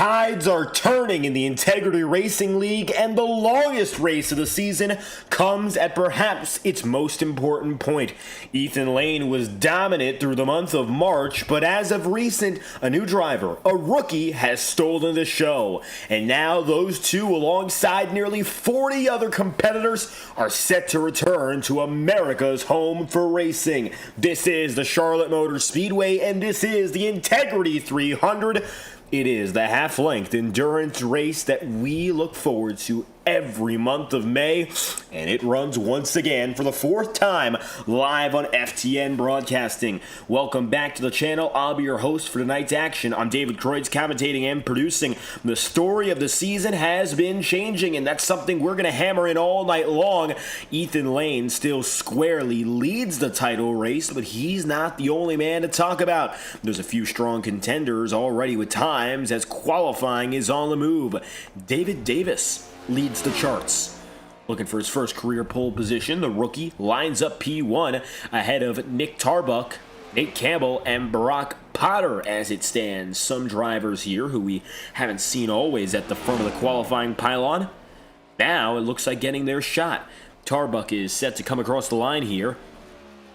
tides are turning in the Integrity Racing League, and the longest race of the season comes at perhaps its most important point. Ethan Lane was dominant through the month of March, but as of recent, a new driver, a rookie, has stolen the show. And now those two, alongside nearly 40 other competitors, are set to return to America's home for racing. This is the Charlotte Motor Speedway, and this is the Integrity 300. It is the half-length endurance race that we look forward to every month of May, and it runs once again for the fourth time live on FTN Broadcasting. Welcome back to the channel. I'll be your host for tonight's action. I'm David Croyd's commentating and producing. The story of the season has been changing, and that's something we're going to hammer in all night long. Ethan Lane still squarely leads the title race, but he's not the only man to talk about. There's a few strong contenders already with times as qualifying is on the move. David Davis leads the charts. Looking for his first career pole position, the rookie lines up P1 ahead of Nick Tarbuck, Nate Campbell, and Brock Potter as it stands. Some drivers here who we haven't seen always at the front of the qualifying pylon. Now it looks like getting their shot. Tarbuck is set to come across the line here.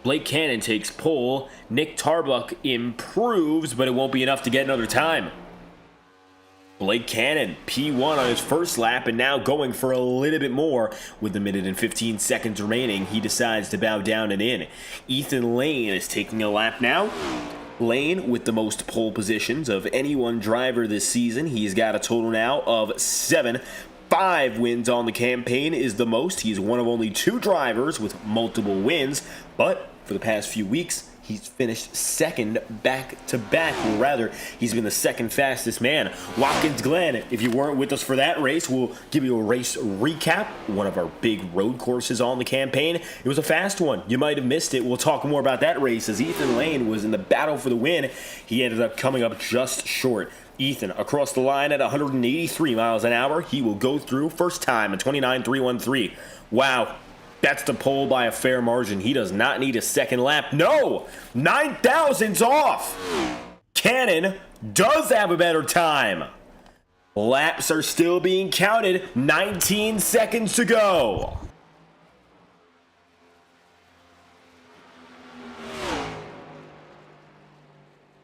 Blake Cannon takes pole. Nick Tarbuck improves, but it won't be enough to get another time. Blake Cannon, P1 on his first lap, and now going for a little bit more. With a minute and 15 seconds remaining, he decides to bow down and in. Ethan Lane is taking a lap now. Lane with the most pole positions of any one driver this season. He's got a total now of 7. 5 wins on the campaign is the most. He's one of only 2 drivers with multiple wins, but for the past few weeks, he's finished second back-to-back, or rather, he's been the second fastest man. Watkins Glen, if you weren't with us for that race, we'll give you a race recap. One of our big road courses on the campaign. It was a fast one. You might have missed it. We'll talk more about that race as Ethan Lane was in the battle for the win. He ended up coming up just short. Ethan across the line at 183 miles an hour. He will go through first time at 29.313. Wow. That's the pole by a fair margin. He does not need a second lap. No! 9,000's off! Cannon does have a better time. Laps are still being counted. 19 seconds to go.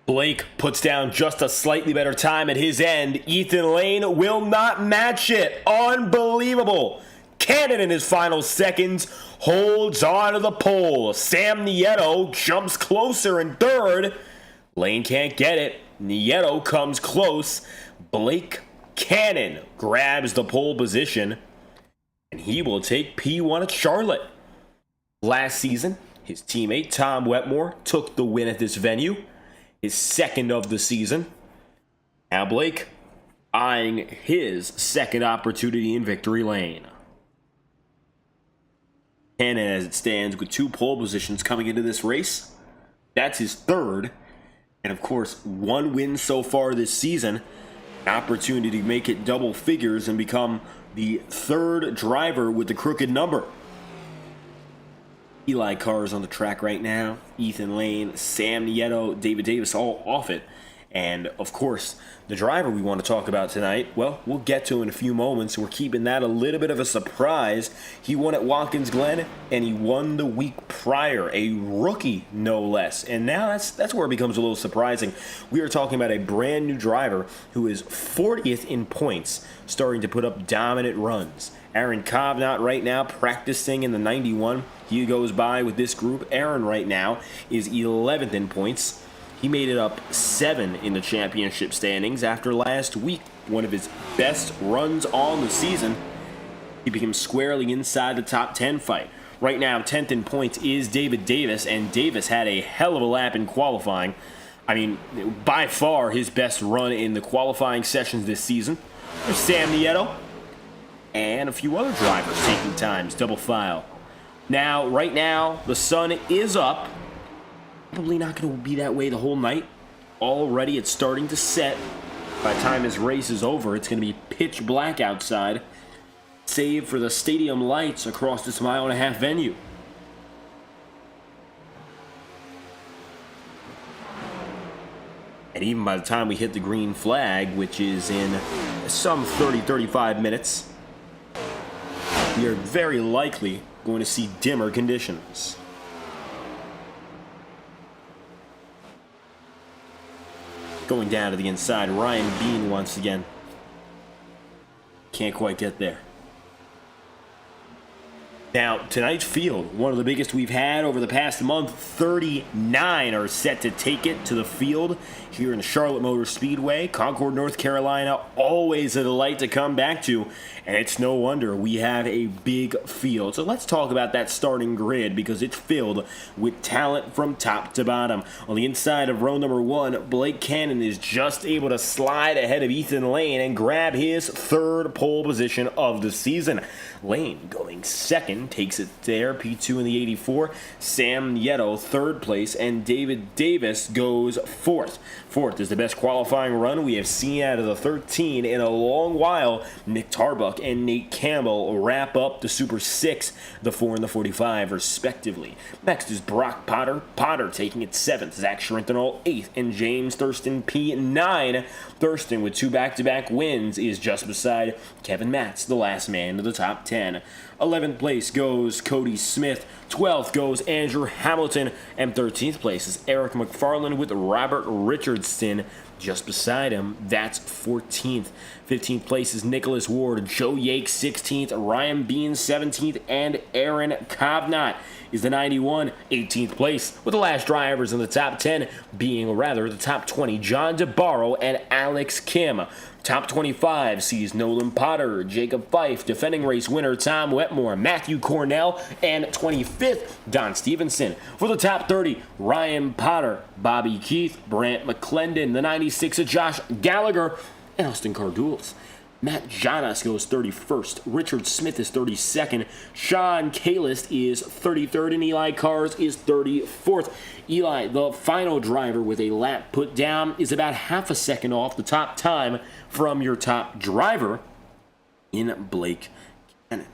Blake puts down just a slightly better time at his end. Ethan Lane will not match it. Unbelievable. Cannon in his final seconds holds on to the pole. Sam Nieto jumps closer in third. Lane can't get it. Nieto comes close. Blake Cannon grabs the pole position, and he will take P1 at Charlotte. Last season, his teammate Tom Wetmore took the win at this venue, his second of the season. Now Blake eyeing his second opportunity in victory lane. Cannon, as it stands, with 2 pole positions coming into this race. That's his third. And of course, 1 win so far this season. An opportunity to make it double figures and become the 3rd driver with the crooked number. Eli Carr is on the track right now. Ethan Lane, Sam Nieto, David Davis all off it. And, of course, the driver we want to talk about tonight, well, we'll get to in a few moments. We're keeping that a little bit of a surprise. He won at Watkins Glen, and he won the week prior. A rookie, no less. And now that's where it becomes a little surprising. We are talking about a brand new driver who is 40th in points, starting to put up dominant runs. Aaron Kovnat right now practicing in the 91. He goes by with this group. Aaron right now is 11th in points. He made it up 7 in the championship standings after last week, one of his best runs on the season. He became squarely inside the top 10 fight. Right now, 10th in points is David Davis, and Davis had a hell of a lap in qualifying. I mean, by far his best run in the qualifying sessions this season. There's Sam Nieto and a few other drivers taking times, double file. Now, right now, the sun is up. Probably not going to be that way the whole night. Already it's starting to set. By the time this race is over, it's going to be pitch black outside, save for the stadium lights across this 1.5-mile venue. And even by the time we hit the green flag, which is in some 30-35 minutes, we are very likely going to see dimmer conditions. Going down to the inside, Ryan Bean once again. Can't quite get there. Now, tonight's field, one of the biggest we've had over the past month. 39 are set to take it to the field here in Charlotte Motor Speedway, Concord, North Carolina. Always a delight to come back to, and it's no wonder we have a big field. So let's talk about that starting grid, because it's filled with talent from top to bottom. On the inside of row number 1, Blake Cannon is just able to slide ahead of Ethan Lane and grab his third pole position of the season. Lane going second, takes it there, P2 in the 84. Sam Nieto third place, and David Davis goes fourth. Fourth is the best qualifying run we have seen out of the 13 in a long while. Nick Tarbuck and Nate Campbell wrap up the Super 6, the 4 and the 45 respectively. Next is Brock Potter. Potter taking it 7th, Zach Sharinthal 8th, and James Thurston P9. Thurston with 2 back-to-back wins is just beside Kevin Matz, the last man to the top 10. 11th place goes Cody Smith, 12th goes Andrew Hamilton, and 13th place is Eric McFarland with Robert Richardson just beside him. That's 14th. 15th place is Nicholas Ward, Joe Yake 16th, Ryan Bean 17th, and Aaron Kovnat is the 91. 18th place, with the last drivers in the top 10 being, rather, the top 20, John DeBarro and Alex Kim. Top 25 sees Nolan Potter, Jacob Fife, defending race winner Tom Wetmore, Matthew Cornell, and 25th, Don Stevenson. For the top 30, Ryan Potter, Bobby Keith, Brant McClendon, the 96 of Josh Gallagher, and Austin Cardules. Matt Janas goes 31st. Richard Smith is 32nd. Sean Kalist is 33rd. And Eli Cars is 34th. Eli, the final driver with a lap put down, is about half a second off the top time from your top driver in Blake Cannon.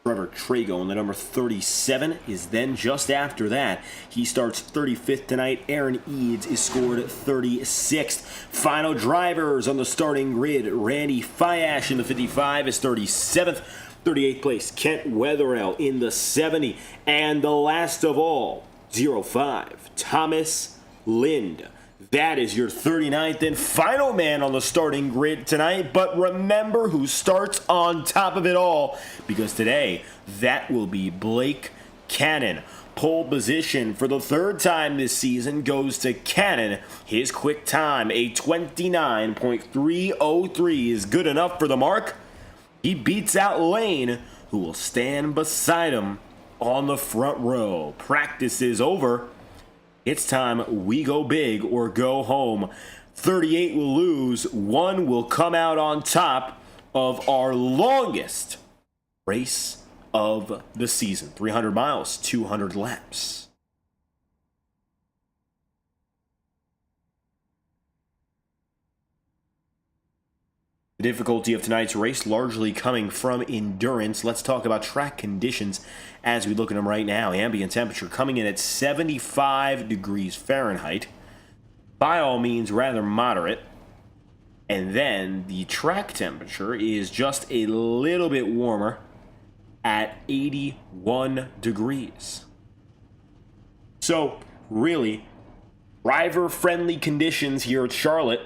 Trevor Trago in the number 37 is then just after that. He starts 35th tonight. Aaron Eads is scored 36th. Final drivers on the starting grid. Randy Fiash in the 55 is 37th. 38th place, Kent Wetherell in the 70. And the last of all, 05, Thomas Lind. That is your 39th and final man on the starting grid tonight. But remember who starts on top of it all, because today that will be Blake Cannon. Pole position for the third time this season goes to Cannon. His quick time, a 29.303, is good enough for the mark. He beats out Lane, who will stand beside him on the front row. Practice is over. It's time we go big or go home. 38 will lose. 1 will come out on top of our longest race of the season. 300 miles, 200 laps. The difficulty of tonight's race largely coming from endurance. Let's talk about track conditions as we look at them right now. Ambient temperature coming in at 75 degrees Fahrenheit. By all means, rather moderate. And then the track temperature is just a little bit warmer at 81 degrees. So, really, driver-friendly conditions here at Charlotte.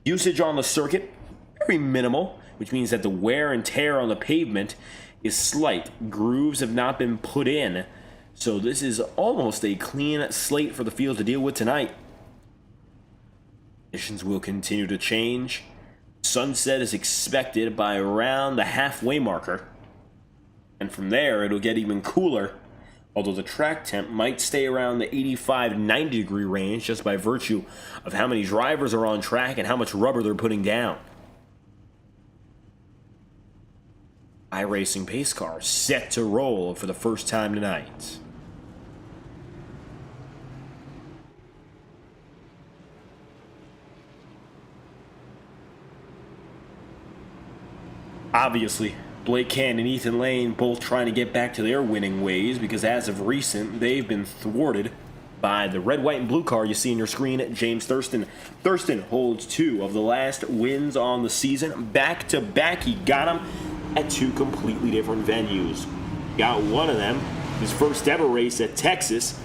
Usage on the circuit, very minimal, which means that the wear and tear on the pavement is slight. Grooves have not been put in, so this is almost a clean slate for the field to deal with tonight. Conditions will continue to change. Sunset is expected by around the halfway marker, and from there it'll get even cooler, although the track temp might stay around the 85-90 degree range just by virtue of how many drivers are on track and how much rubber they're putting down. iRacing pace car set to roll for the first time tonight. Obviously, Blake Cannon and Ethan Lane both trying to get back to their winning ways, because as of recent, they've been thwarted by the red, white, and blue car you see on your screen, James Thurston. Thurston holds 2 of the last wins on the season. Back to back, he got them at 2 completely different venues. Got one of them, his first ever race at Texas,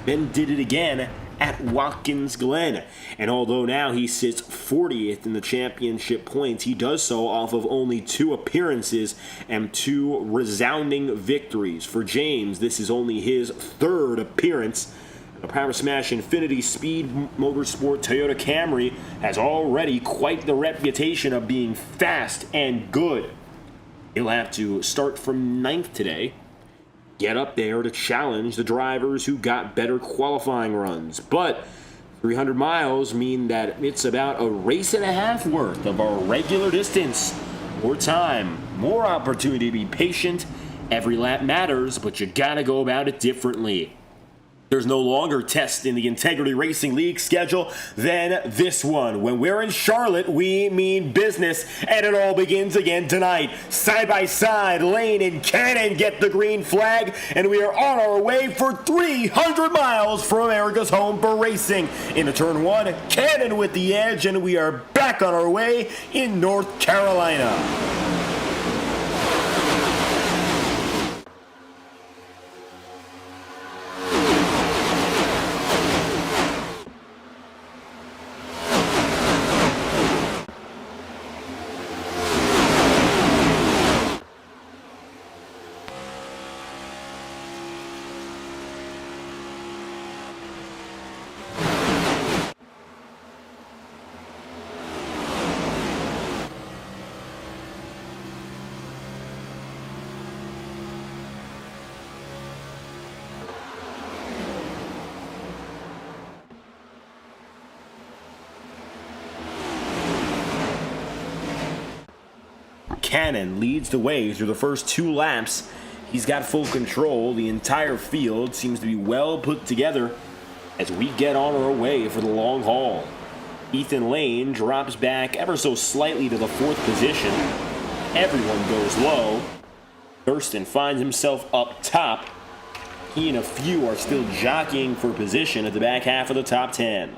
then did it again at Watkins Glen. And although now he sits 40th in the championship points, he does so off of only 2 appearances and 2 resounding victories. For James, this is only his 3rd appearance. The Power Smash Infinity Speed Motorsport Toyota Camry has already quite the reputation of being fast and good. He'll have to start from 9th today, get up there to challenge the drivers who got better qualifying runs. But 300 miles mean that it's about a race and a half worth of our regular distance. More time, more opportunity to be patient. Every lap matters, but you gotta go about it differently. There's no longer test in the Integrity Racing League schedule than this one. When we're in Charlotte, we mean business, and it all begins again tonight. Side by side, Lane and Cannon get the green flag, and we are on our way for 300 miles from America's home for racing. Into turn 1, Cannon with the edge, and we are back on our way in North Carolina. Cannon leads the way through the first 2 laps. He's got full control. The entire field seems to be well put together as we get on our way for the long haul. Ethan Lane drops back ever so slightly to the 4th position. Everyone goes low. Thurston finds himself up top. He and a few are still jockeying for position at the back half of the top 10.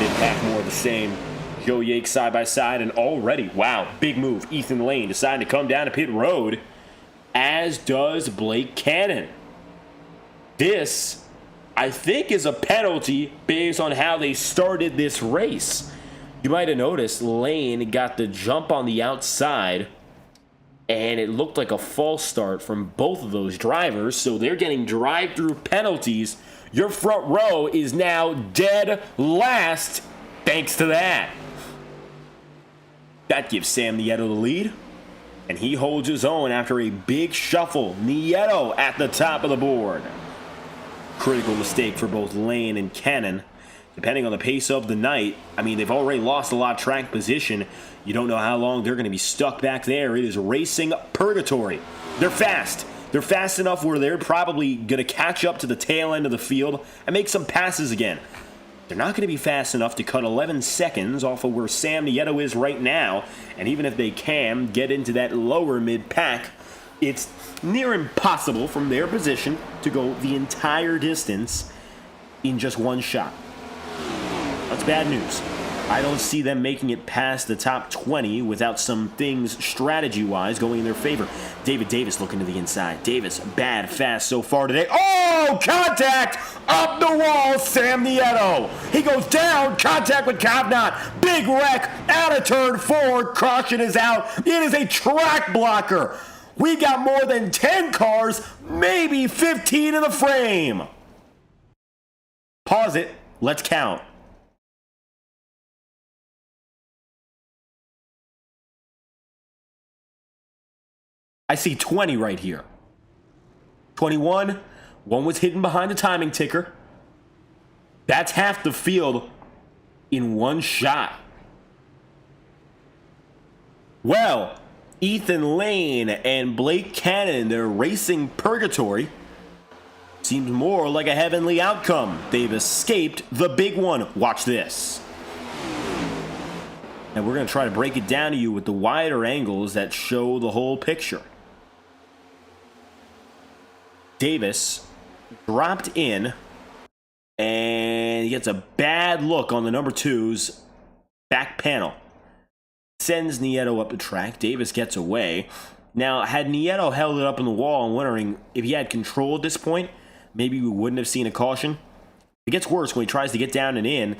Mid-pack more of the same. Joe Yates side by side, and already, wow, big move. Ethan Lane deciding to come down to pit road, as does Blake Cannon. This, I think, is a penalty based on how they started this race. You might have noticed Lane got the jump on the outside, and it looked like a false start from both of those drivers, so they're getting drive-through penalties. Your front row is now dead last thanks to that. That gives Sam Nieto the lead, and he holds his own after a big shuffle. Nieto at the top of the board. Critical mistake for both Lane and Cannon. Depending on the pace of the night, I mean, they've already lost a lot of track position. You don't know how long they're going to be stuck back there. It is racing purgatory. They're fast. They're fast enough where they're probably going to catch up to the tail end of the field and make some passes again. They're not going to be fast enough to cut 11 seconds off of where Sam Nieto is right now. And even if they can get into that lower mid-pack, it's near impossible from their position to go the entire distance in just one shot. That's bad news. I don't see them making it past the top 20 without some things strategy-wise going in their favor. David Davis looking to the inside. Davis, bad fast so far today. Oh, contact! Up the wall, Sam Nieto. He goes down, contact with Cavnot. Big wreck out of turn 4. Caution is out. It is a track blocker. We got more than 10 cars, maybe 15 in the frame. Pause it. Let's count. I see 20 right here. 21. One was hidden behind the timing ticker. That's half the field in one shot. Well, Ethan Lane and Blake Cannon, they're racing purgatory. Seems more like a heavenly outcome. They've escaped the big one. Watch this. And we're going to try to break it down to you with the wider angles that show the whole picture. Davis dropped in, and he gets a bad look on the number 2's back panel. Sends Nieto up the track. Davis gets away. Now, had Nieto held it up in the wall, I'm wondering if he had control at this point, maybe we wouldn't have seen a caution. It gets worse when he tries to get down and in,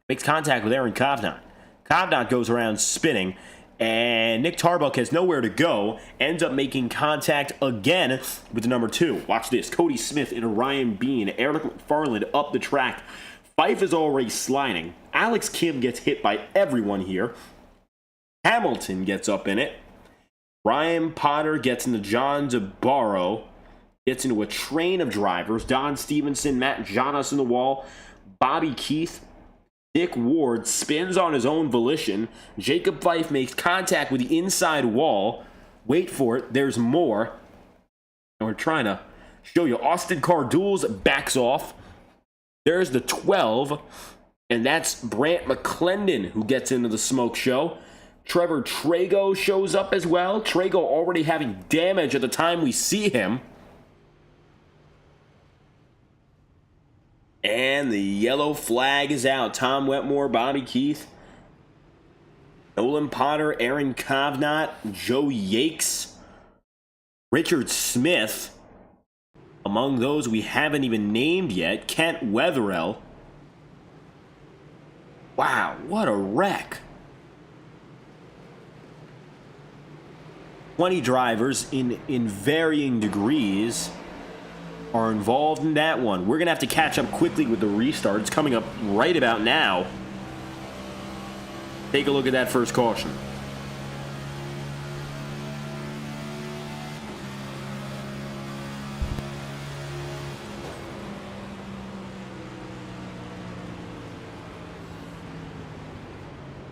makes contact with Aaron Kovnat. Kovnat goes around spinning, and Nick Tarbuck has nowhere to go, ends up making contact again with the number 2. Watch this. Cody Smith and Ryan Bean, Eric McFarland up the track. Fife is already sliding. Alex Kim gets hit by everyone here. Hamilton gets up in it. Ryan Potter gets into John DeBarro. Gets into a train of drivers. Don Stevenson, Matt Jonas in the wall. Bobby Keith. Nick Ward spins on his own volition. Jacob Fife makes contact with the inside wall. Wait for it. There's more. And we're trying to show you. Austin Cardules backs off. There's the 12. And that's Brant McClendon who gets into the smoke show. Trevor Trago shows up as well. Trago already having damage at the time we see him. And the yellow flag is out. Tom Wetmore, Bobby Keith, Nolan Potter, Aaron Kovnat, Joe Yakes, Richard Smith. Among those we haven't even named yet, Kent Wetherell. Wow, what a wreck. 20 drivers in varying degrees are involved in that one. We're going to have to catch up quickly with the restart. It's coming up right about now. Take a look at that first caution.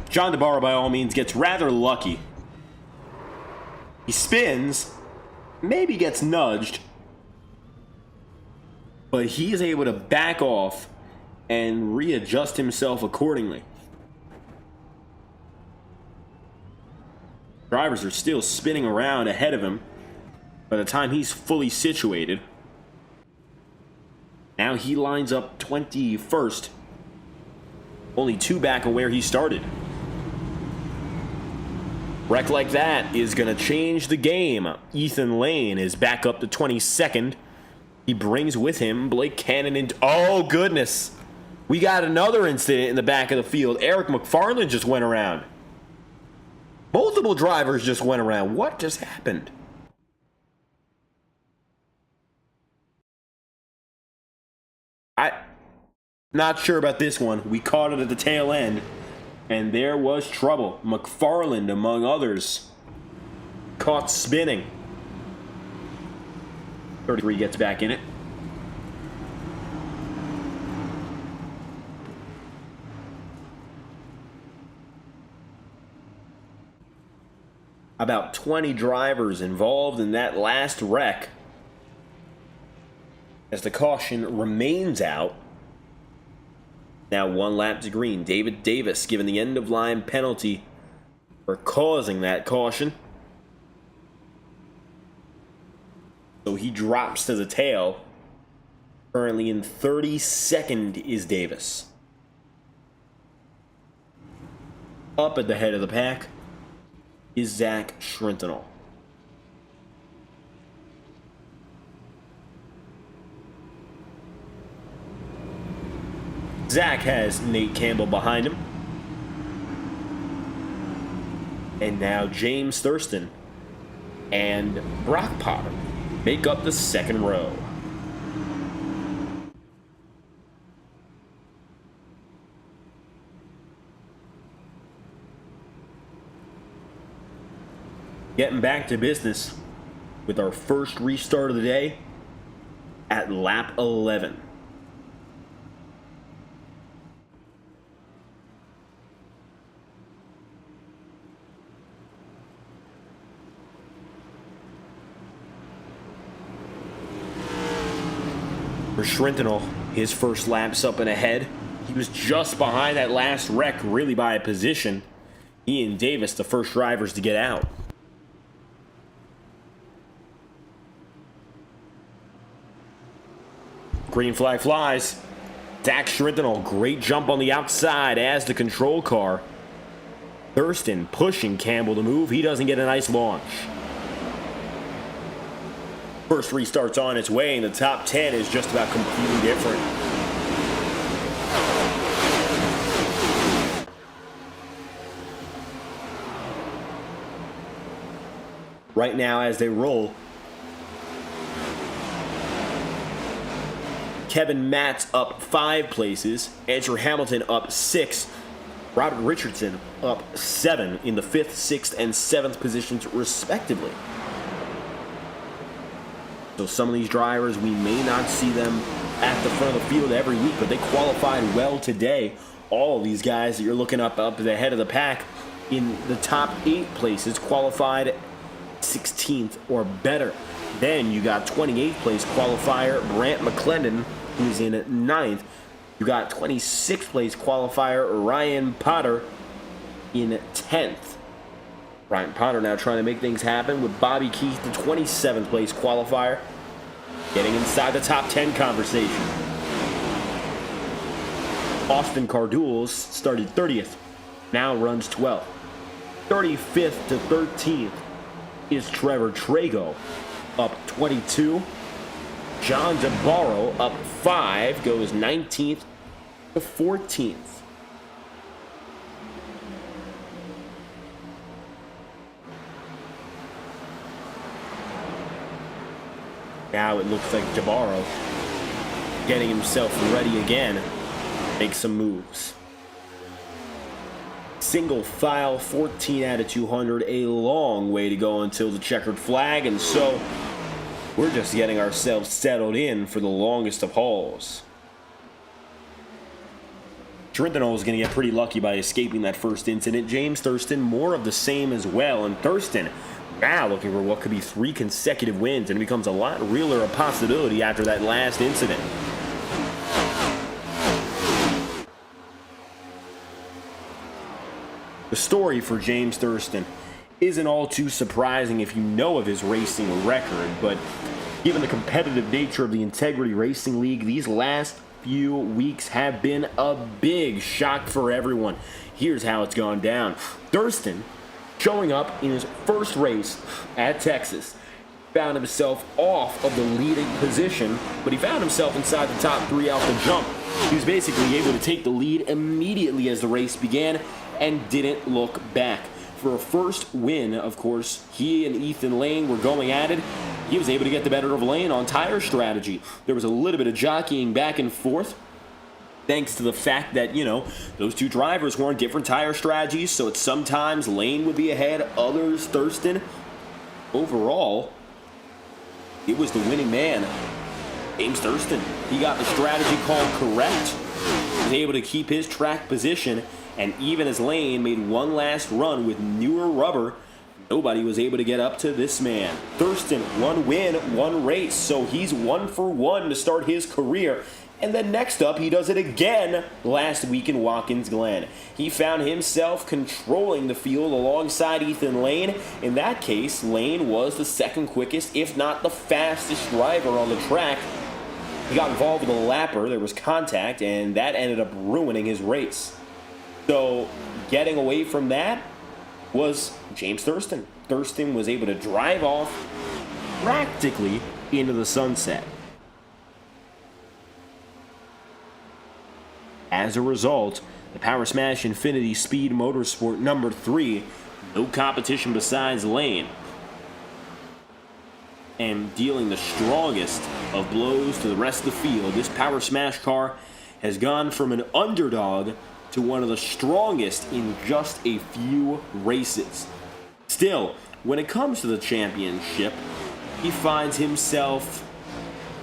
John DeBarro, by all means, gets rather lucky. He spins, maybe gets nudged, but he is able to back off and readjust himself accordingly. Drivers are still spinning around ahead of him by the time he's fully situated. Now he lines up 21st, only 2 back of where he started. Wreck like that is going to change the game. Ethan Lane is back up to 22nd. He brings with him Blake Cannon and... Oh, goodness. We got another incident in the back of the field. Eric McFarland just went around. Multiple drivers just went around. What just happened? I'm not sure about this one. We caught it at the tail end. And there was trouble. McFarland, among others, caught spinning. 33 gets back in it. About 20 drivers involved in that last wreck. As the caution remains out. Now 1 lap to green. David Davis given the end-of-line penalty for causing that caution. So he drops to the tail. Currently in 32nd is Davis. Up at the head of the pack is Zach Schrintenel. Zach has Nate Campbell behind him. And now James Thurston and Brock Potter make up the second row. Getting back to business with our first restart of the day at lap 11. For Schrintenel, his first lap's up and ahead. He was just behind that last wreck, really by a position. He and Davis, the first drivers to get out. Green flag flies. Dax Schrindenal, great jump on the outside as the control car. Thurston pushing Campbell to move. He doesn't get a nice launch. First restart's on its way, and the top 10 is just about completely different. Right now, as they roll, Kevin Matz up 5 places, Andrew Hamilton up 6, Robert Richardson up 7 in the 5th, 6th, and 7th positions respectively. So some of these drivers, we may not see them at the front of the field every week, but they qualified well today. All of these guys that you're looking up the head of the pack in the top 8 places qualified 16th or better. Then you got 28th place qualifier Brant McClendon, who's in 9th. You got 26th place qualifier Ryan Potter in 10th. Ryan Potter now trying to make things happen with Bobby Keith, the 27th place qualifier, getting inside the top 10 conversation. Austin Cardules started 30th, now runs 12th. 35th to 13th is Trevor Trago, up 22. John DeBarro up 5, goes 19th to 14th. Now it looks like DeBarro getting himself ready again, make some moves. Single file, 14 out of 200, a long way to go until the checkered flag, and so we're just getting ourselves settled in for the longest of hauls. Trentinol is going to get pretty lucky by escaping that first incident. James Thurston, more of the same as well, and Thurston now looking for what could be 3 consecutive wins, and it becomes a lot realer a possibility after that last incident. The story for James Thurston isn't all too surprising if you know of his racing record, but given the competitive nature of the Integrity Racing League, these last few weeks have been a big shock for everyone. Here's how it's gone down. Thurston, showing up in his first race at Texas, found himself off of the leading position, but he found himself inside the top 3 out the jump. He was basically able to take the lead immediately as the race began and didn't look back. For a first win, of course, he and Ethan Lane were going at it. He was able to get the better of Lane on tire strategy. There was a little bit of jockeying back and forth, thanks to the fact that, those two drivers were on different tire strategies, so it's sometimes Lane would be ahead, others Thurston. Overall, it was the winning man, James Thurston. He got the strategy called correct, was able to keep his track position, and even as Lane made one last run with newer rubber, nobody was able to get up to this man. Thurston, 1 win, 1 race, so he's 1 for 1 to start his career. And then next up, he does it again last week in Watkins Glen. He found himself controlling the field alongside Ethan Lane. In that case, Lane was the second quickest, if not the fastest driver on the track. He got involved with a lapper, there was contact, and that ended up ruining his race. So, getting away from that was James Thurston. Thurston was able to drive off practically into the sunset. As a result, the Power Smash Infinity Speed Motorsport number 3, no competition besides Lane, and dealing the strongest of blows to the rest of the field. This Power Smash car has gone from an underdog to one of the strongest in just a few races. Still, when it comes to the championship, he finds himself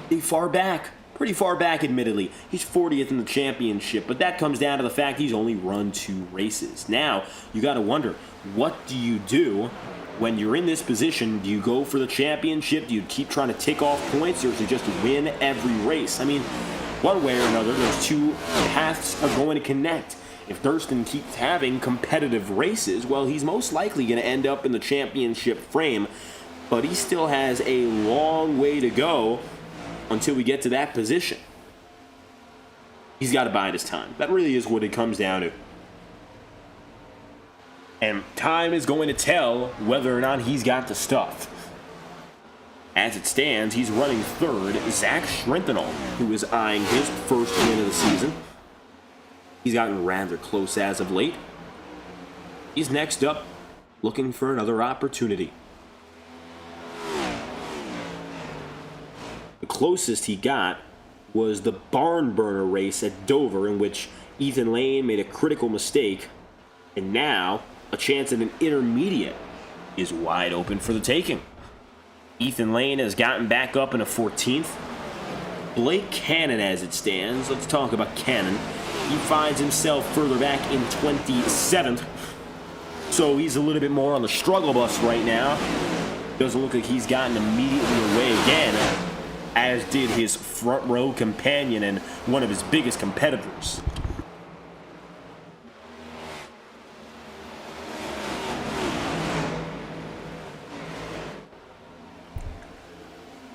pretty far back, admittedly. He's 40th in the championship, but that comes down to the fact he's only run 2 races. Now, you got to wonder, what do you do when you're in this position? Do you go for the championship? Do you keep trying to tick off points, or is it just win every race? I mean, one way or another, those two paths are going to connect. If Thurston keeps having competitive races, well, he's most likely going to end up in the championship frame, but he still has a long way to go until we get to that position. He's got to bide his time. That really is what it comes down to. And time is going to tell whether or not he's got the stuff. As it stands, he's running third. Zach Schrenthal, who is eyeing his first win of the season. He's gotten rather close as of late. He's next up, looking for another opportunity. The closest he got was the barn burner race at Dover, in which Ethan Lane made a critical mistake, and now a chance at an intermediate is wide open for the taking. Ethan Lane has gotten back up in a 14th. Blake Cannon, as it stands, let's talk about Cannon. He finds himself further back in 27th, so he's a little bit more on the struggle bus right now. Doesn't look like he's gotten immediately away again, as did his front row companion and one of his biggest competitors.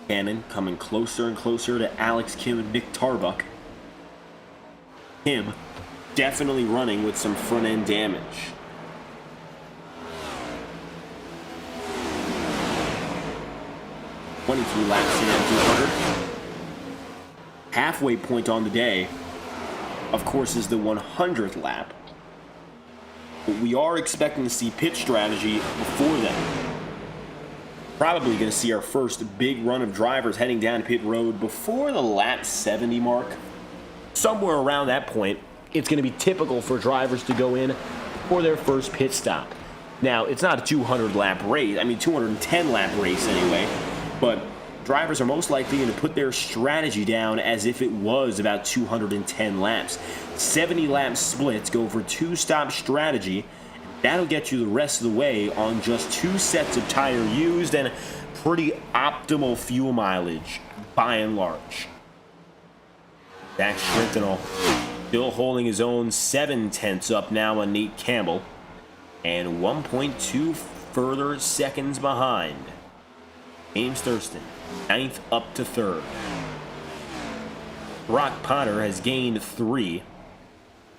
Cannon coming closer and closer to Alex Kim and Nick Tarbuck. Kim definitely running with some front end damage. $23 laps in at 200. Halfway point on the day, of course, is the 100th lap. But we are expecting to see pit strategy before then. Probably going to see our first big run of drivers heading down pit road before the lap 70 mark. Somewhere around that point, it's going to be typical for drivers to go in for their first pit stop. Now, it's not a 200 lap race, 210 lap race anyway, but drivers are most likely going to put their strategy down as if it was about 210 laps. 70 lap splits go for two-stop strategy. That'll get you the rest of the way on just 2 sets of tire used and pretty optimal fuel mileage by and large. Zach Schrenthal still holding his own 7/10 up now on Nate Campbell, and 1.2 further seconds behind. James Thurston, 9th up to 3rd. Brock Potter has gained 3.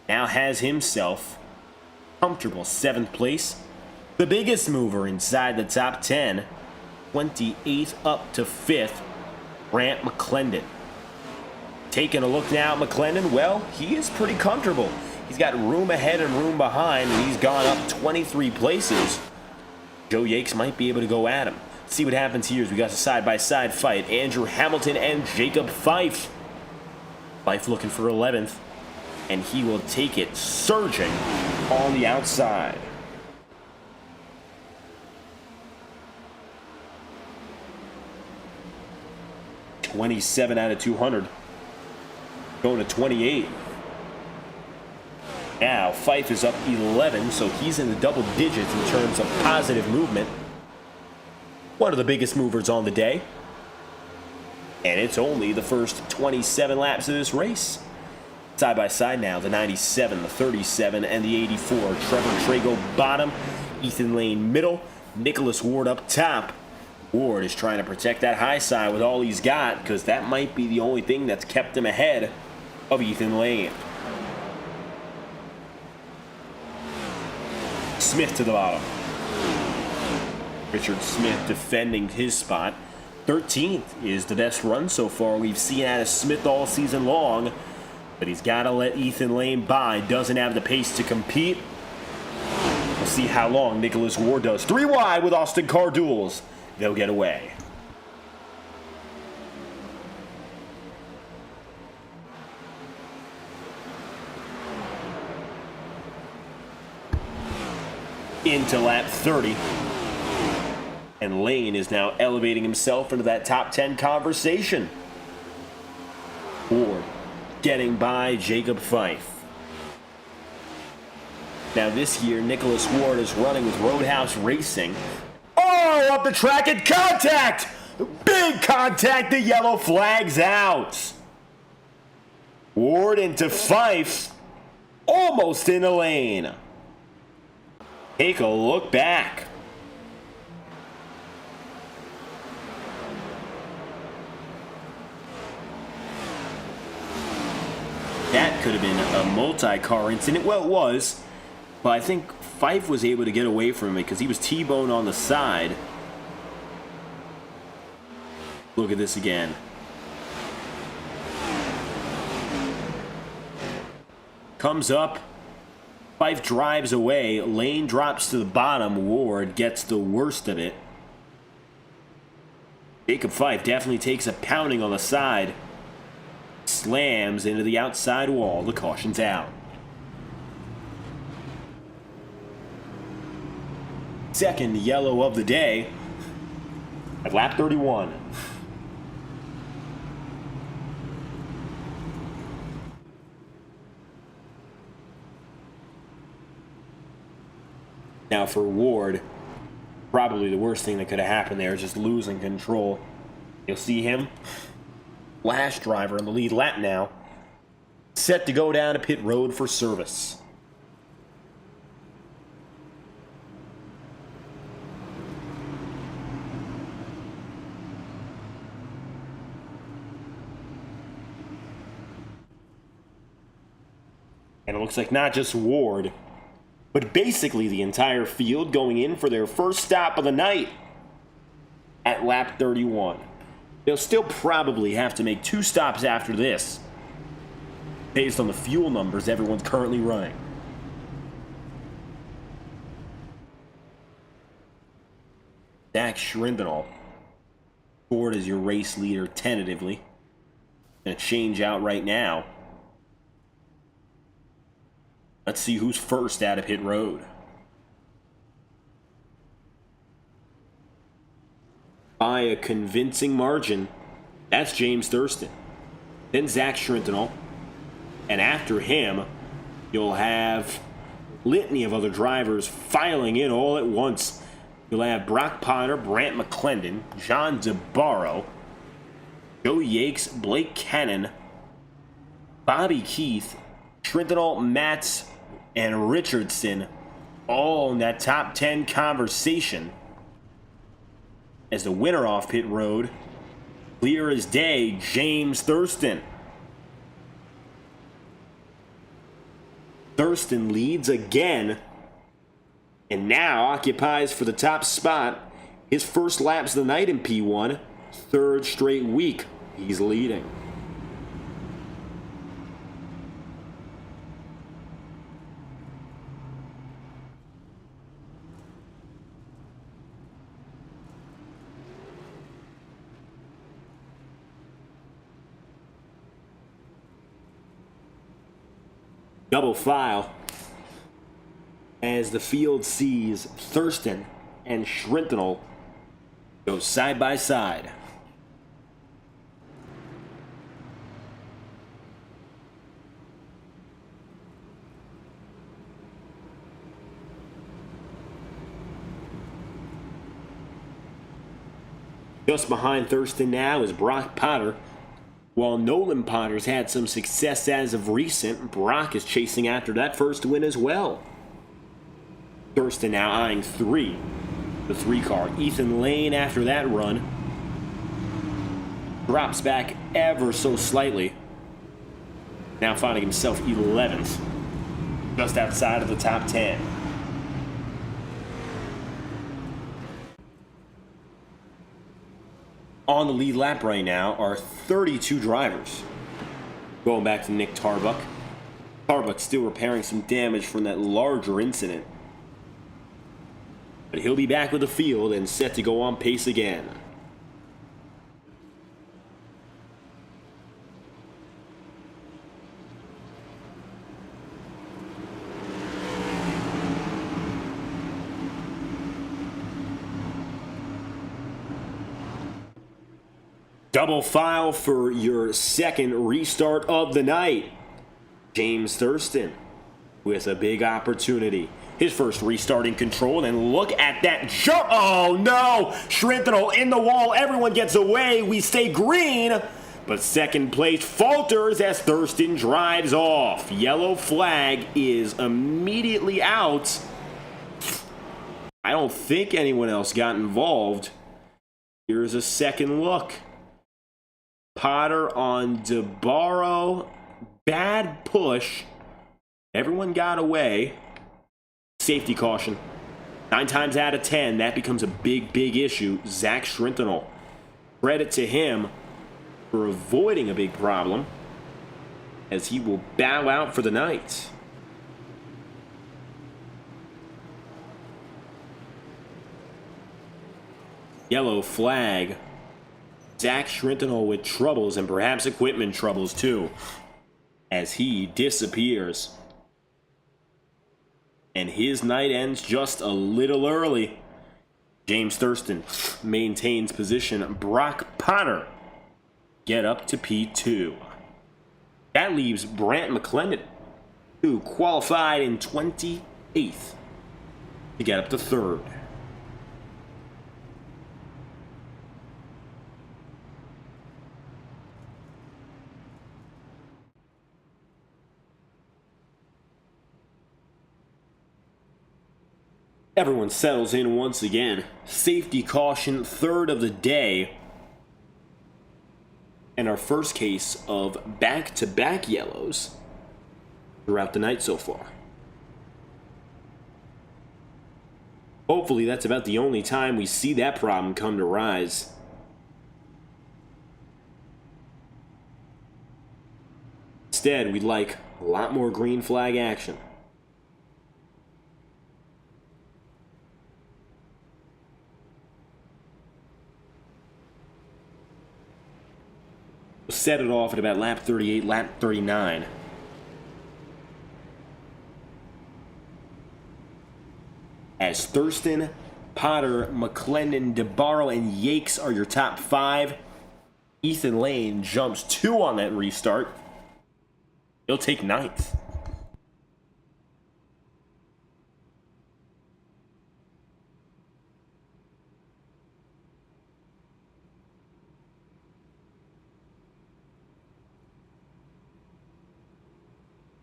Now has himself comfortable 7th place. The biggest mover inside the top 10, 28th up to 5th, Grant McClendon. Taking a look now at McClendon, well, he is pretty comfortable. He's got room ahead and room behind, and he's gone up 23 places. Joe Yakes might be able to go at him. Let's see what happens here as we got a side-by-side fight. Andrew Hamilton and Jacob Fife. Fife looking for 11th. And he will take it surging on the outside. $27 out of 200. Going to 28. Now, Fife is up 11, so he's in the double digits in terms of positive movement. One of the biggest movers on the day. And it's only the first 27 laps of this race. Side by side now, the 97, the 37, and the 84. Trevor Trago bottom, Ethan Lane middle, Nicholas Ward up top. Ward is trying to protect that high side with all he's got, because that might be the only thing that's kept him ahead of Ethan Lane. Smith to the bottom. Richard Smith defending his spot. 13th is the best run so far we've seen out of Smith all season long. But he's got to let Ethan Lane by. Doesn't have the pace to compete. We'll see how long Nicholas Ward does. 3 wide with Austin Carduels. They'll get away. Into lap 30. And Lane is now elevating himself into that top 10 conversation. Ward getting by Jacob Fife. Now this year, Nicholas Ward is running with Roadhouse Racing. Oh, up the track and contact! Big contact, the yellow flag's out. Ward into Fife, almost in the lane. Take a look back. That could have been a multi-car incident. Well, it was, but I think Fife was able to get away from it because he was T-boned on the side. Look at this again. Comes up. Fife drives away. Lane drops to the bottom. Ward gets the worst of it. Jacob Fife definitely takes a pounding on the side. Slams into the outside wall. The caution's out. Second yellow of the day at lap 31. Now for Ward, probably the worst thing that could have happened there is just losing control. You'll see him, last driver in the lead lap now, set to go down to pit road for service. And it looks like not just Ward, but basically the entire field going in for their first stop of the night at lap 31. They'll still probably have to make 2 stops after this, based on the fuel numbers everyone's currently running. Zach Schrindenal scored as your race leader tentatively. Gonna change out right now. Let's see who's first out of pit road. By a convincing margin, that's James Thurston. Then Zach Schrindenal. And after him, you'll have a litany of other drivers filing in all at once. You'll have Brock Potter, Brant McClendon, John DeBarro, Joe Yakes, Blake Cannon, Bobby Keith, Schrindenal, Matz, and Richardson, all in that top 10 conversation. As the winner off pit road, clear as day, James Thurston. Thurston leads again, and now occupies for the top spot. His first laps of the night in P1, 3rd straight week he's leading. Double file as the field sees Thurston and Schrindenal go side by side. Just behind Thurston now is Brock Potter. While Nolan Potter's had some success as of recent, Brock is chasing after that first win as well. Thurston now eyeing 3, the 3 car. Ethan Lane after that run drops back ever so slightly. Now finding himself 11th, just outside of the top 10. On the lead lap right now are 32 drivers. Going back to Nick Tarbuck. Tarbuck still repairing some damage from that larger incident. But he'll be back with the field and set to go on pace again. Double file for your second restart of the night. James Thurston with a big opportunity. His first restart in control, and look at that jump. Oh no! Schrindenal in the wall. Everyone gets away. We stay green. But second place falters as Thurston drives off. Yellow flag is immediately out. I don't think anyone else got involved. Here's a second look. Potter on DeBarro, bad push. Everyone got away. Safety caution. 9 times out of 10, that becomes a big issue. Zach Schrintenel. Credit to him for avoiding a big problem, as he will bow out for the night. Yellow flag. Zach Schrintenel with troubles, and perhaps equipment troubles too, as he disappears. And his night ends just a little early. James Thurston maintains position. Brock Potter get up to P2. That leaves Brant McClendon, who qualified in 28th, to get up to 3rd. Everyone settles in once again. Safety caution, 3rd of the day. And our first case of back-to-back yellows throughout the night so far. Hopefully that's about the only time we see that problem come to rise. Instead, we'd like a lot more green flag action. Set it off at about lap 38, lap 39. As Thurston, Potter, McClendon, DeBarro, and Yakes are your top 5. Ethan Lane jumps 2 on that restart. He'll take 9th.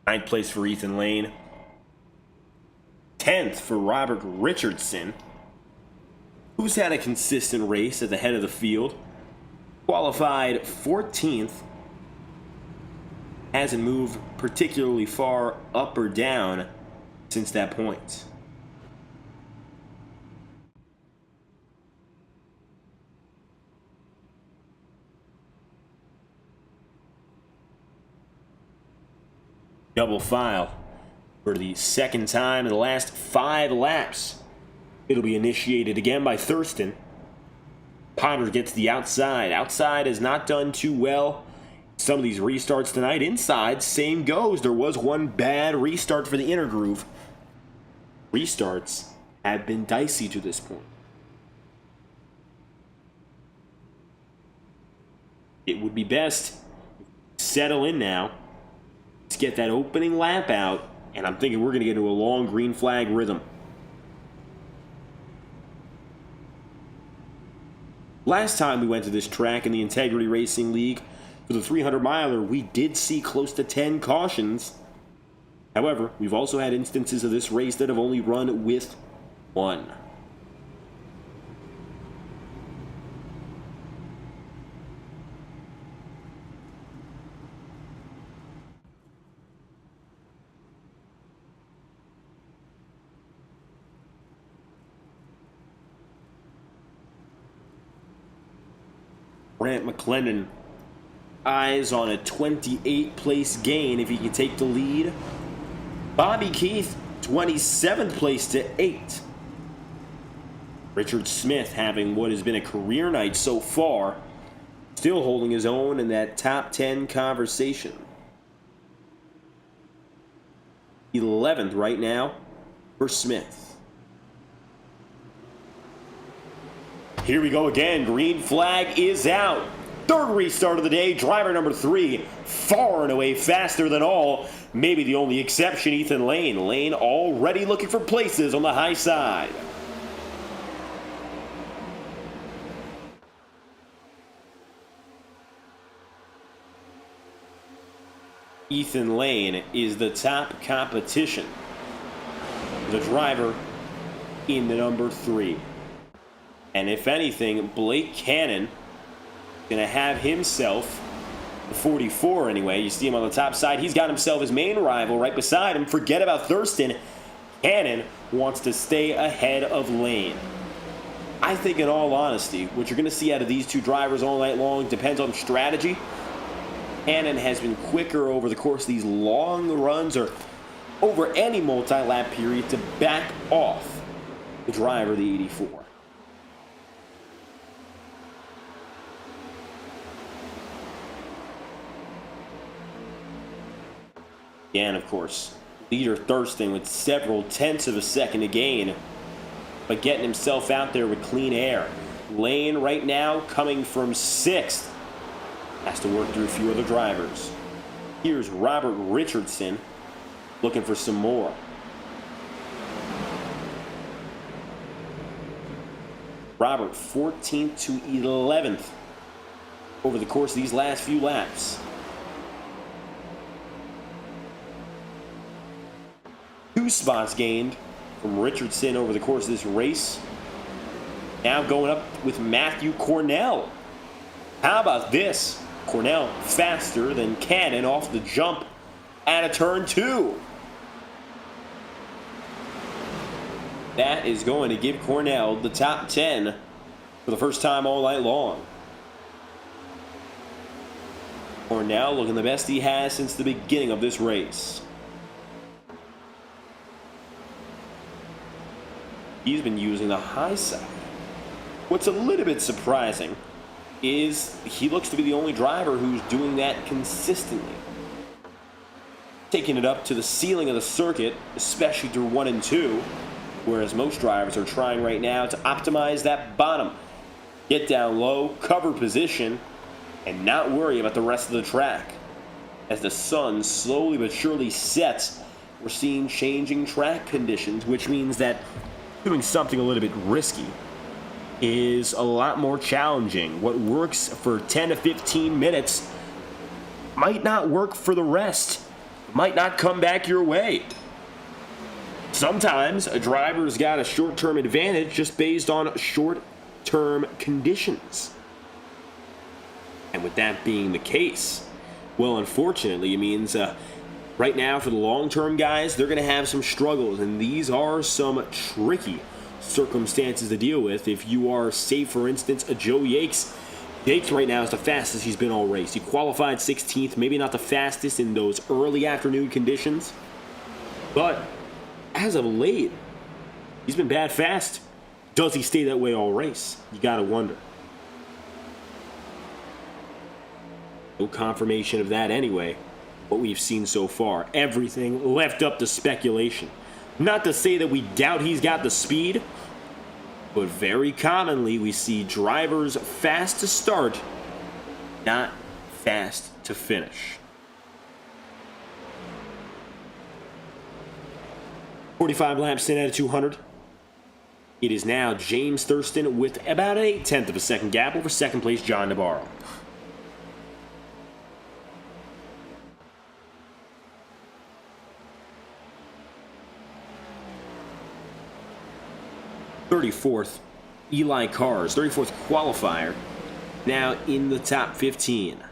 Ninth place for Ethan Lane. 10th for Robert Richardson, who's had a consistent race at the head of the field. Qualified 14th. Hasn't moved particularly far up or down since that point. Double file for the second time in the last 5 laps. It'll be initiated again by Thurston. Potter gets the outside. Outside has not done too well. Some of these restarts tonight. Inside, same goes. There was one bad restart for the inner groove. Restarts have been dicey to this point. It would be best settle in now. Let's get that opening lap out, and I'm thinking we're going to get into a long green flag rhythm. Last time we went to this track in the Integrity Racing League for the 300-miler, we did see close to 10 cautions. However, we've also had instances of this race that have only run with 1. Brant McClendon eyes on a 28th place gain if he can take the lead. Bobby Keith, 27th place to 8. Richard Smith having what has been a career night so far, still holding his own in that top 10 conversation. 11th right now for Smith. Here we go again. Green flag is out. 3rd restart of the day. Driver number 3, far and away faster than all. Maybe the only exception, Ethan Lane. Lane already looking for places on the high side. Ethan Lane is the top competition. The driver in the number 3. And if anything, Blake Cannon going to have himself 44 anyway. You see him on the top side. He's got himself his main rival right beside him. Forget about Thurston. Cannon wants to stay ahead of Lane. I think, in all honesty, what you're going to see out of these two drivers all night long depends on strategy. Cannon has been quicker over the course of these long runs or over any multi-lap period to back off the driver, the 84. And, of course, leader Thurston with several tenths of a second to gain, but getting himself out there with clean air. Lane right now coming from 6th. Has to work through a few other drivers. Here's Robert Richardson looking for some more. Robert 14th to 11th over the course of these last few laps. 2 spots gained from Richardson over the course of this race. Now going up with Matthew Cornell. How about this? Cornell faster than Cannon off the jump at a turn 2. That is going to give Cornell the top 10 for the first time all night long. Cornell looking the best he has since the beginning of this race. He's been using the high side. What's a little bit surprising is he looks to be the only driver who's doing that consistently. Taking it up to the ceiling of the circuit, especially through 1 and 2, whereas most drivers are trying right now to optimize that bottom. Get down low, cover position, and not worry about the rest of the track. As the sun slowly but surely sets, we're seeing changing track conditions, which means that doing something a little bit risky is a lot more challenging. What works for 10 to 15 minutes might not work for the rest. Might not come back your way. Sometimes a driver's got a short-term advantage just based on short-term conditions. And with that being the case, well, unfortunately, it means right now for the long-term guys, they're going to have some struggles, and these are some tricky circumstances to deal with. If you are, say, for instance, a Joe Yakes. Yakes right now is the fastest he's been all race. He qualified 16th, maybe not the fastest in those early afternoon conditions, but as of late, he's been bad fast. Does he stay that way all race? You gotta wonder. No confirmation of that anyway. What we've seen so far, everything left up to speculation. Not to say that we doubt he's got the speed, but very commonly we see drivers fast to start, not fast to finish. 45 laps in at a 200. It is now James Thurston with about an 8/10 of a second gap over second place John Navarro. .34th, Eli Carr's 34th qualifier, now in the top 15.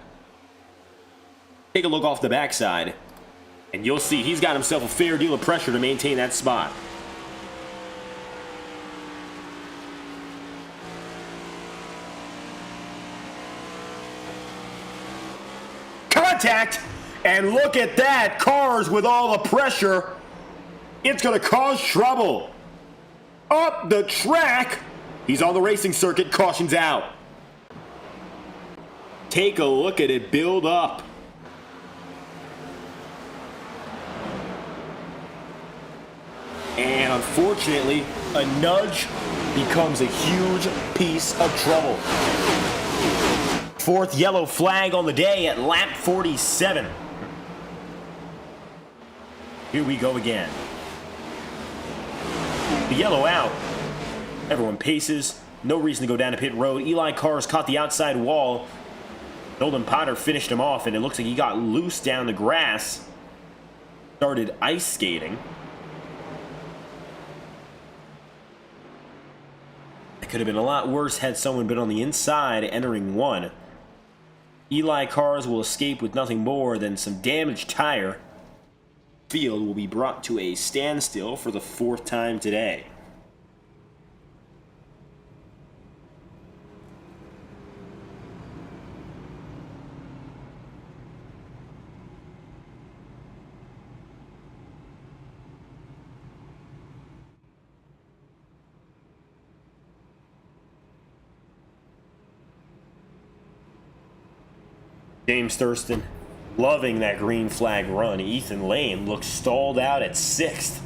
Take a look off the backside, and you'll see he's got himself a fair deal of pressure to maintain that spot. Contact! And look at that, Carr's with all the pressure. It's going to cause trouble. Up the track. He's on the racing circuit, caution's out. Take a look at it build up. And unfortunately, a nudge becomes a huge piece of trouble. 4th yellow flag on the day at lap 47. Here we go again. The yellow out. Everyone paces. No reason to go down to pit road. Eli Carr's caught the outside wall. Nolan Potter finished him off, and it looks like he got loose down the grass. Started ice skating. It could have been a lot worse had someone been on the inside entering 1. Eli cars will escape with nothing more than some damaged tire. Field will be brought to a standstill for the 4th time today. James Thurston loving that green flag run. Ethan Lane looks stalled out at 6th.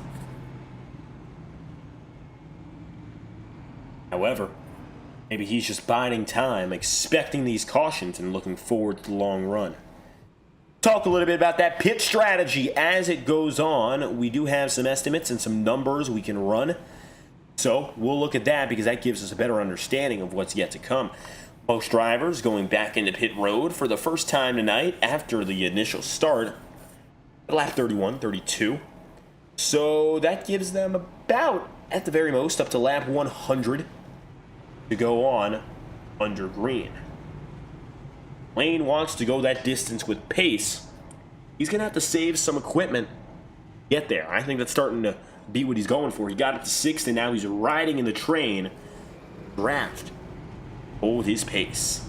However, maybe he's just biding time, expecting these cautions and looking forward to the long run. Talk a little bit about that pit strategy as it goes on. We do have some estimates and some numbers we can run. So we'll look at that because that gives us a better understanding of what's yet to come. Most drivers going back into pit road for the first time tonight after the initial start, lap 31, 32. So that gives them about, at the very most, up to lap 100 to go on under green. Lane wants to go that distance with pace. He's going to have to save some equipment to get there. I think that's starting to be what he's going for. He got up to 6th, and now he's riding in the train. Draft. Hold his pace.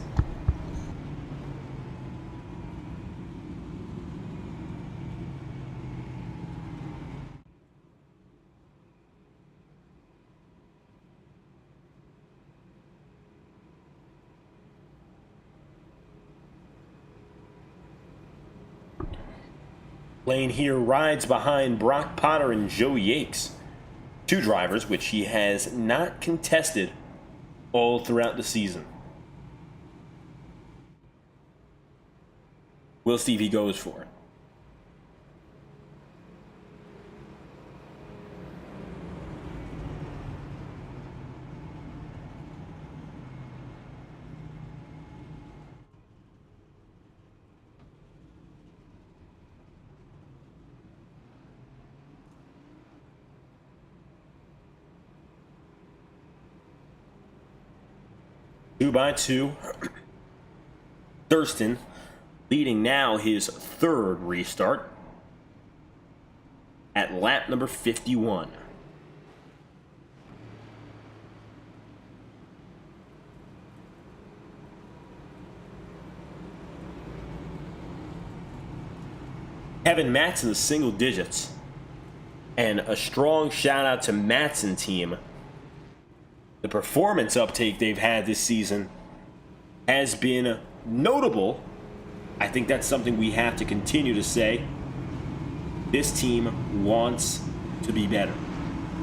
Lane here rides behind Brock Potter and Joe Yates, 2 drivers which he has not contested all throughout the season. We'll see if he goes for it. Two by two. Thurston leading now his 3rd restart at lap number 51. Kevin Matson single digits. And a strong shout out to Matson team. The performance uptake they've had this season has been notable. I think that's something we have to continue to say. This team wants to be better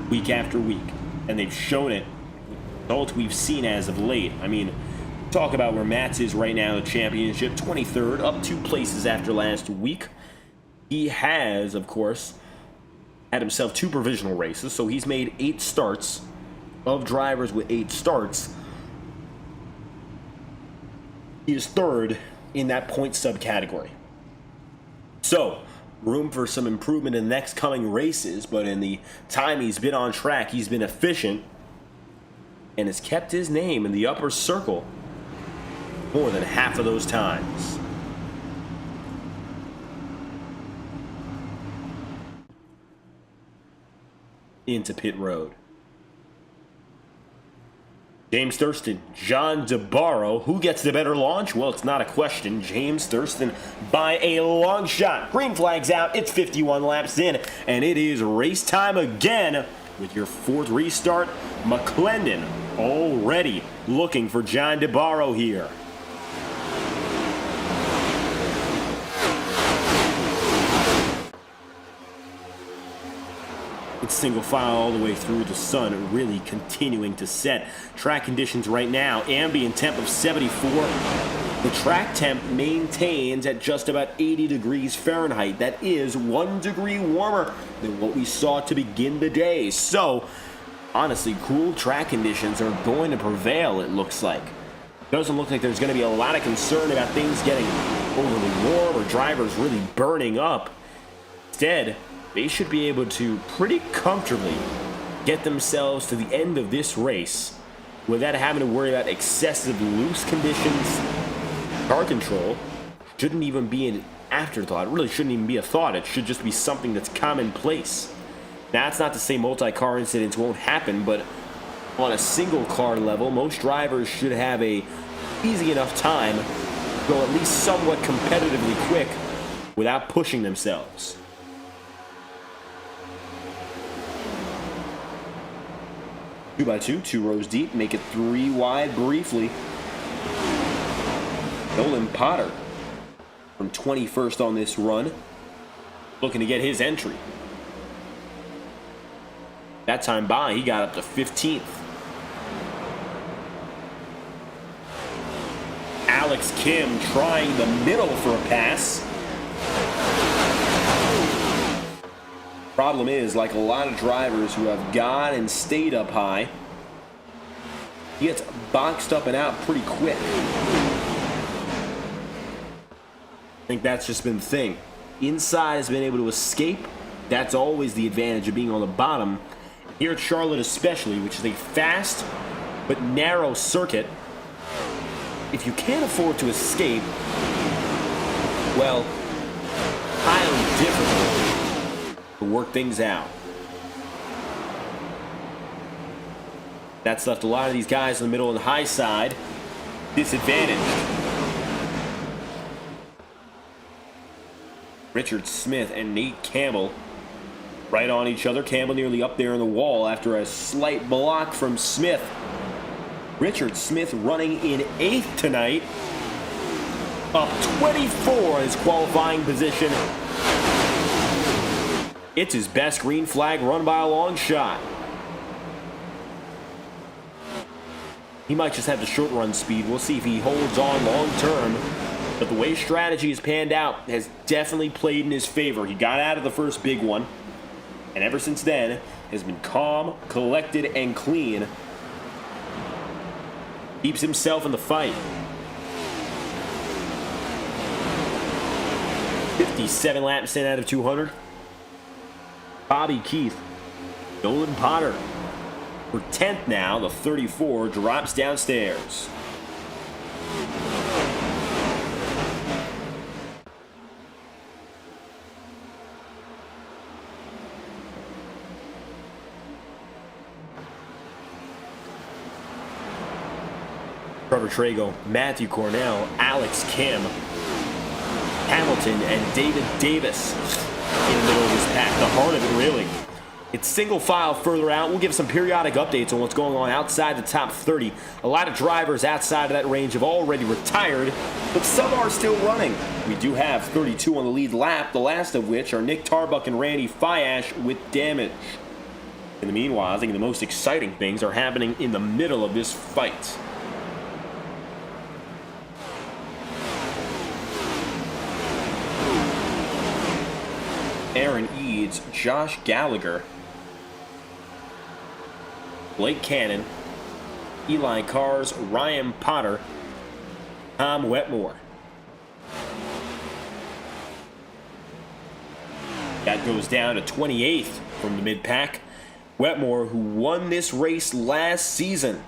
week after week, and they've shown it with the results we've seen as of late. I mean, talk about where Mats is right now in the championship, 23rd, up 2 places after last week. He has, of course, had himself 2 provisional races, so he's made 8 starts. Of drivers with 8 starts, he is 3rd in that point subcategory. So, room for some improvement in the next coming races, but in the time he's been on track, he's been efficient and has kept his name in the upper circle more than half of those times. Into pit road. James Thurston, John DeBarro. Who gets the better launch? Well, it's not a question. James Thurston by a long shot. Green flag's out. It's 51 laps in, and it is race time again with your 4th restart. McClendon already looking for John DeBarro here. It's single file all the way through, the sun really continuing to set. Track conditions right now, ambient temp of 74. The track temp maintains at just about 80 degrees Fahrenheit. That is 1 degree warmer than what we saw to begin the day. So, honestly, cool track conditions are going to prevail, it looks like. Doesn't look like there's going to be a lot of concern about things getting overly warm or drivers really burning up. Instead, they should be able to pretty comfortably get themselves to the end of this race without having to worry about excessive loose conditions Car control shouldn't even be an afterthought. It really shouldn't even be a thought. It should just be something that's commonplace. That's not to say multi-car incidents won't happen, but on a single car level, most drivers should have a easy enough time to go at least somewhat competitively quick without pushing themselves. Two by two rows deep, make it 3 wide briefly. Nolan Potter from 21st on this run, looking to get his entry. That time by, he got up to 15th. Alex Kim trying the middle for a pass. Problem is, like a lot of drivers who have gone and stayed up high, he gets boxed up and out pretty quick. I think that's just been the thing. Inside has been able to escape. That's always the advantage of being on the bottom. Here at Charlotte especially, which is a fast but narrow circuit, if you can't afford to escape, well, highly difficult to work things out. That's left a lot of these guys in the middle and high side disadvantaged. Richard Smith and Nate Campbell right on each other. Campbell nearly up there in the wall after a slight block from Smith. Richard Smith running in 8th tonight, up 24 in his qualifying position. It's his best green flag run by a long shot. He might just have the short run speed. We'll see if he holds on long term. But the way strategy has panned out has definitely played in his favor. He got out of the first big one, and ever since then has been calm, collected, and clean. Keeps himself in the fight. 57 laps in out of 200. Bobby Keith, Nolan Potter for 10th now. The 34 drops downstairs. Trevor Trago, Matthew Cornell, Alex Kim, Hamilton, and David Davis in the middle of this pack. The heart of it, really. It's single file further out. We'll give some periodic updates on what's going on outside the top 30. A lot of drivers outside of that range have already retired, but some are still running. We do have 32 on the lead lap, the last of which are Nick Tarbuck and Randy Fiash with damage. In the meanwhile, I think the most exciting things are happening in the middle of this fight. Aaron Eads, Josh Gallagher, Blake Cannon, Eli Cars, Ryan Potter, Tom Wetmore. That goes down to 28th from the mid-pack. Wetmore, who won this race last season,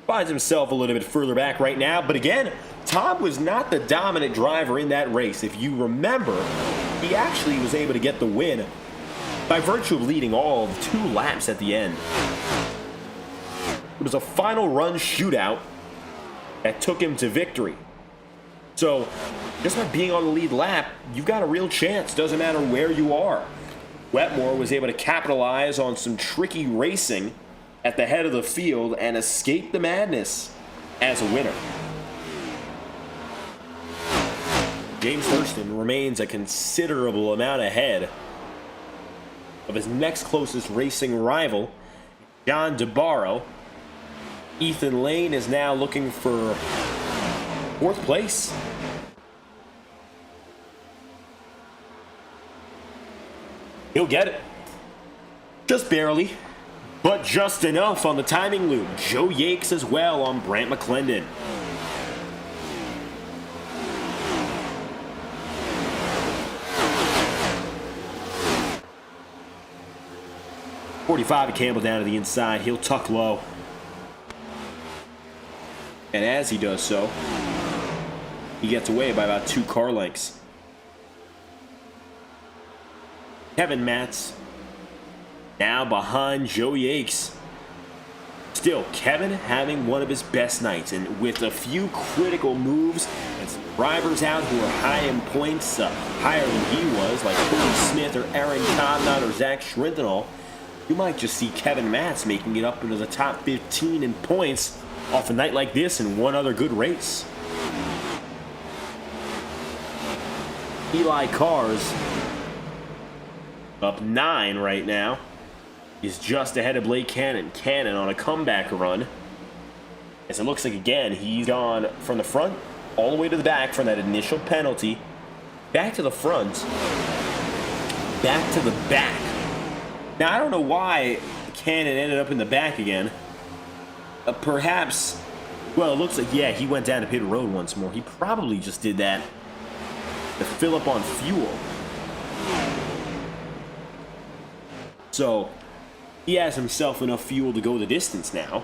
finds himself a little bit further back right now. But again, Tom was not the dominant driver in that race. If you remember, he actually was able to get the win by virtue of leading all of 2 laps at the end. It was a final run shootout that took him to victory. So, just by being on the lead lap, you've got a real chance. Doesn't matter where you are. Wetmore was able to capitalize on some tricky racing at the head of the field and escape the madness as a winner. James Thurston remains a considerable amount ahead of his next closest racing rival, John DeBarro. Ethan Lane is now looking for 4th place. He'll get it. Just barely, but just enough on the timing loop. Joe Yakes as well on Brant McClendon. .45 Campbell down to the inside. He'll tuck low. And as he does so, He gets away by about 2 car lengths. Kevin Matz now behind Joe Yakes. Still, Kevin having one of his best nights, and with a few critical moves and some drivers out who are high in points, higher than he was, like Cody Smith or Aaron Codnott or Zach Schrintenall, you might just see Kevin Matz making it up into the top 15 in points off a night like this and one other good race. Eli Cars, up 9 right now, is just ahead of Blake Cannon. Cannon on a comeback run. As it looks like, again, he's gone from the front all the way to the back from that initial penalty. Back to the front. Back to the back. Now, I don't know why Cannon ended up in the back again. Perhaps, well, it looks like, yeah, he went down to pit road once more. He probably just did that to fill up on fuel. So, he has himself enough fuel to go the distance now.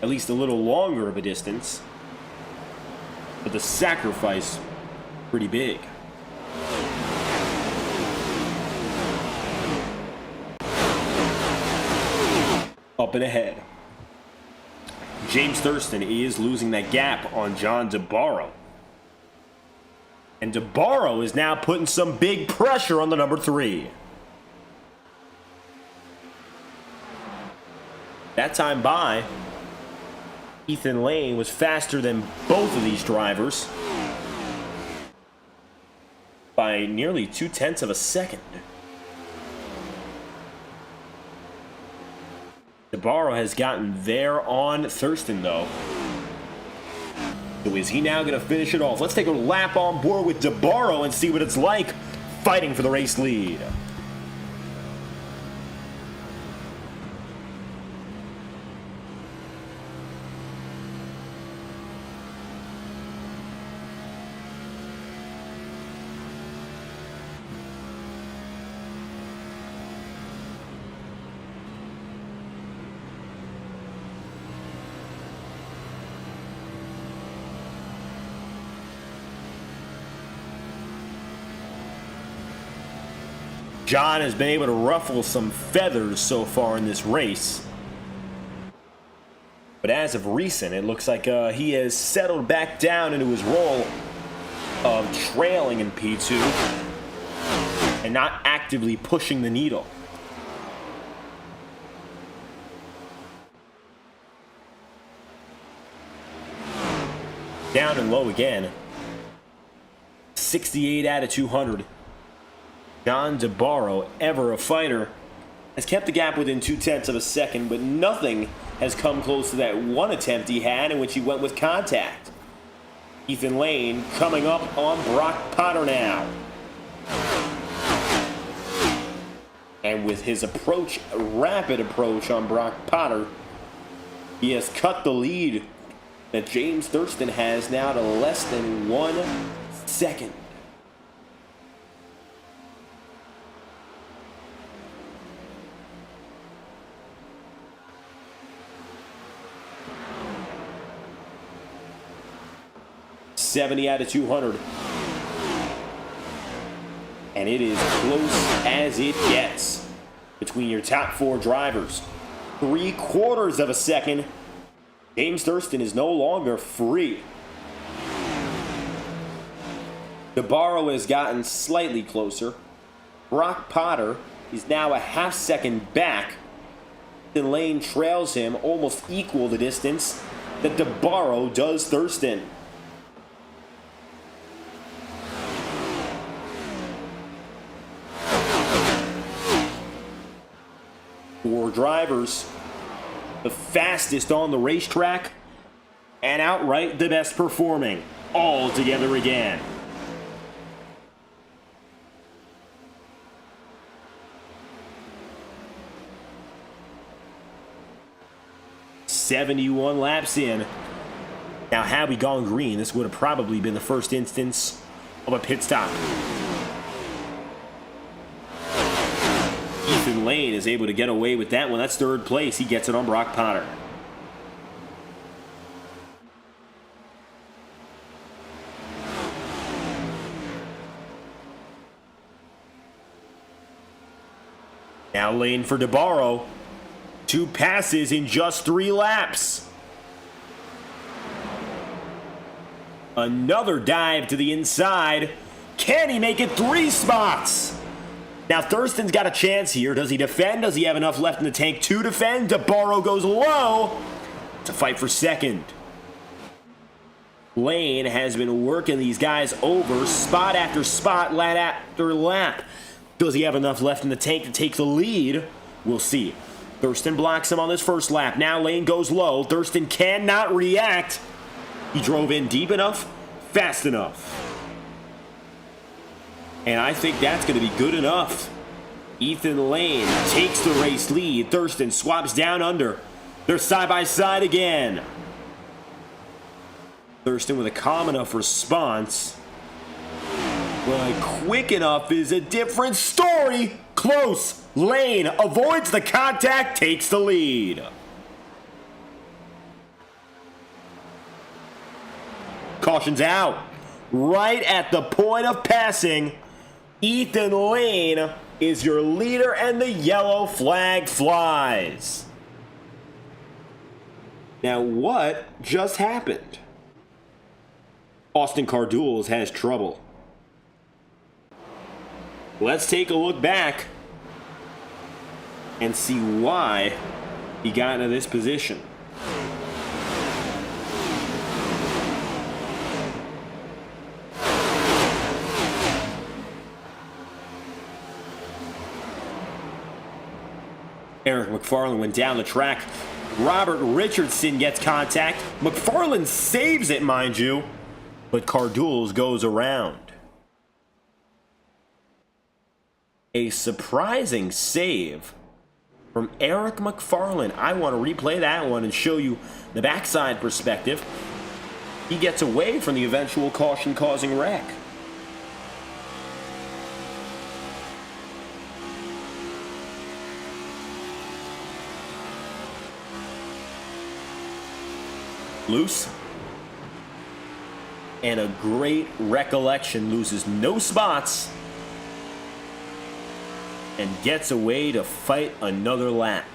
At least a little longer of a distance. But the sacrifice, pretty big. Up and ahead. James Thurston is losing that gap on John DeBarro. And DeBarro is now putting some big pressure on the number 3. That time by, Ethan Lane was faster than both of these drivers by nearly 0.2 of a second. DeBarro has gotten there on Thurston, though. So is he now going to finish it off? Let's take a lap on board with DeBarro and see what it's like fighting for the race lead. John has been able to ruffle some feathers so far in this race. But as of recent, it looks like he has settled back down into his role of trailing in P2 and not actively pushing the needle. Down and low again. 68 out of 200. John DeBarro, ever a fighter, has kept the gap within 0.2 of a second, but nothing has come close to that one attempt he had in which he went with contact. Ethan Lane coming up on Brock Potter now. And with his approach, rapid approach on Brock Potter, he has cut the lead that James Thurston has now to less than 1 second. .70 out of 200. And it is close as it gets between your top 4 drivers. 0.75 of a second. James Thurston is no longer free. DeBarro has gotten slightly closer. Brock Potter is now a half second back. Then Lane trails him almost equal the distance that DeBarro does Thurston. Four drivers, the fastest on the racetrack and outright the best performing, all together again. .71 laps in. Now, had we gone green, this would have probably been the first instance of a pit stop. Ethan Lane is able to get away with that one. That's third place. He gets it on Brock Potter. Now lane for DeBarro. 2 passes in just 3 laps. Another dive to the inside. Can he make it 3 spots? Now Thurston's got a chance here. Does he defend? Does he have enough left in the tank to defend? DeBarro goes low to fight for second. Lane has been working these guys over spot after spot, lap after lap. Does he have enough left in the tank to take the lead? We'll see. Thurston blocks him on this first lap. Now Lane goes low. Thurston cannot react. He drove in deep enough, fast enough. And I think that's going to be good enough. Ethan Lane takes the race lead. Thurston swaps down under. They're side by side again. Thurston with a calm enough response. But quick enough is a different story. Close. Lane avoids the contact, takes the lead. Caution's out. Right at the point of passing, Ethan Lane is your leader and the yellow flag flies. Now what just happened? Austin Cardules has trouble. Let's take a look back and see why he got into this position. Eric McFarland went down the track. Robert Richardson gets contact. McFarland saves it, mind you, but Cardules goes around. A surprising save from Eric McFarland. I want to replay that one and show you the backside perspective. He gets away from the eventual caution-causing wreck. Loose. And a great recollection. Loses no spots. And gets away to fight another lap.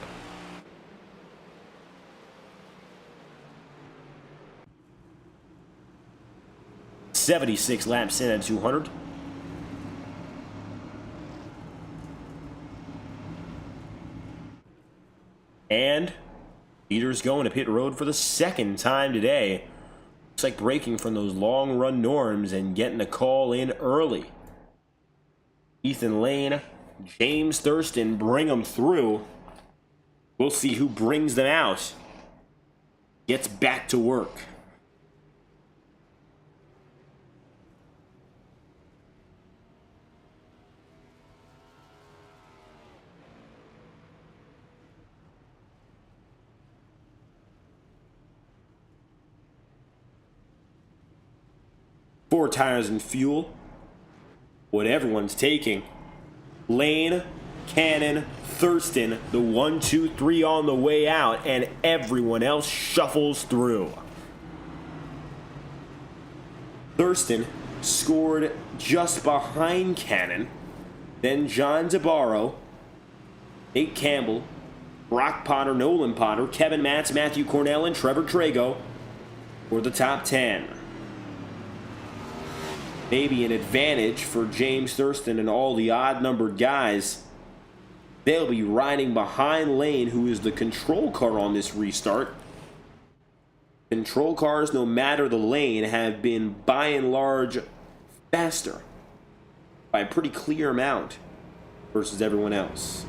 "76 laps in at 200. And Peter's going to pit road for the second time today. Looks like breaking from those long run norms and getting a call in early. Ethan Lane, James Thurston bring them through. We'll see who brings them out. Gets back to work. Four tires and fuel. What everyone's taking. Lane, Cannon, Thurston, the 1, 2, 3 on the way out, and everyone else shuffles through. Thurston scored just behind Cannon, then John DeBarro, Nate Campbell, Brock Potter, Nolan Potter, Kevin Matz, Matthew Cornell, and Trevor Trago were the top 10. Maybe an advantage for James Thurston and all the odd-numbered guys. They'll be riding behind Lane, who is the control car on this restart. Control cars, no matter the lane, have been by and large faster by a pretty clear amount versus everyone else.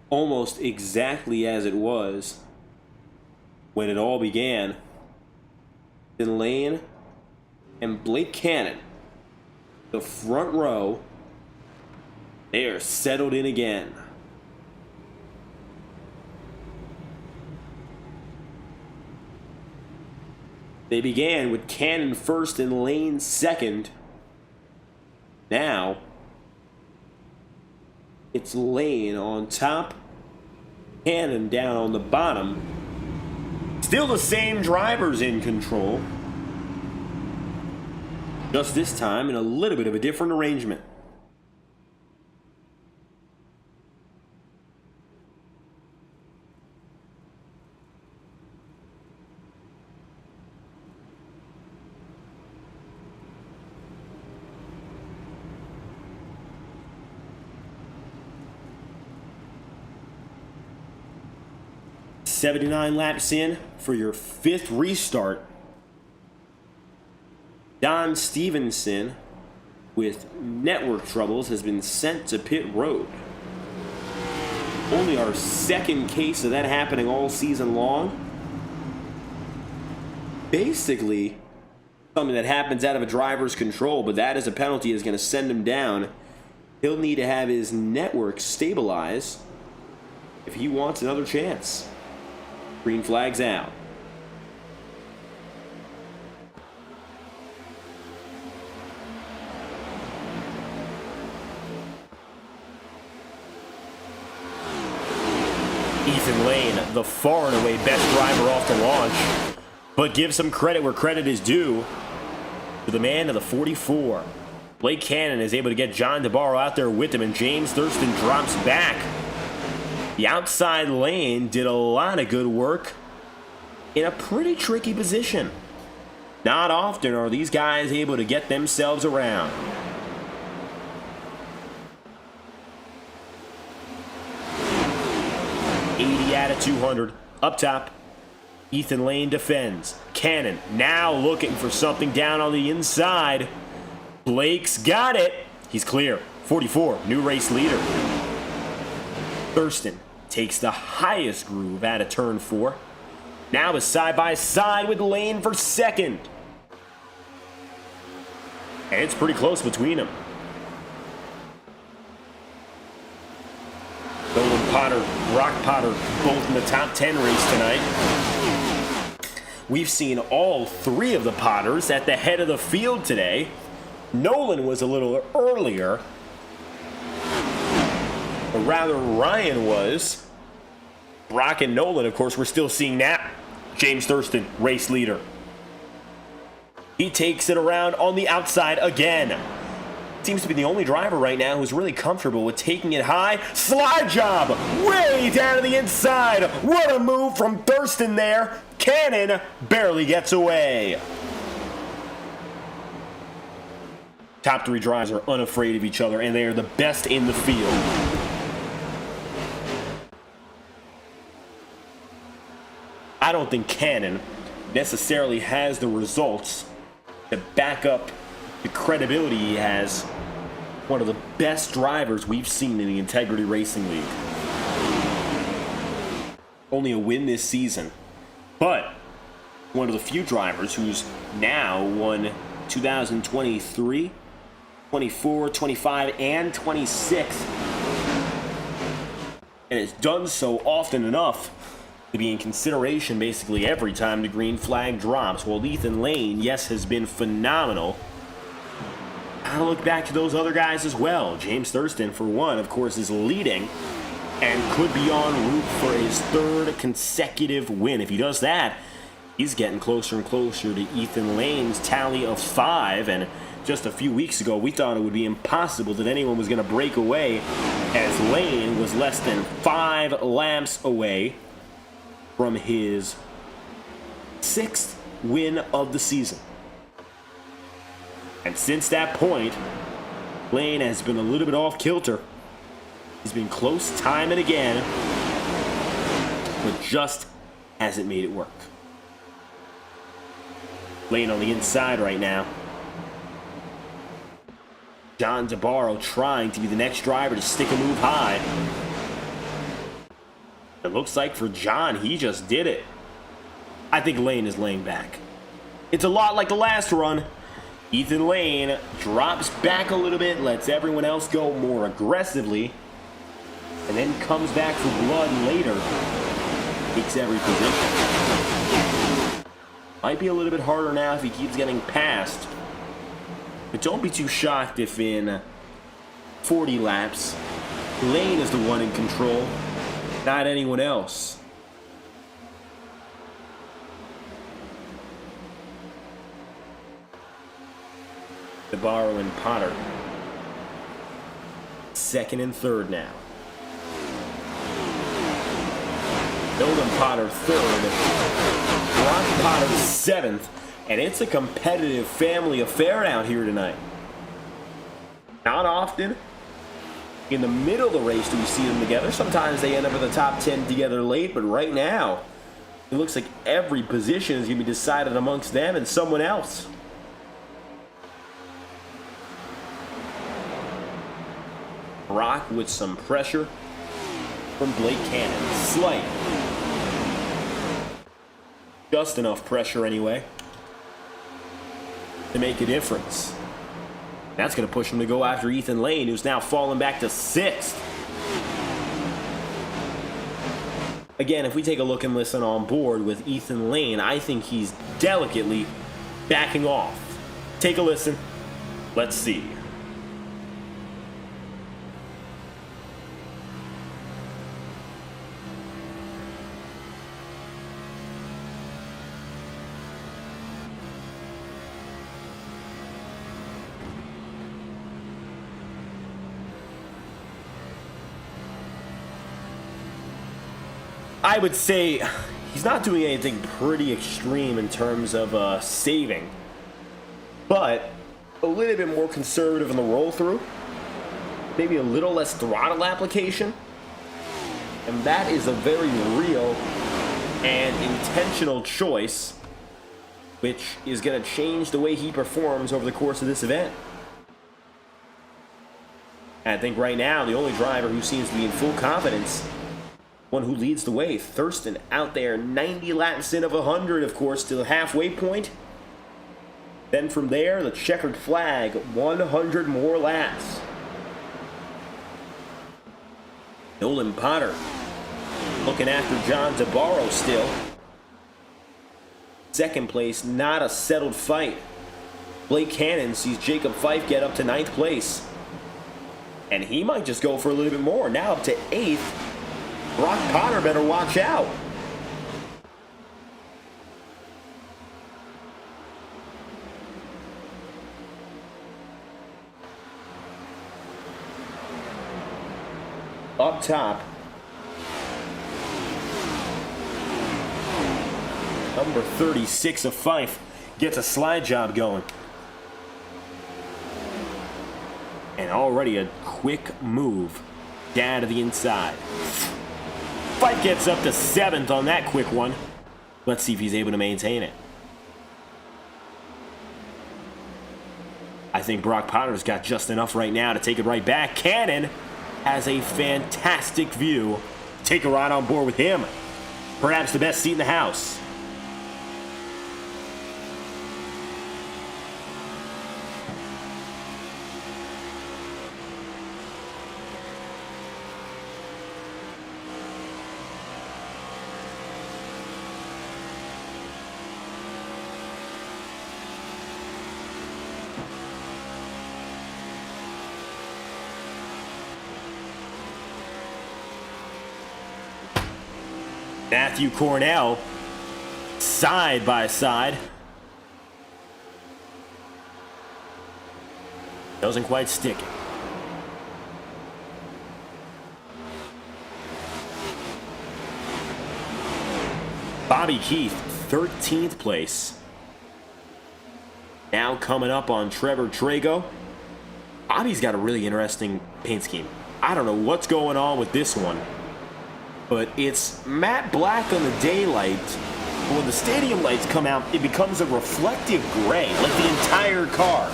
Almost exactly as it was when it all began. Then Lane and Blake Cannon, the front row, they are settled in again. They began with Cannon first and Lane second Now, it's Lane on top, Cannon down on the bottom. Still the same drivers in control. Just this time in a little bit of a different arrangement. "79 laps in for your 5th restart. Don Stevenson, with network troubles, has been sent to pit road. Only our 2nd case of that happening all season long. Basically, something that happens out of a driver's control, but that is a penalty is going to send him down. He'll need to have his network stabilize if he wants another chance. Green flag's out. Ethan Lane, the far and away best driver off the launch, but give some credit where credit is due to the man of the 44. Blake Cannon is able to get John DeBarro out there with him, and James Thurston drops back. The outside lane did a lot of good work in a pretty tricky position. Not often are these guys able to get themselves around. Out of 200, up top, Ethan Lane defends. Cannon now looking for something down on the inside. Blake's got it. He's clear. 44, new race leader. Thurston takes the highest groove out of turn 4. Now is side by side with Lane for 2nd. And it's pretty close between them. Nolan Potter, Brock Potter, both in the top 10 race tonight. We've seen all 3 of the Potters at the head of the field today. Nolan was a little earlier, or rather Ryan was. Brock and Nolan, of course, we're still seeing that. James Thurston, race leader. He takes it around on the outside again. Seems to be the only driver right now who's really comfortable with taking it high. Slide job way down to the inside. What a move from Thurston there. Cannon barely gets away. Top 3 drivers are unafraid of each other, and they are the best in the field. I don't think Cannon necessarily has the results to back up the credibility he has. One of the best drivers we've seen in the Integrity Racing League. Only a win this season, but one of the few drivers who's now won 2023, 24, 25, and 26, and has done so often enough to be in consideration basically every time the green flag drops. While Ethan Lane, yes, has been phenomenal, I'll look back to those other guys as well. James Thurston, for one, of course, is leading and could be en route for his 3rd consecutive win. If he does that, he's getting closer and closer to Ethan Lane's tally of 5. And just a few weeks ago, we thought it would be impossible that anyone was going to break away, as Lane was less than 5 laps away from his 6th win of the season. And since that point, Lane has been a little bit off kilter. He's been close time and again, but just hasn't made it work. Lane on the inside right now. John DeBarro trying to be the next driver to stick a move high. It looks like for John, he just did it. I think Lane is laying back. It's a lot like the last run. Ethan Lane drops back a little bit, lets everyone else go more aggressively, and then comes back for blood later. Takes every position. Might be a little bit harder now if he keeps getting past But don't be too shocked if in 40 laps, Lane is the one in control, not anyone else. Navarro and Potter. Second and third now. Nolan Potter third. Brock Potter seventh. And it's a competitive family affair out here tonight. Not often in the middle of the race do we see them together. Sometimes they end up in the top 10 together late, but right now it looks like every position is going to be decided amongst them and someone else. Brock with some pressure from Blake Cannon. Slight. Just enough pressure anyway to make a difference. That's going to push him to go after Ethan Lane, who's now fallen back to 6th. Again, if we take a look and listen on board with Ethan Lane, I think he's delicately backing off. Take a listen. Let's see. I would say he's not doing anything pretty extreme in terms of saving, but a little bit more conservative in the roll through, maybe a little less throttle application, and that is a very real and intentional choice, which is going to change the way he performs over the course of this event. And I think right now the only driver who seems to be in full confidence, one who leads the way, Thurston out there, 90 laps in of 100, of course, to the halfway point. Then from there, the checkered flag, 100 more laps. Nolan Potter looking after John DeBarro still. Second place, not a settled fight. Blake Cannon sees Jacob Fife get up to 9th place. And he might just go for a little bit more, now up to 8th. Brock Potter better watch out. Up top, number 36 of Fife gets a slide job going. And already a quick move down to the inside. Fife gets up to 7th on that quick one. Let's see if he's able to maintain it. I think Brock Potter's got just enough right now to take it right back. Cannon has a fantastic view. Take a ride on board with him. Perhaps the best seat in the house. Matthew Cornell, side by side. Doesn't quite stick it. Bobby Keith, 13th place. Now coming up on Trevor Trago. Bobby's got a really interesting paint scheme. I don't know what's going on with this one, but it's matte black on the daylight. But when the stadium lights come out, it becomes a reflective gray, like the entire car.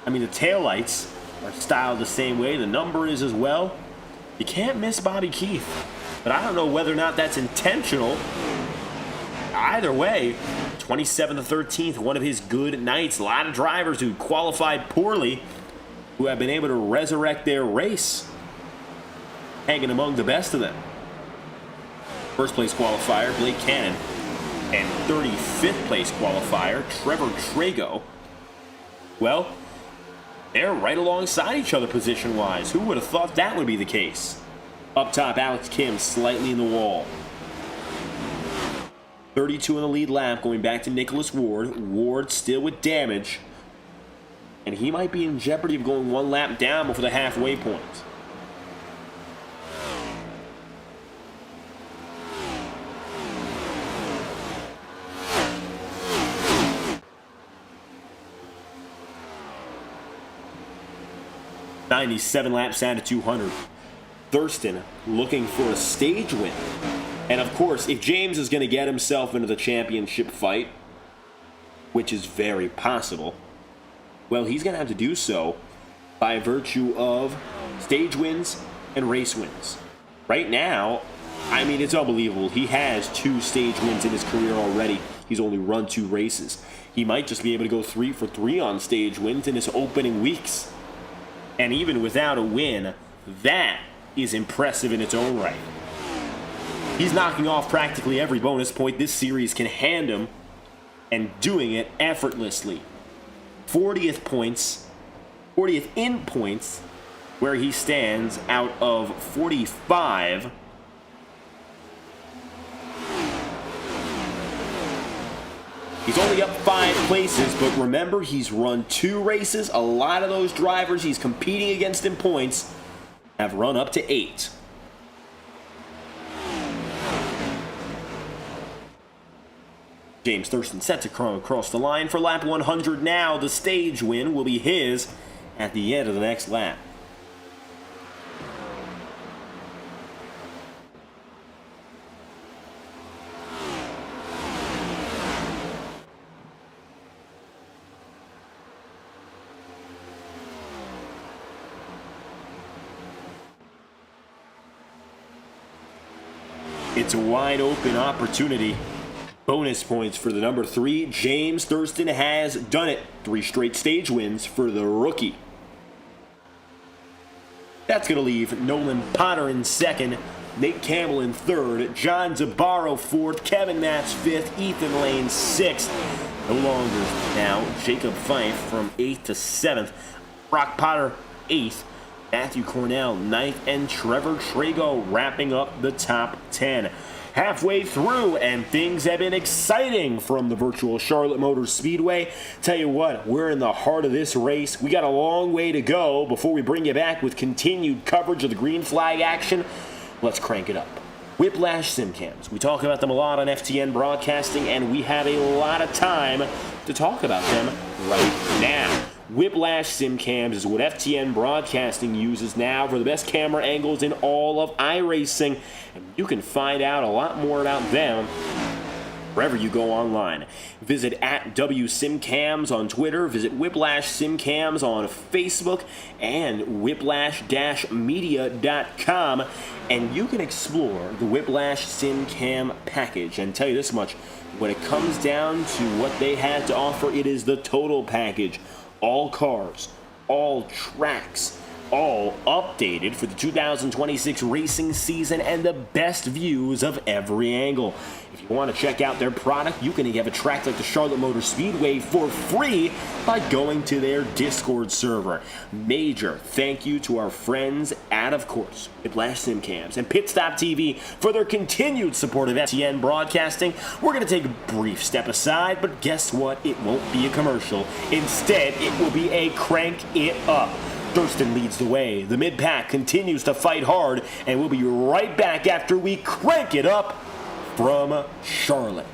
I mean, the taillights are styled the same way. The number is as well. You can't miss Bobby Keith. But I don't know whether or not that's intentional. Either way, 27th to 13th, one of his good nights. A lot of drivers who qualified poorly who have been able to resurrect their race, hanging among the best of them. First place qualifier, Blake Cannon, and 35th place qualifier, Trevor Trago. Well, they're right alongside each other position-wise. Who would have thought that would be the case? Up top, Alex Kim slightly in the wall. 32 in the lead lap, going back to Nicholas Ward. Ward still with damage. And he might be in jeopardy of going one lap down before the halfway point. .97 laps down to 200. Thurston looking for a stage win. And of course, if James is going to get himself into the championship fight, which is very possible, well, he's going to have to do so by virtue of stage wins and race wins. Right now, I mean, it's unbelievable. He has 2 stage wins in his career already. He's only run 2 races. He might just be able to go 3 for 3 on stage wins in his opening weeks. And even without a win, that is impressive in its own right. He's knocking off practically every bonus point this series can hand him and doing it effortlessly. 40th in points, where he stands out of 45. He's only up 5 places, but remember, he's run 2 races. A lot of those drivers he's competing against in points have run up to 8. James Thurston set to come across the line for lap 100 now. The stage win will be his at the end of the next lap. It's a wide open opportunity. Bonus points for the number 3. James Thurston has done it. 3 straight stage wins for the rookie. That's going to leave Nolan Potter in 2nd, Nate Campbell in 3rd, John Zabaro 4th, Kevin Matz 5th, Ethan Lane 6th. No longer now Jacob Fife from 8th to 7th, Brock Potter 8th, Matthew Cornell 9th, and Trevor Trago wrapping up the top 10. Halfway through, and things have been exciting from the virtual Charlotte Motor Speedway. Tell you what, we're in the heart of this race. We got a long way to go before we bring you back with continued coverage of the green flag action. Let's crank it up. Whiplash Simcams. We talk about them a lot on FTN Broadcasting, and we have a lot of time to talk about them right now. Whiplash Simcams is what FTN Broadcasting uses now for the best camera angles in all of iRacing. And you can find out a lot more about them wherever you go online. Visit at WSimCams on Twitter, visit Whiplash Simcams on Facebook, and whiplash-media.com, and you can explore the Whiplash Simcam package. And tell you this much, when it comes down to what they have to offer, it is the total package. All cars, all tracks, all updated for the 2026 racing season, and the best views of every angle. If you want to check out their product, you can have a track like the Charlotte Motor Speedway for free by going to their Discord server. Major thank you to our friends at, of course, Whiplash Simcams and Pit Stop TV for their continued support of FTN Broadcasting. We're going to take a brief step aside, but guess what? It won't be a commercial. Instead, it will be a crank it up. Thurston leads the way. The mid-pack continues to fight hard, and we'll be right back after we crank it up from Charlotte.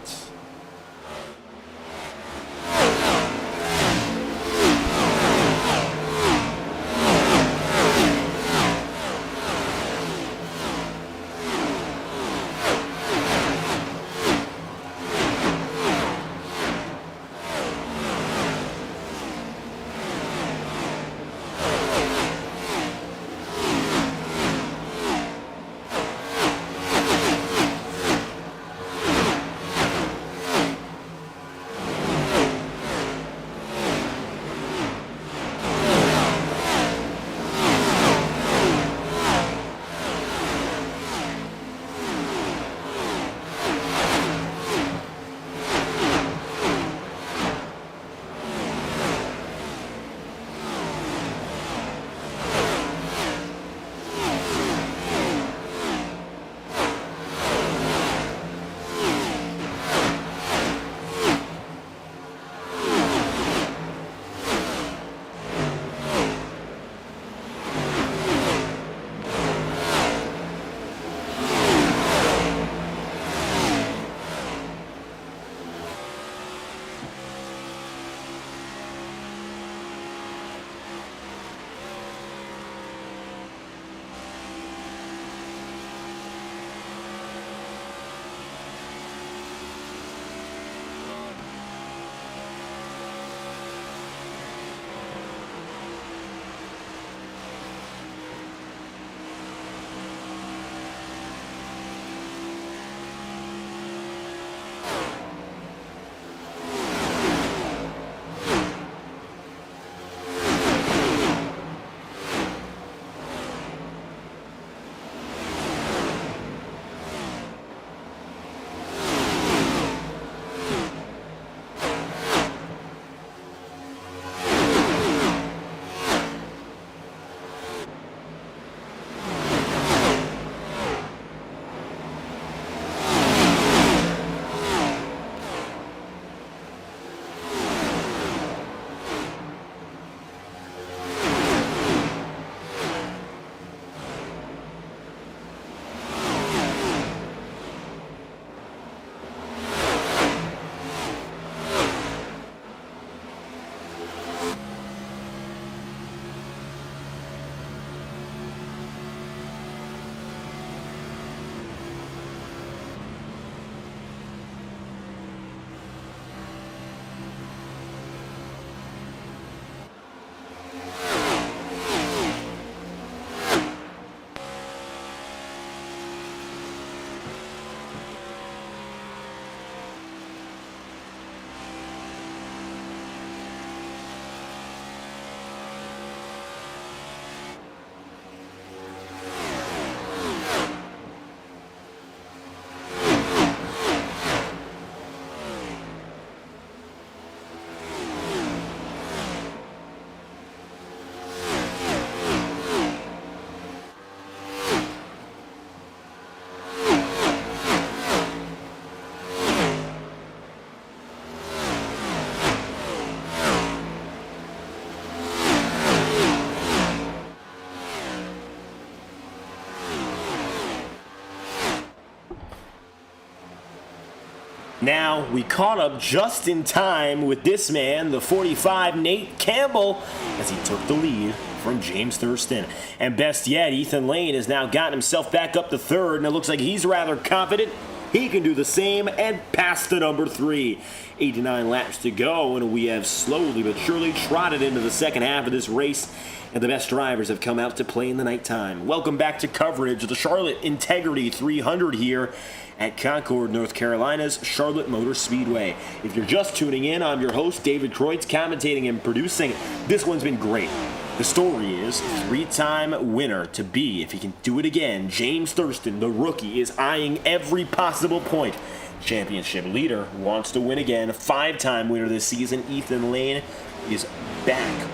Now, we caught up just in time with this man, the 45, Nate Campbell, as he took the lead from James Thurston. And best yet, Ethan Lane has now gotten himself back up to third, and it looks like he's rather confident he can do the same and pass the number 3. 89 laps to go, and we have slowly but surely trotted into the second half of this race, and the best drivers have come out to play in the nighttime. Welcome back to coverage of the Charlotte Integrity 300 here at Concord, North Carolina's Charlotte Motor Speedway. If you're just tuning in, I'm your host, David Kreutz, commentating and producing. This one's been great. The story is, 3-time winner to be, if he can do it again, James Thurston, the rookie, is eyeing every possible point. Championship leader wants to win again. 5-time winner this season, Ethan Lane, is back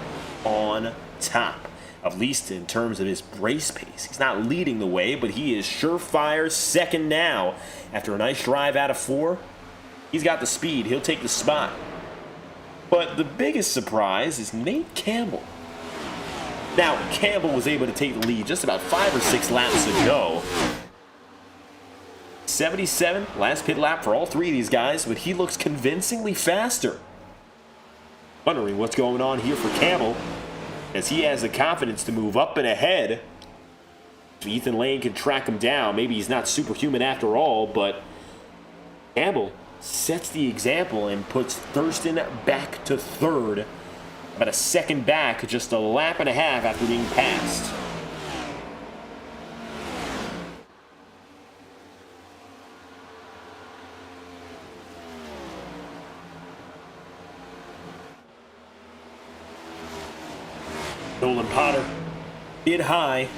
on top, at least in terms of his race pace. He's not leading the way, but he is surefire second now. After a nice drive out of 4, he's got the speed. He'll take the spot. But the biggest surprise is Nate Campbell. Now, Campbell was able to take the lead just about 5 or 6 laps ago. 77, last pit lap for all 3 of these guys, but he looks convincingly faster. Wondering what's going on here for Campbell, as he has the confidence to move up and ahead. Ethan Lane can track him down. Maybe he's not superhuman after all, but Campbell sets the example and puts Thurston back to third. About a second back, just a lap and a half after being passed. Nolan Potter hit high.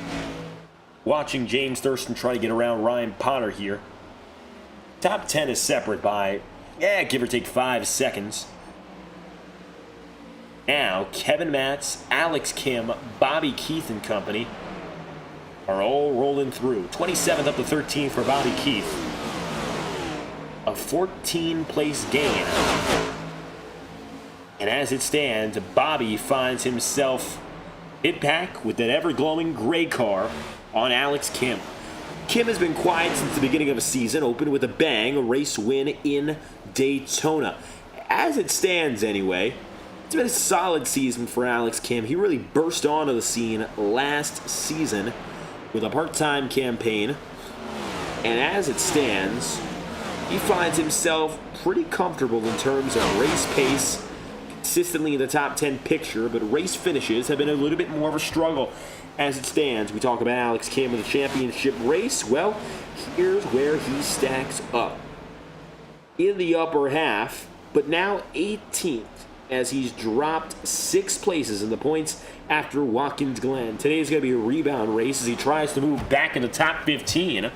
Watching James Thurston try to get around Ryan Potter here. Top 10 is separate by, give or take 5 seconds. Now, Kevin Matz, Alex Kim, Bobby Keith and company are all rolling through. 27th up to 13th for Bobby Keith. A 14-place gain. And as it stands, Bobby finds himself hit back with that ever-glowing gray car on Alex Kim. Kim has been quiet since the beginning of the season, opened with a bang, a race win in Daytona. As it stands anyway, it's been a solid season for Alex Kim. He really burst onto the scene last season with a part-time campaign. And as it stands, he finds himself pretty comfortable in terms of race pace, consistently in the top 10 picture, but race finishes have been a little bit more of a struggle. As it stands, we talk about Alex Kim in the championship race. Well, here's where he stacks up. In the upper half, but now 18th. As he's dropped 6 places in the points after Watkins Glen. Today's going to be a rebound race as he tries to move back in the top 15. I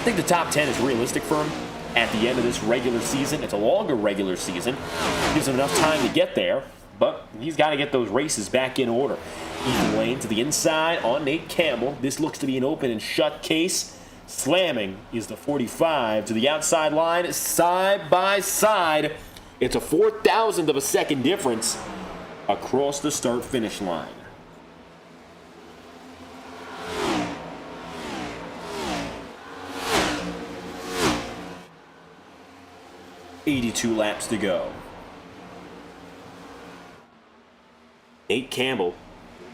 think the top 10 is realistic for him at the end of this regular season. It's a longer regular season. Gives him enough time to get there, but he's got to get those races back in order. Ethan Lane to the inside on Nate Campbell. This looks to be an open and shut case. Slamming is the 45 to the outside line, side by side. It's a 4,000th of a second difference across the start-finish line. .82 laps to go. Nate Campbell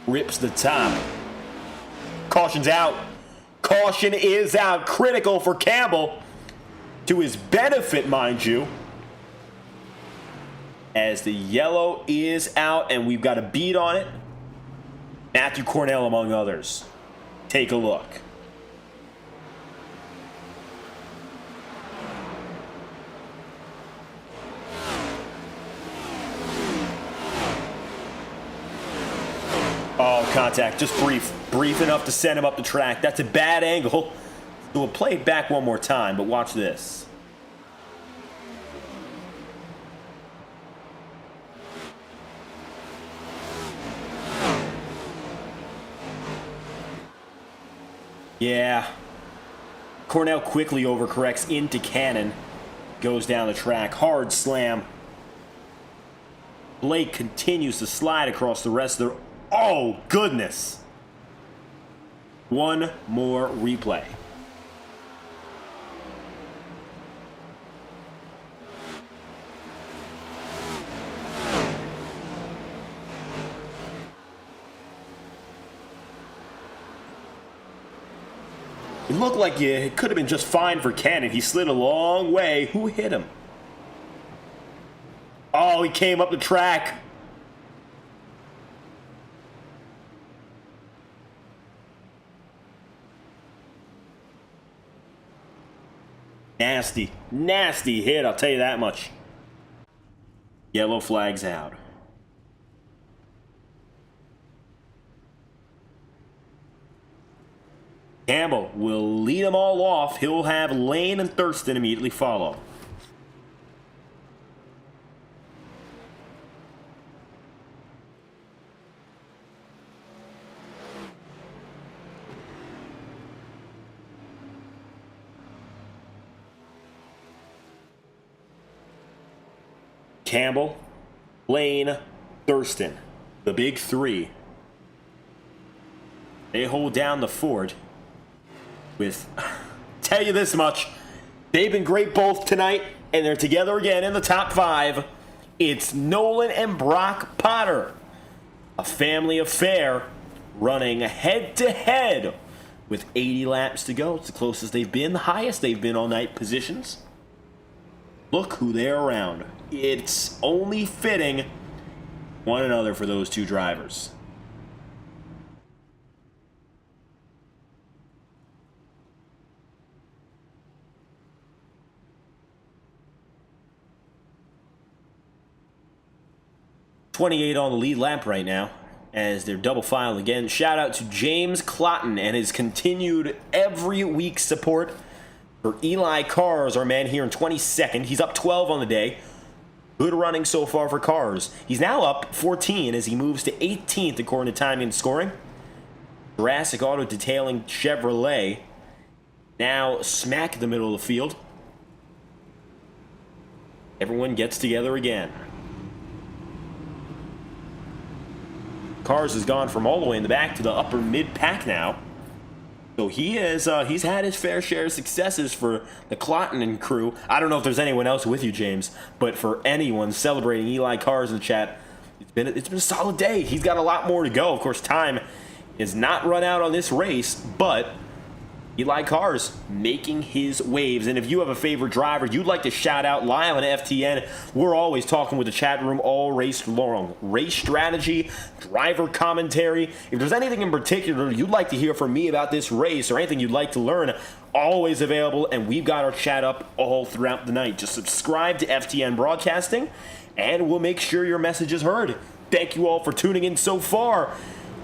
rips the top. Caution's out. Caution is out. Critical for Campbell. To his benefit, mind you. As the yellow is out, and we've got a bead on it. Matthew Cornell, among others. Take a look. Oh, contact, just brief. Brief enough to send him up the track. That's a bad angle. So we'll play it back one more time, but watch this. Yeah. Cornell quickly overcorrects into Cannon. Goes down the track. Hard slam. Blake continues to slide across the rest of the... Oh, goodness. One more replay. It looked like it could have been just fine for Cannon. He slid a long way. Who hit him? Oh, he came up the track. Nasty, nasty hit, I'll tell you that much. Yellow flag's out. Campbell will lead them all off. He'll have Lane and Thurston immediately follow. Campbell, Lane, Thurston, the big three. They hold down the fort with, tell you this much, they've been great both tonight, and they're together again in the top 5. It's Nolan and Brock Potter, a family affair, running head-to-head with 80 laps to go. It's the closest they've been, the highest they've been all night positions. Look who they're around. It's only fitting one another for those two drivers. .28 on the lead lap right now as they're double file again. Shout out to James Clotton and his continued every week support for Eli Cars, our man here in 22nd. He's up 12 on the day. Good running so far for Cars. He's now up 14 as he moves to 18th according to timing and scoring. Jurassic Auto Detailing Chevrolet now smack in the middle of the field. Everyone gets together again. Cars has gone from all the way in the back to the upper mid-pack now. So he's had his fair share of successes for the Clotton and crew. I don't know if there's anyone else with you, James, but for anyone celebrating Eli Cars in the chat, it's been a solid day. He's got a lot more to go. Of course, time is not run out on this race, but Eli Cars making his waves. And if you have a favorite driver you'd like to shout out live on FTN, we're always talking with the chat room all race long. Race strategy, driver commentary. If there's anything in particular you'd like to hear from me about this race or anything you'd like to learn, always available. And we've got our chat up all throughout the night. Just subscribe to FTN Broadcasting and we'll make sure your message is heard. Thank you all for tuning in so far.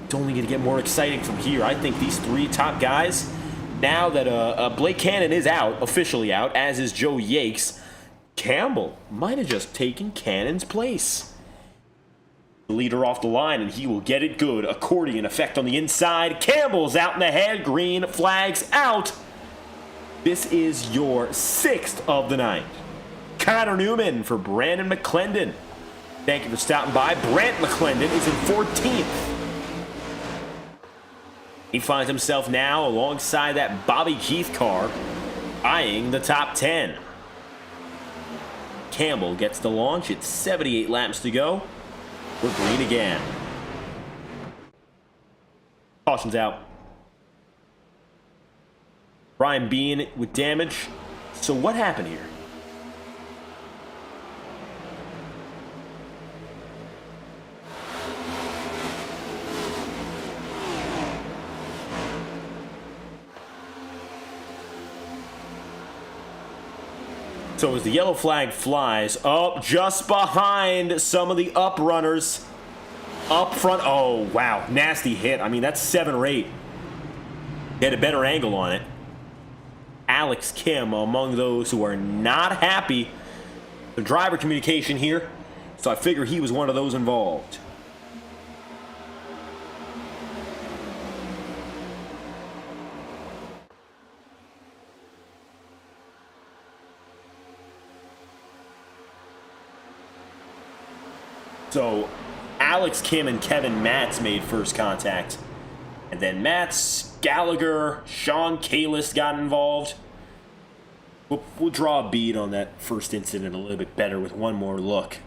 It's only going to get more exciting from here. I think these three top guys, now that Blake Cannon is out, officially out, as is Joe Yakes, Campbell might have just taken Cannon's place. The leader off the line, and he will get it good. Accordion effect on the inside. Campbell's out in the head. Green flags out. This is your 6th of the night. Connor Newman for Brandon McClendon. Thank you for stopping by. Brant McClendon is in 14th. He finds himself now alongside that Bobby Keith car, eyeing the top 10. Campbell gets the launch. It's 78 laps to go. We're green again. Caution's out. Brian Bean with damage. So what happened here? So as the yellow flag flies up just behind some of the up runners up front. Oh, wow. Nasty hit. I mean, that's 7 or 8. They had a better angle on it. Alex Kim among those who are not happy. The driver communication here. So I figure he was one of those involved. So, Alex Kim and Kevin Matz made first contact. And then Matz, Gallagher, Sean Kalis got involved. We'll draw a bead on that first incident a little bit better with one more look.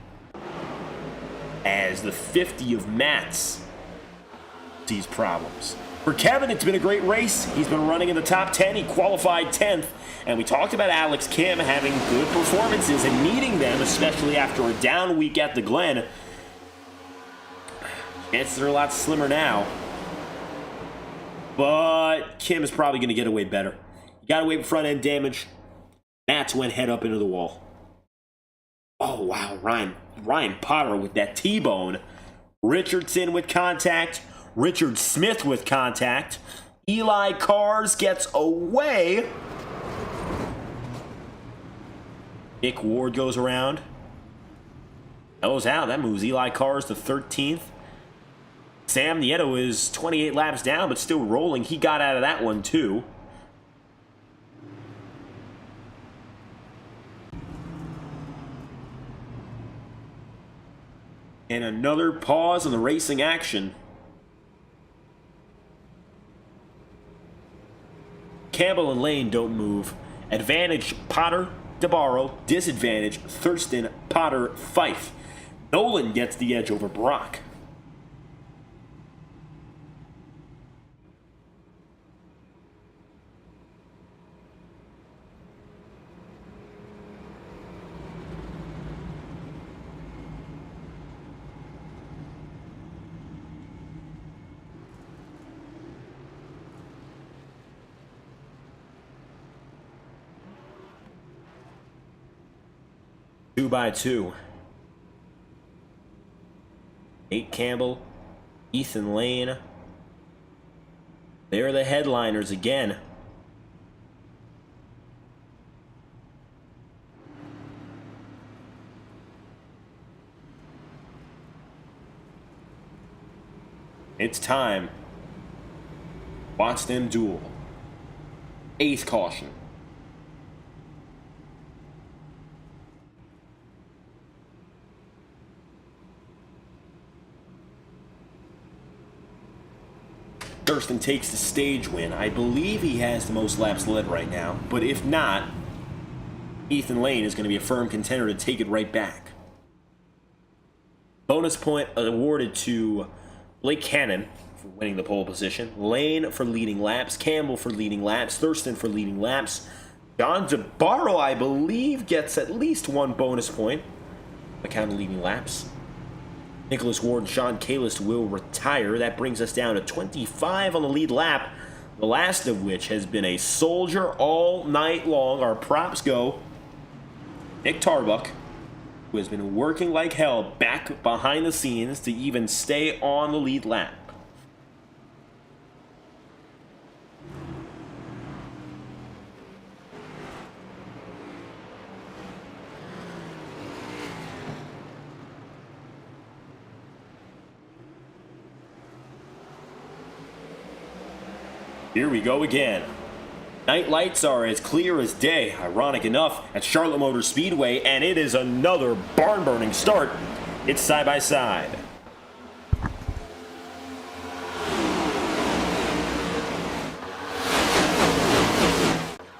As the 50 of Matz sees problems. For Kevin, it's been a great race. He's been running in the top 10. He qualified 10th. And we talked about Alex Kim having good performances and needing them, especially after a down week at the Glen. Chances are a lot slimmer now. But Kim is probably going to get away better. He got away with front end damage. Mats went head up into the wall. Oh, wow. Ryan Potter with that T-bone. Richardson with contact. Richard Smith with contact. Eli Cars gets away. Nick Ward goes around. Goes out. That moves Eli Cars to 13th. Sam Nieto is 28 laps down, but still rolling. He got out of that one, too. And another pause in the racing action. Campbell and Lane don't move. Advantage, Potter, DeBarro. Disadvantage, Thurston, Potter, Fife. Nolan gets the edge over Brock. Two by two. Nate Campbell, Ethan Lane. They're the headliners again. It's time. Watch them duel. Eighth caution. Thurston takes the stage win. I believe he has the most laps led right now, but if not, Ethan Lane is going to be a firm contender to take it right back. Bonus point awarded to Blake Cannon for winning the pole position, Lane for leading laps, Campbell for leading laps, Thurston for leading laps. John DeBarro, I believe, gets at least one bonus point on account of leading laps. Nicholas Ward and Sean Kalis will retire. That brings us down to 25 on the lead lap, the last of which has been a soldier all night long. Our props go Nick Tarbuck, who has been working like hell back behind the scenes to even stay on the lead lap. Here we go again. Night lights are as clear as day, ironic enough, at Charlotte Motor Speedway, and it is another barn-burning start. It's side by side.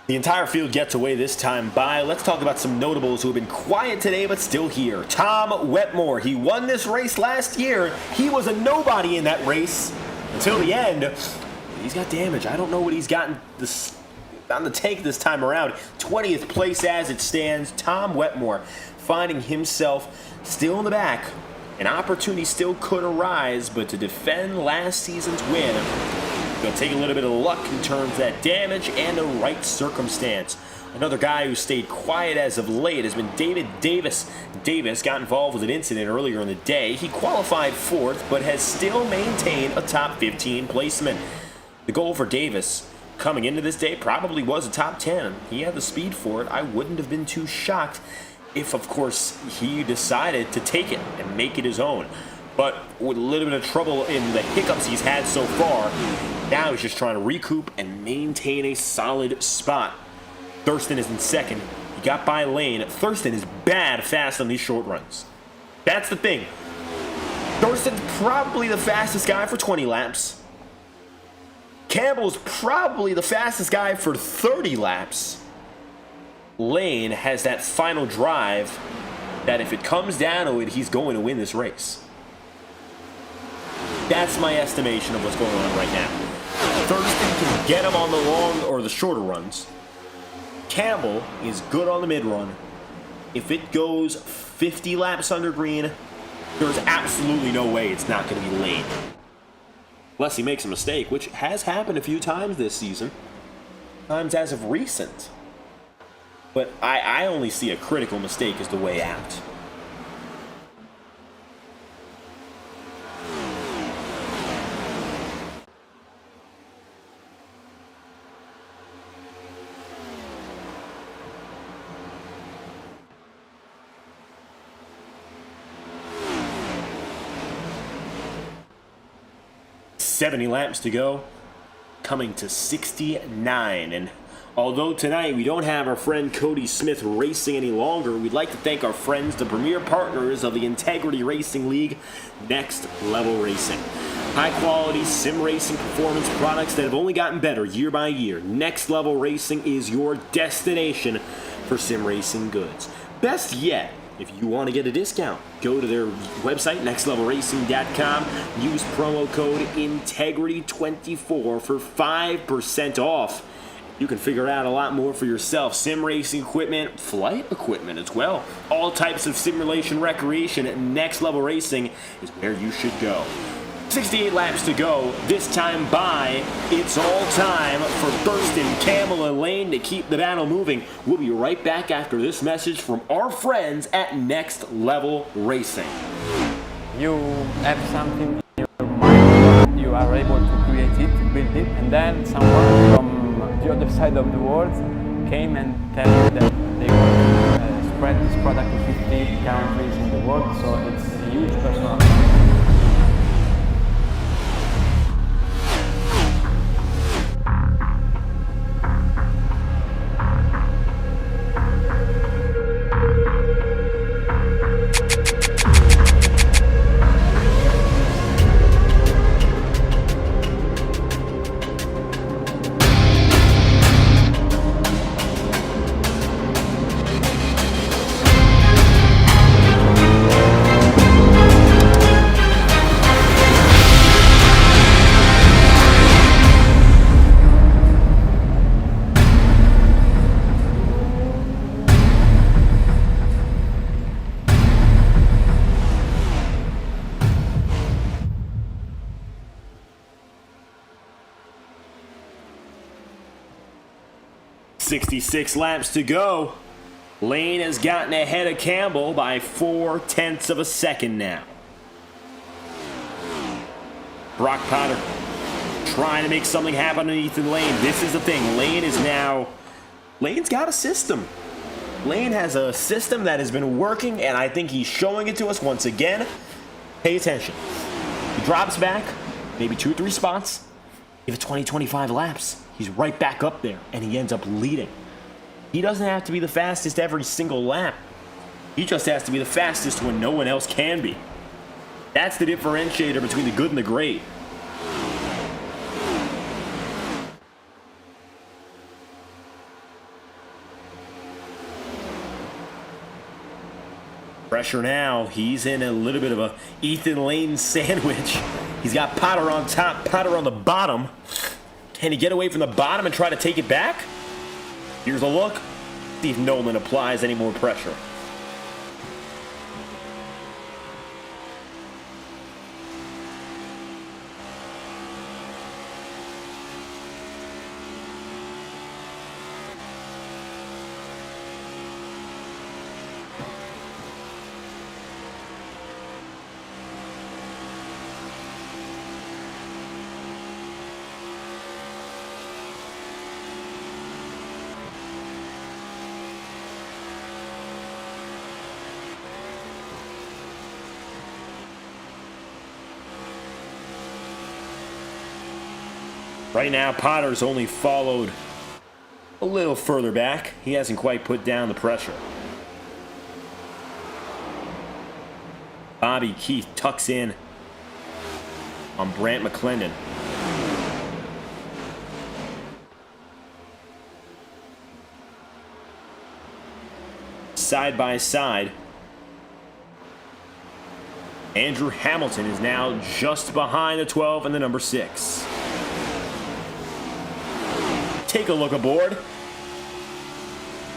The entire field gets away this time by. Let's talk about some notables who have been quiet today but still here. Tom Wetmore, he won this race last year. He was a nobody in that race until the end. He's got damage. I don't know what he's gotten on the tank this time around. 20th place as it stands. Tom Wetmore finding himself still in the back. An opportunity still could arise, but to defend last season's win, going to take a little bit of luck in terms of that damage and the right circumstance. Another guy who stayed quiet as of late has been David Davis. Davis got involved with an incident earlier in the day. He qualified 4th, but has still maintained a top 15 placement. The goal for Davis coming into this day probably was a top 10. He had the speed for it. I wouldn't have been too shocked if, of course, he decided to take it and make it his own. But with a little bit of trouble in the hiccups he's had so far, now he's just trying to recoup and maintain a solid spot. Thurston is in second. He got by Lane. Thurston is bad fast on these short runs. That's the thing. Thurston's probably the fastest guy for 20 laps. Campbell's probably the fastest guy for 30 laps. Lane has that final drive that if it comes down to it, he's going to win this race. That's my estimation of what's going on right now. Thurston can get him on the long or the shorter runs. Campbell is good on the mid-run. If it goes 50 laps under green, there's absolutely no way it's not going to be Lane. Unless he makes a mistake, which has happened a few times this season. Times as of recent. But I only see a critical mistake as the way out. "70 laps to go, coming to 69, and although tonight we don't have our friend Cody Smith racing any longer, we'd like to thank our friends, the premier partners of the Integrity Racing League, Next Level Racing. High-quality sim racing performance products that have only gotten better year by year. Next Level Racing is your destination for sim racing goods. Best yet, if you want to get a discount, go to their website, nextlevelracing.com. Use promo code INTEGRITY24 for 5% off. You can figure out a lot more for yourself. Sim racing equipment, flight equipment as well. All types of simulation recreation at Next Level Racing is where you should go. 68 laps to go. This time by, it's all time for Thurston, Campbell, and Lane to keep the battle moving. We'll be right back after this message from our friends at Next Level Racing. You have something in your mind, you are able to create it, to build it, and then someone from the other side of the world came and tell you that they want to spread this product to 50 countries in the world, so it's a huge personal. 66 laps to go. Lane has gotten ahead of Campbell by 0.4 of a second now. Brock Potter trying to make something happen underneath in Lane. This is the thing. Lane's got a system. Lane has a system that has been working, and I think he's showing it to us once again. Pay attention. He drops back, maybe 2 or 3 spots. Give it 20, 25 laps. He's right back up there, and he ends up leading. He doesn't have to be the fastest every single lap. He just has to be the fastest when no one else can be. That's the differentiator between the good and the great. Pressure now. He's in a little bit of a Ethan Lane sandwich. He's got Potter on top, Potter on the bottom. Can he get away from the bottom and try to take it back? Here's a look. See if Nolan applies any more pressure. Right now, Potter's only followed a little further back. He hasn't quite put down the pressure. Bobby Keith tucks in on Brant McClendon. Side by side. Andrew Hamilton is now just behind the 12 and the number 6. Take a look aboard.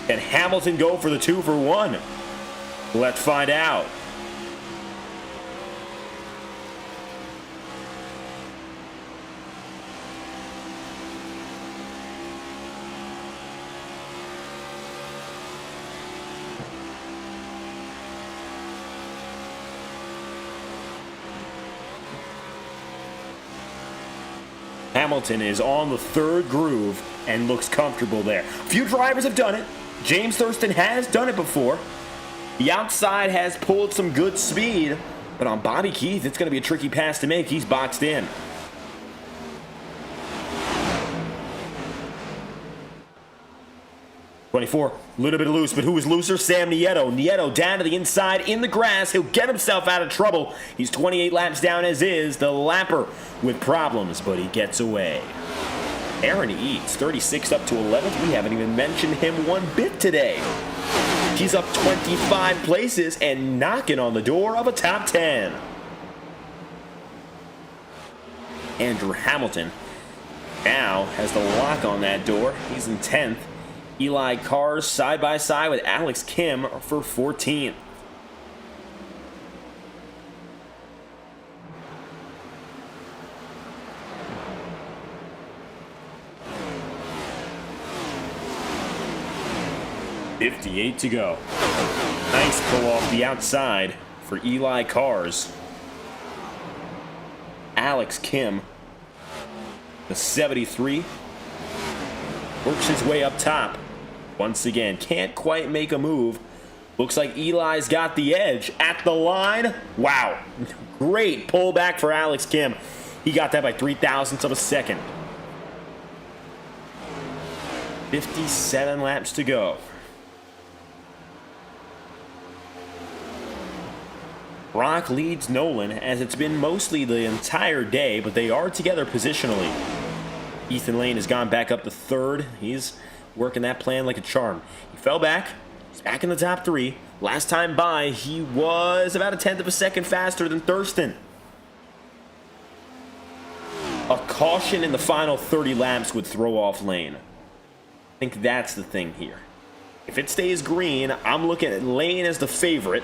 Can Hamilton go for the 2 for 1? Let's find out. Hamilton is on the 3rd groove and looks comfortable there. Few drivers have done it. James Thurston has done it before. The outside has pulled some good speed, but on Bobby Keith, it's going to be a tricky pass to make. He's boxed in. '24, a little bit loose, but who is looser? Sam Nieto. Nieto down to the inside in the grass. He'll get himself out of trouble. He's 28 laps down as is. The lapper with problems, but he gets away. Aaron Eads, 36 up to 11th. We haven't even mentioned him one bit today. He's up 25 places and knocking on the door of a top 10. Andrew Hamilton now has the lock on that door. He's in 10th. Eli Carr side by side with Alex Kim for 14th. .58 to go. Nice pull off the outside for Eli Carr's. Alex Kim, the 73, works his way up top. Once again, can't quite make a move. Looks like Eli's got the edge at the line. Wow, great pullback for Alex Kim. He got that by 0.03 of a second. 57 laps to go. Brock leads Nolan, as it's been mostly the entire day, but they are together positionally. Ethan Lane has gone back up to 3rd. He's working that plan like a charm. He fell back. He's back in the top 3. Last time by, he was about 1/10 of a second faster than Thurston. A caution in the final 30 laps would throw off Lane. I think that's the thing here. If it stays green, I'm looking at Lane as the favorite.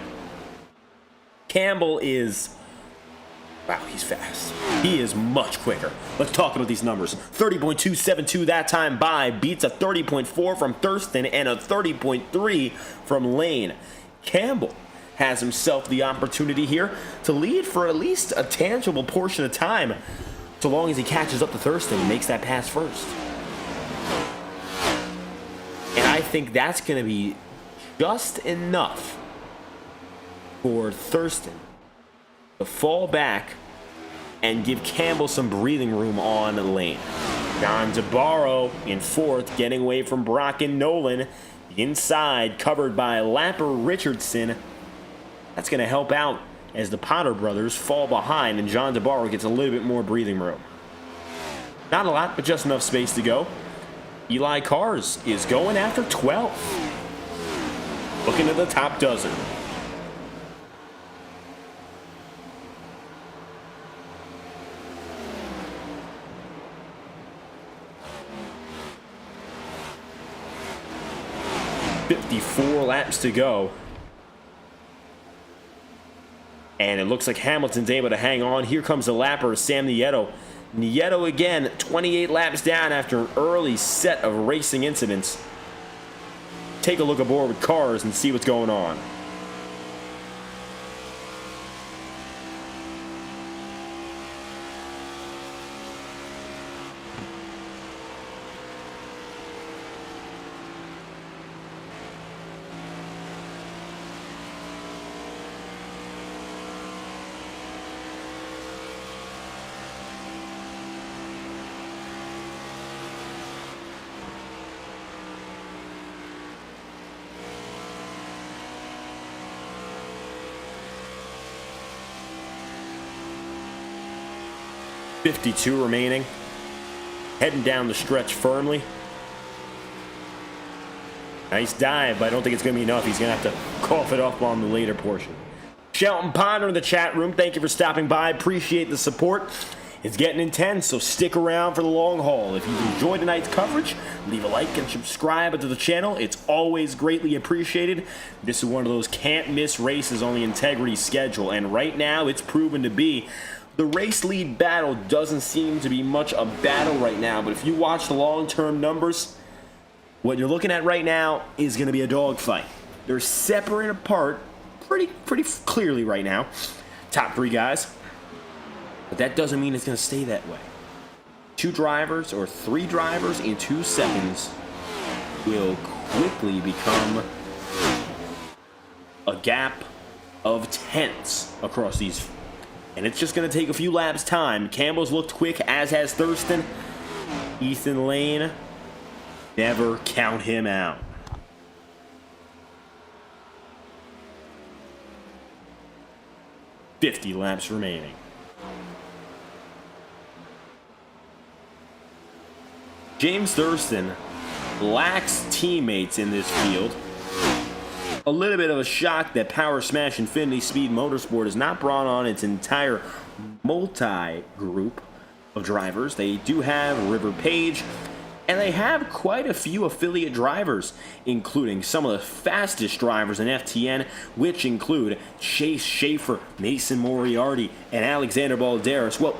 Campbell is, wow, he's fast. He is much quicker. Let's talk about these numbers. 30.272 that time by, beats a 30.4 from Thurston and a 30.3 from Lane. Campbell has himself the opportunity here to lead for at least a tangible portion of time, so long as he catches up to Thurston and makes that pass first. And I think that's going to be just enough for Thurston to fall back and give Campbell some breathing room on the lane. John DeBarro in 4th, getting away from Brock and Nolan. The inside covered by Lapper Richardson. That's going to help out as the Potter brothers fall behind and John DeBarro gets a little bit more breathing room. Not a lot, but just enough space to go. Eli Cars is going after 12th. Looking at the top dozen. .54 laps to go. And it looks like Hamilton's able to hang on. Here comes the lapper, Sam Nieto. Nieto again, 28 laps down after an early set of racing incidents. Take a look aboard with Cars and see what's going on. .52 remaining. Heading down the stretch firmly. Nice dive, but I don't think it's going to be enough. He's going to have to cough it up on the later portion. Shelton Ponder in the chat room, thank you for stopping by. Appreciate the support. It's getting intense, so stick around for the long haul. If you've enjoyed tonight's coverage, leave a like and subscribe to the channel. It's always greatly appreciated. This is one of those can't-miss races on the Integrity schedule, and right now it's proven to be. The race lead battle doesn't seem to be much a battle right now, but if you watch the long-term numbers, what you're looking at right now is going to be a dogfight. They're separated apart pretty clearly right now. Top 3 guys. But that doesn't mean it's going to stay that way. 2 drivers or 3 drivers in 2 seconds will quickly become a gap of tenths across these. And it's just going to take a few laps time. Campbell's looked quick, as has Thurston. Ethan Lane, never count him out. .50 laps remaining. James Thurston lacks teammates in this field. A little bit of a shock that Power Smash Infinity Speed Motorsport has not brought on its entire multi-group of drivers. They do have River Page, and they have quite a few affiliate drivers, including some of the fastest drivers in FTN, which include Chase Schaefer, Mason Moriarty, and Alexander Balderas. Well,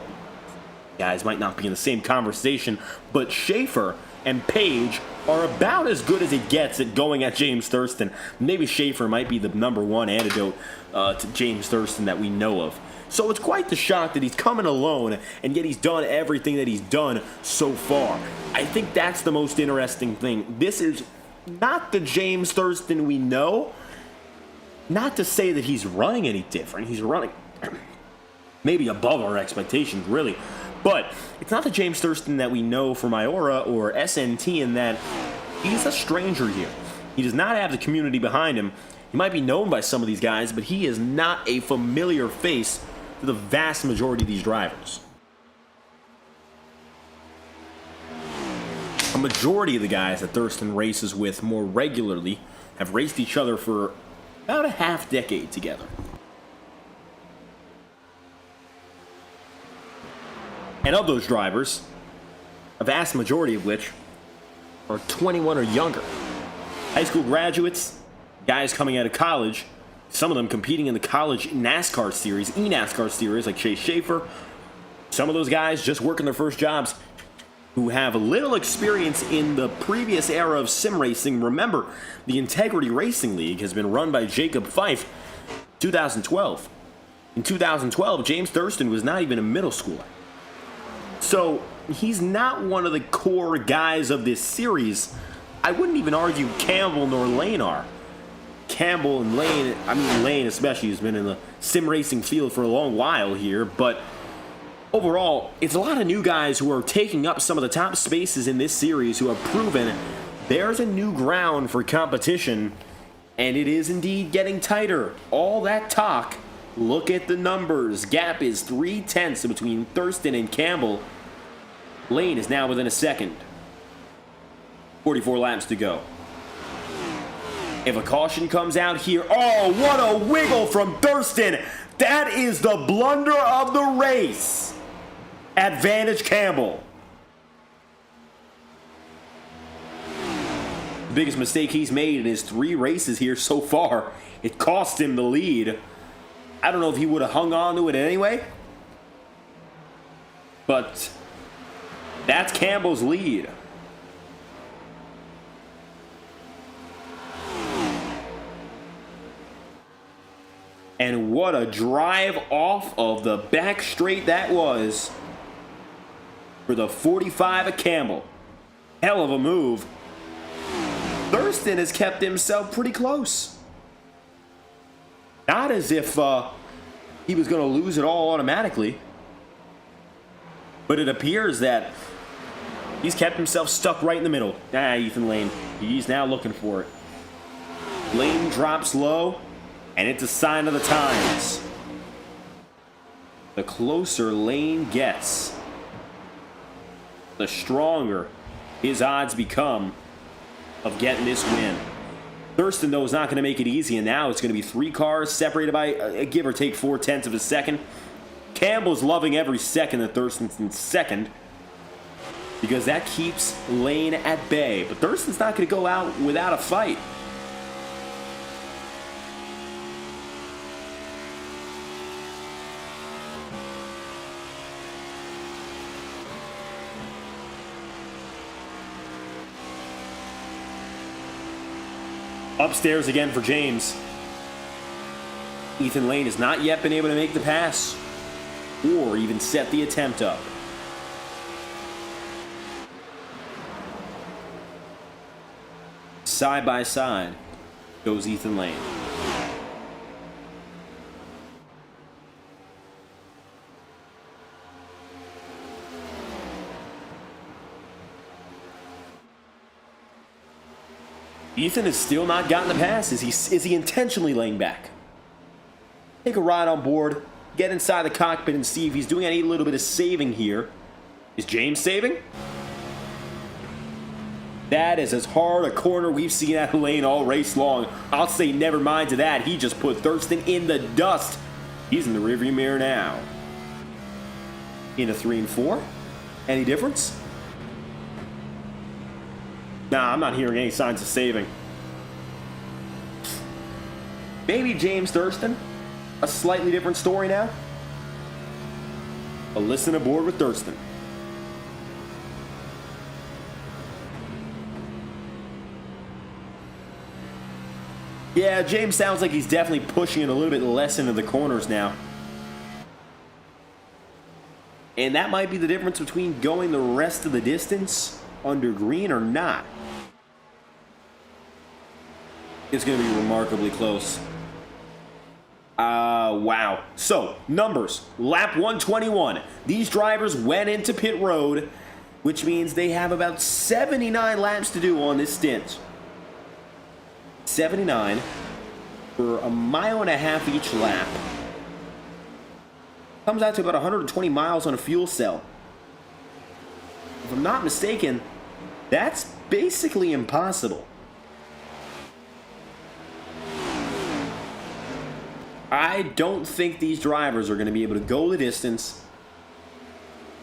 guys might not be in the same conversation, but Schaefer and Page are about as good as it gets at going at James Thurston. Maybe Schaefer might be the #1 antidote to James Thurston that we know of. So it's quite the shock that he's coming alone, and yet he's done everything that he's done so far. I think that's the most interesting thing. This is not the James Thurston we know. Not to say that he's running any different. He's running maybe above our expectations, really. But it's not the James Thurston that we know from Iora or SNT, in that he's a stranger here. He does not have the community behind him. He might be known by some of these guys, but he is not a familiar face to the vast majority of these drivers. A majority of the guys that Thurston races with more regularly have raced each other for about a half-decade together. And of those drivers, a vast majority of which are 21 or younger. High school graduates, guys coming out of college, some of them competing in the college NASCAR series, eNASCAR series, like Chase Schaefer. Some of those guys just working their first jobs, who have little experience in the previous era of sim racing. Remember, the Integrity Racing League has been run by Jacob Fife, 2012. In 2012, James Thurston was not even a middle schooler. So he's not one of the core guys of this series. I wouldn't even argue Campbell nor Lane are. Campbell and Lane, I mean Lane especially, has been in the sim racing field for a long while here, but overall, it's a lot of new guys who are taking up some of the top spaces in this series, who have proven there's a new ground for competition, and it is indeed getting tighter. All that talk, look at the numbers. Gap is 3/10 between Thurston and Campbell. Lane is now within a second. 44 laps to go. If a caution comes out here, oh, what a wiggle from Thurston. That is the blunder of the race. Advantage Campbell. The biggest mistake he's made in his 3 races here so far. It cost him the lead. I don't know if he would have hung on to it anyway, but that's Campbell's lead. And what a drive off of the back straight that was for the 45 of Campbell. Hell of a move. Thurston has kept himself pretty close. Not as if he was going to lose it all automatically. But it appears that he's kept himself stuck right in the middle. Ethan Lane. He's now looking for it. Lane drops low, and it's a sign of the times. The closer Lane gets, the stronger his odds become of getting this win. Thurston, though, is not going to make it easy, and now it's going to be 3 cars separated by give or take 0.4 of a second. Campbell's loving every second that Thurston's in second, because that keeps Lane at bay. But Thurston's not going to go out without a fight. Upstairs again for James. Ethan Lane has not yet been able to make the pass or even set the attempt up. Side by side goes Ethan Lane. Ethan has still not gotten the pass. Is he intentionally laying back? Take a ride on board, get inside the cockpit and see if he's doing any little bit of saving here. Is James saving? That is as hard a corner we've seen out of Lane all race long. I'll say never mind to that. He just put Thurston in the dust. He's in the rearview mirror now. Into 3 and 4. Any difference? Nah, I'm not hearing any signs of saving. Maybe James Thurston. A slightly different story now. But listen aboard with Thurston. Yeah, James sounds like he's definitely pushing it a little bit less into the corners now. And that might be the difference between going the rest of the distance under green or not. It's going to be remarkably close. Wow. So, numbers. Lap 121. These drivers went into pit road, which means they have about 79 laps to do on this stint. 79 for a mile and a half each lap. Comes out to about 120 miles on a fuel cell. If I'm not mistaken, that's basically impossible. I don't think these drivers are going to be able to go the distance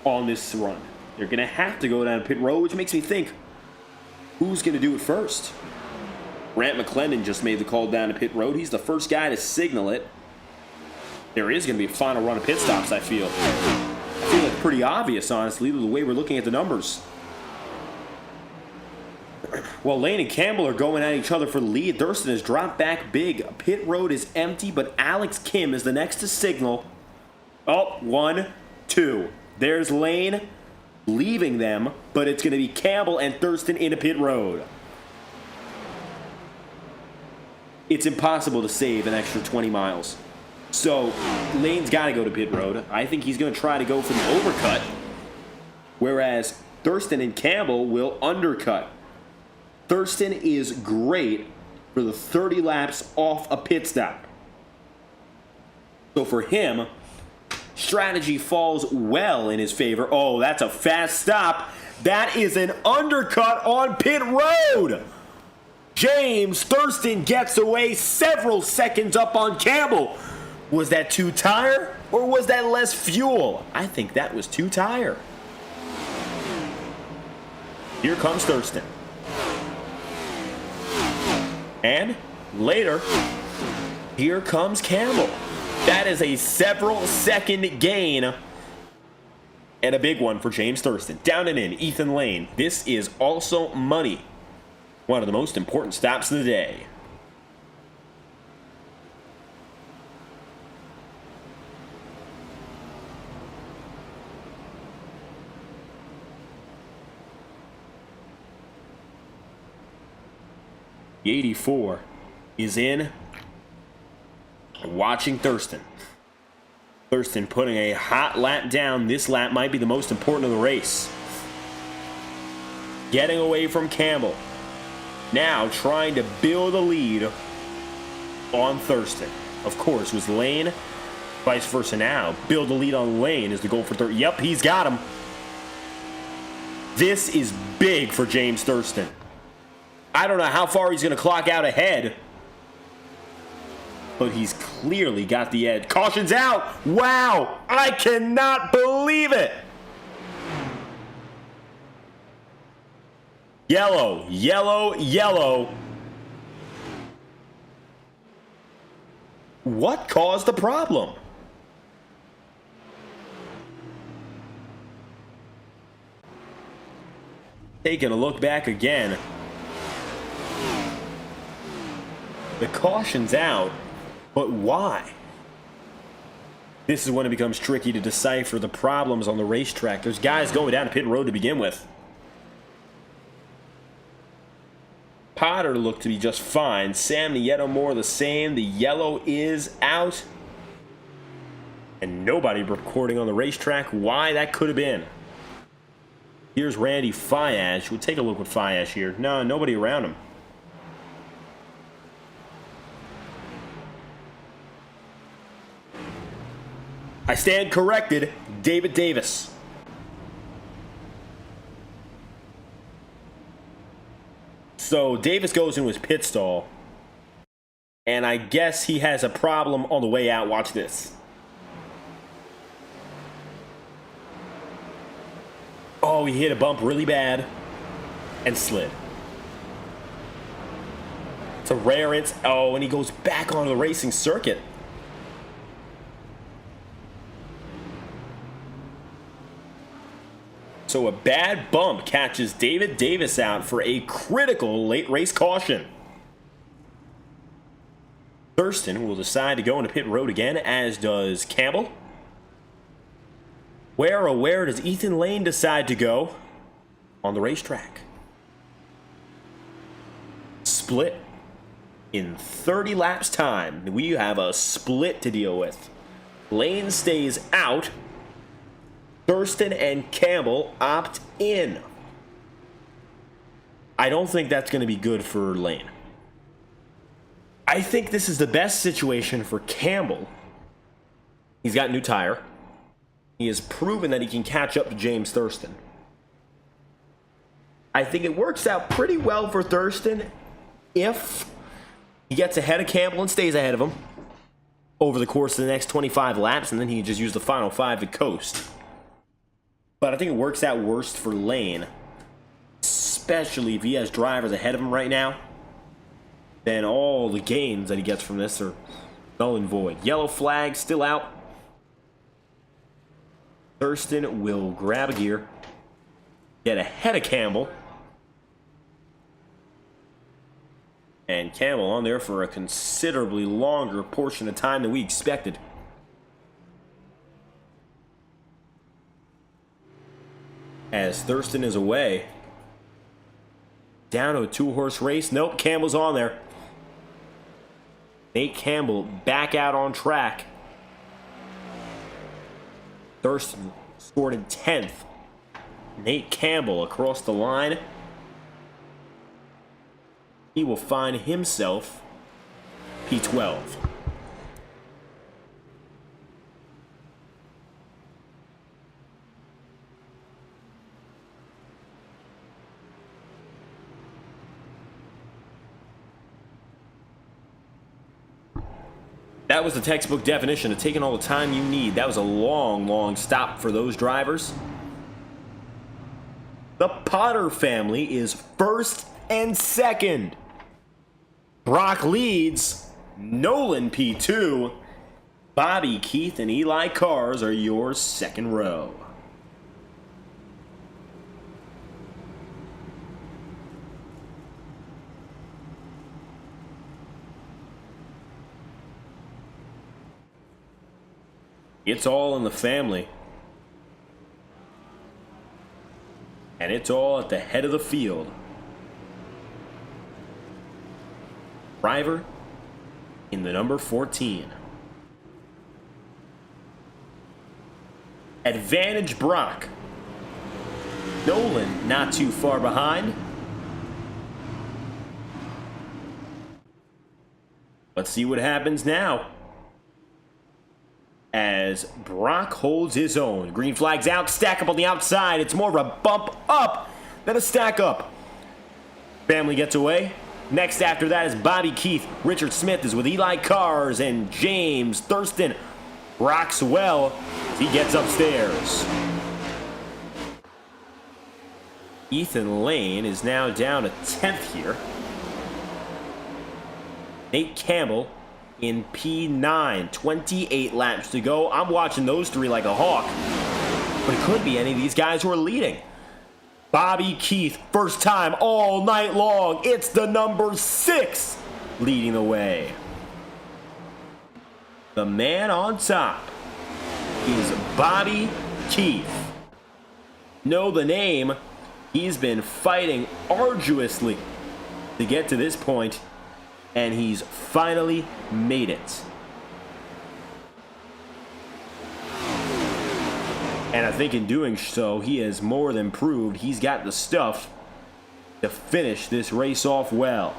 on this run. They're going to have to go down pit road, which makes me think, who's going to do it first? Grant McClendon just made the call down to pit road. He's the first guy to signal it. There is going to be a final run of pit stops, I feel. I feel it's pretty obvious, honestly, the way we're looking at the numbers. While Lane and Campbell are going at each other for the lead, Thurston has dropped back big. Pit road is empty, but Alex Kim is the next to signal. Oh, 1, 2. There's Lane leaving them, but it's going to be Campbell and Thurston into pit road. It's impossible to save an extra 20 miles. So, Lane's got to go to pit road. I think he's going to try to go for the overcut, whereas Thurston and Campbell will undercut. Thurston is great for the 30 laps off a pit stop. So for him, strategy falls well in his favor. Oh, that's a fast stop. That is an undercut on pit road. James Thurston gets away several seconds up on Campbell. Was that 2 tire or was that less fuel? I think that was 2 tire. Here comes Thurston. And later, here comes Campbell. That is a several second gain. And a big one for James Thurston. Down and in, Ethan Lane. This is also money. One of the most important stops of the day. The 84 is in, watching Thurston. Thurston putting a hot lap down. This lap might be the most important of the race. Getting away from Campbell. Now trying to build a lead on Thurston. Of course, was Lane. Vice versa now. Build a lead on Lane is the goal for Thurston. Yep, he's got him. This is big for James Thurston. I don't know how far he's going to clock out ahead. But he's clearly got the edge. Caution's out. Wow. I cannot believe it. Yellow, yellow, yellow. What caused the problem? Taking a look back again. The caution's out, but why? This is when it becomes tricky to decipher the problems on the racetrack. There's guys going down to pit road to begin with. Potter looked to be just fine. Sam Nieto more the same. The yellow is out. And nobody recording on the racetrack why that could have been. Here's Randy Fiash. We'll take a look with Fiash here. No, nobody around him. I stand corrected. David Davis. So Davis goes into his pit stall. And I guess he has a problem on the way out. Watch this. Oh, he hit a bump really bad and slid. It's a rare incident. Oh, and he goes back onto the racing circuit. So a bad bump catches David Davis out for a critical late race caution. Thurston will decide to go into pit road again, as does Campbell. Where does Ethan Lane decide to go on the racetrack? Split. In 30 laps time, we have a split to deal with. Lane stays out. Thurston and Campbell opt in. I don't think that's going to be good for Lane. I think this is the best situation for Campbell. He's got a new tire. He has proven that he can catch up to James Thurston. I think it works out pretty well for Thurston if he gets ahead of Campbell and stays ahead of him over the course of the next 25 laps, and then he can just use the final 5 to coast. But I think it works out worst for Lane, especially if he has drivers ahead of him right now. Then all the gains that he gets from this are null and void. Yellow flag still out. Thurston will grab a gear, get ahead of Campbell. And Campbell on there for a considerably longer portion of time than we expected. As Thurston is away. Down to a 2-horse race. Nope, Campbell's on there. Nate Campbell back out on track. Thurston scored in 10th. Nate Campbell across the line. He will find himself P12. That was the textbook definition of taking all the time you need. That was a long, long stop for those drivers. The Potter family is first and second. Brock leads. Nolan P2. Bobby, Keith, and Eli Cars are your second row. It's all in the family. And it's all at the head of the field. Driver in the number 14. Advantage Brock. Nolan not too far behind. Let's see what happens now. As Brock holds his own. Green flag's out, stack up on the outside. It's more of a bump up than a stack up. Family gets away. Next after that is Bobby Keith. Richard Smith is with Eli Cars, and James Thurston rocks well as he gets upstairs. Ethan Lane is now down to 10th here. Nate Campbell in P9, 28 laps to go. I'm watching those three like a hawk, but it could be any of these guys who are leading. Bobby Keith, first time all night long. It's the number 6 leading the way. The man on top is Bobby Keith. Know the name. He's been fighting arduously to get to this point, and he's finally made it. And I think in doing so, he has more than proved he's got the stuff to finish this race off well.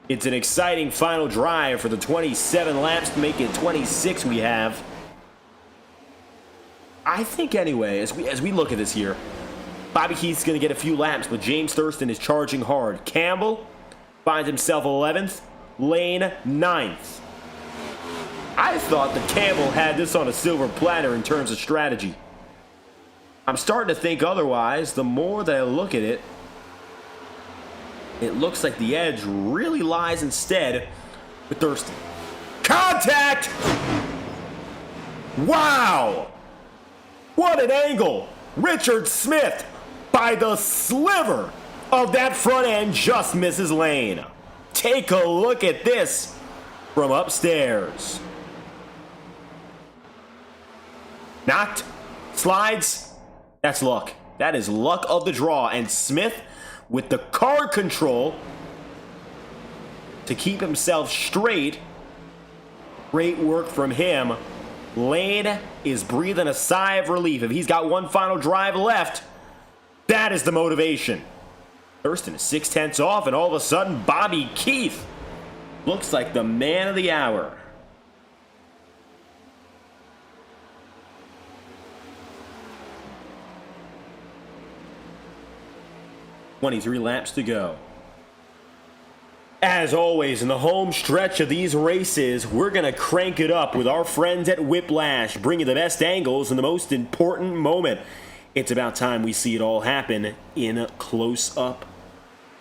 It's an exciting final drive for the 27 laps to make it 26 we have. I think anyway, as we look at this here, Bobby Keith's going to get a few laps, but James Thurston is charging hard. Campbell finds himself 11th, Lane 9th. I thought that Campbell had this on a silver platter in terms of strategy. I'm starting to think otherwise. The more that I look at it, it looks like the edge really lies instead with Thurston. Contact! Wow! What an angle! Richard Smith, by the sliver of that front end, just misses Lane. Take a look at this from upstairs. Knocked, slides, that's luck. That is luck of the draw. And Smith with the car control to keep himself straight. Great work from him. Lane is breathing a sigh of relief. If he's got one final drive left, that is the motivation. Thurston is 6/10 off, and all of a sudden, Bobby Keith looks like the man of the hour. "23 laps to go." As always, in the home stretch of these races, we're going to crank it up with our friends at Whiplash, bringing the best angles in the most important moment. It's about time we see it all happen in close up.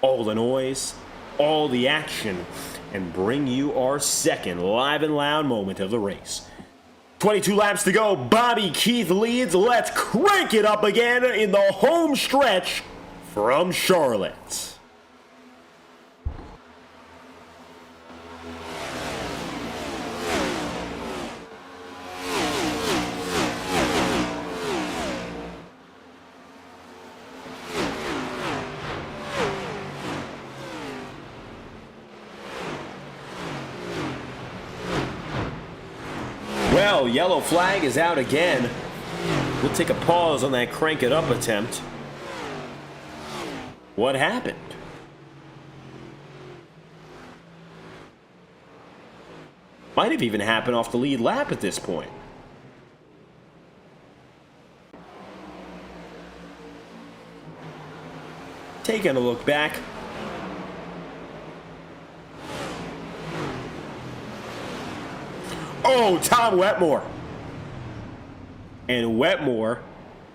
All the noise, all the action, and bring you our second live and loud moment of the race. 22 laps to go. Bobby Keith leads. Let's crank it up again in the home stretch from Charlotte. Well, yellow flag is out again. We'll take a pause on that crank it up attempt. What happened? Might have even happened off the lead lap at this point. Taking a look back. Oh, Tom Wetmore. And Wetmore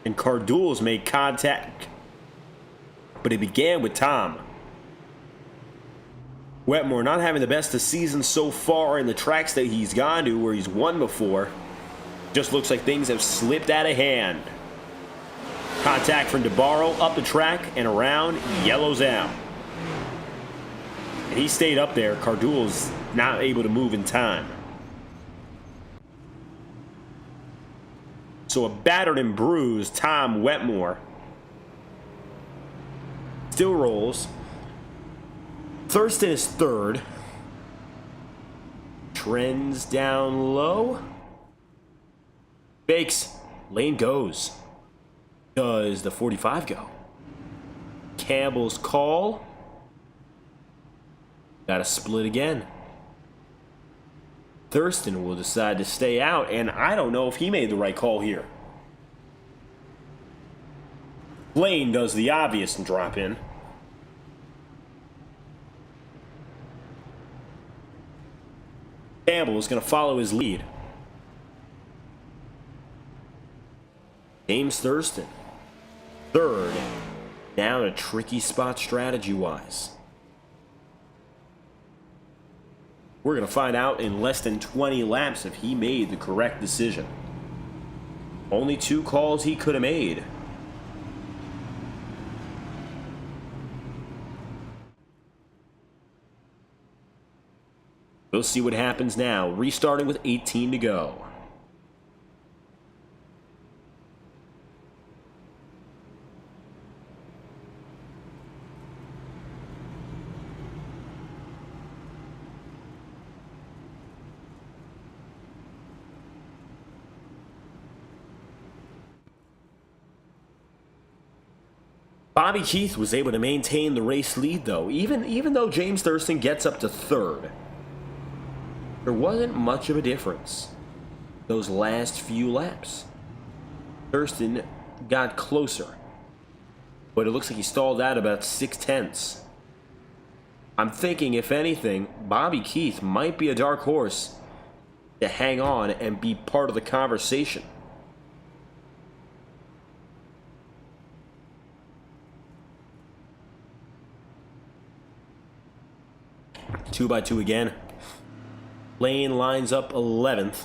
and Cardules made contact. But it began with Tom. Wetmore not having the best of season so far in the tracks that he's gone to where he's won before. Just looks like things have slipped out of hand. Contact from DeBarro up the track and around, yellows out. And he stayed up there. Cardules not able to move in time. So a battered and bruised Tom Wetmore still rolls. Thurston is third. Trends down low. Bakes. Lane goes. Does the 45 go? Campbell's call. Got to split again. Thurston will decide to stay out, and I don't know if he made the right call here. Lane does the obvious and drop in. Campbell is going to follow his lead. James Thurston, third, down a tricky spot strategy-wise. We're going to find out in less than 20 laps if he made the correct decision. Only 2 calls he could have made. We'll see what happens now, restarting with 18 to go. Bobby Keith was able to maintain the race lead, though, even though James Thurston gets up to third. There wasn't much of a difference those last few laps. Thurston got closer, but it looks like he stalled out about 0.6. I'm thinking, if anything, Bobby Keith might be a dark horse to hang on and be part of the conversation. Two by two again. Lane lines up 11th.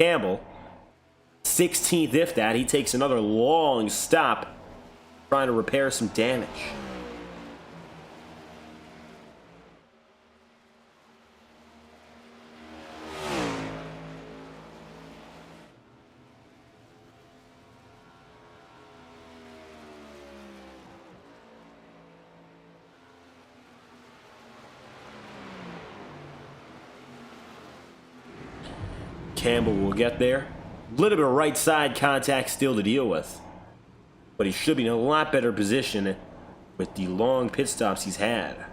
Campbell 16th, if that. He takes another long stop trying to repair some damage. Campbell will get there. A little bit of right side contact still to deal with, but he should be in a lot better position with the long pit stops he's had.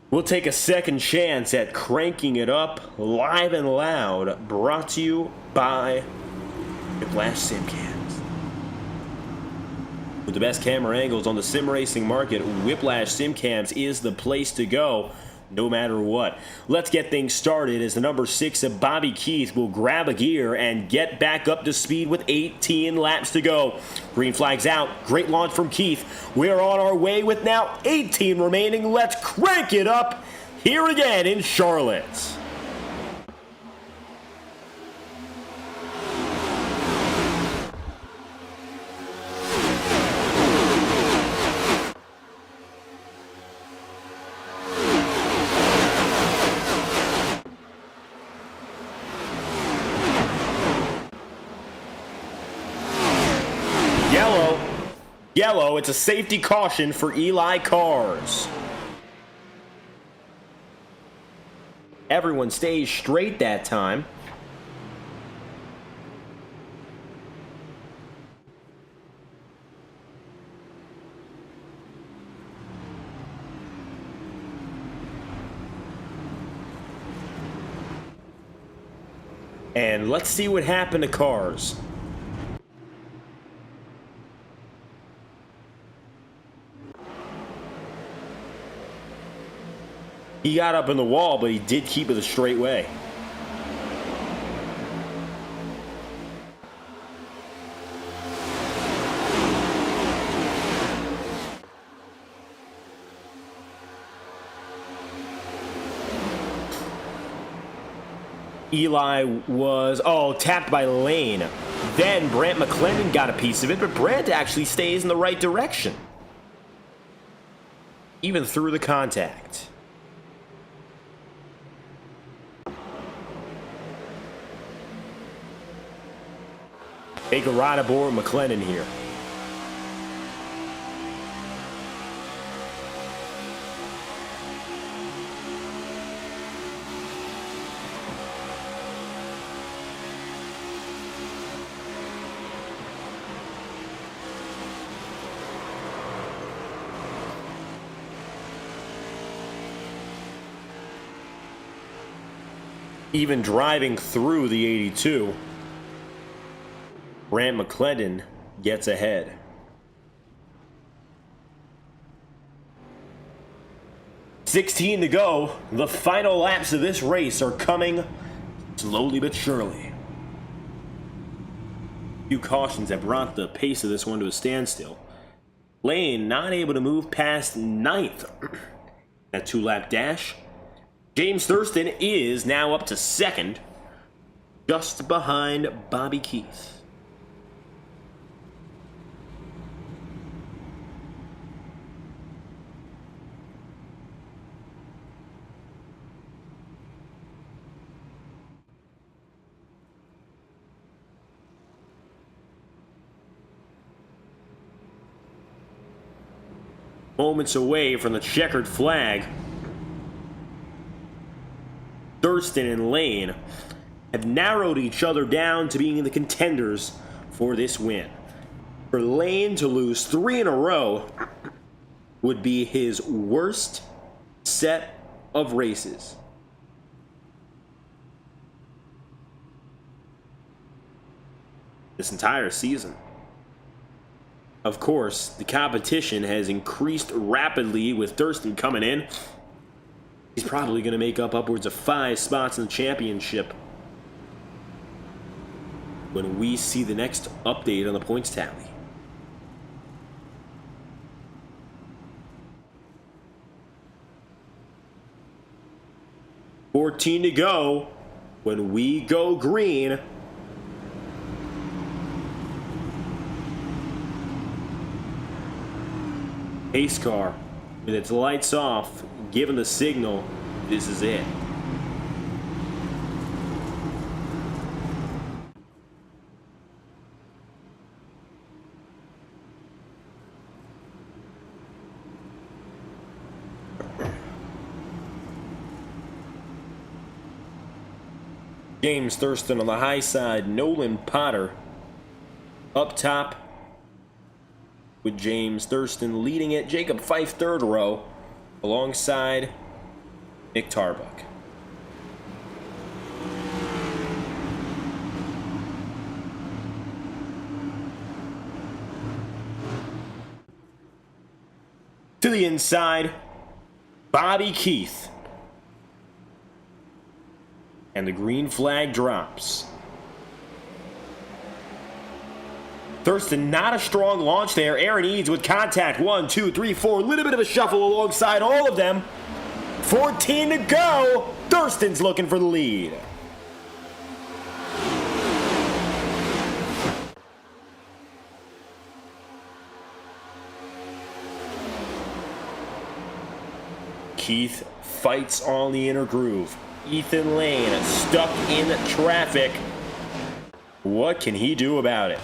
We'll take a second chance at cranking it up live and loud, brought to you by Whiplash SimCams. With the best camera angles on the sim racing market, Whiplash SimCams is the place to go, no matter what. Let's get things started as the number 6 of Bobby Keith will grab a gear and get back up to speed with 18 laps to go. Green flag's out. Great launch from Keith. We're on our way with now 18 remaining. Let's crank it up here again in Charlotte. Yellow, it's a safety caution for Eli cars. Everyone stays straight that time. And let's see what happened to cars. He got up in the wall, but he did keep it a straight way. Eli was, tapped by Lane. Then Brant McClendon got a piece of it, but Brant actually stays in the right direction, even through the contact. Take a ride aboard McClendon here. Even driving through the 82, Grant McClendon gets ahead. $16 to go. The final laps of this race are coming slowly but surely. A few cautions have brought the pace of this one to a standstill. Lane not able to move past 9th. That 2-lap dash. James Thurston is now up to 2nd, just behind Bobby Keith. Moments away from the checkered flag, Thurston and Lane have narrowed each other down to being the contenders for this win. For Lane to lose 3 in a row would be his worst set of races. This entire season. Of course, the competition has increased rapidly with Thurston coming in. He's probably going to make up upwards of 5 spots in the championship when we see the next update on the points tally. $14 to go when we go green. Pace car with its lights off, giving the signal, this is it. James Thurston on the high side, Nolan Potter up top, with James Thurston leading it. Jacob Fife third row alongside Nick Tarbuck. To the inside, Bobby Keith. And the green flag drops. Thurston, not a strong launch there. Aaron Eads with contact. 1, 2, 3, 4. A little bit of a shuffle alongside all of them. 14 to go. Thurston's looking for the lead. Keith fights on the inner groove. Ethan Lane stuck in traffic. What can he do about it?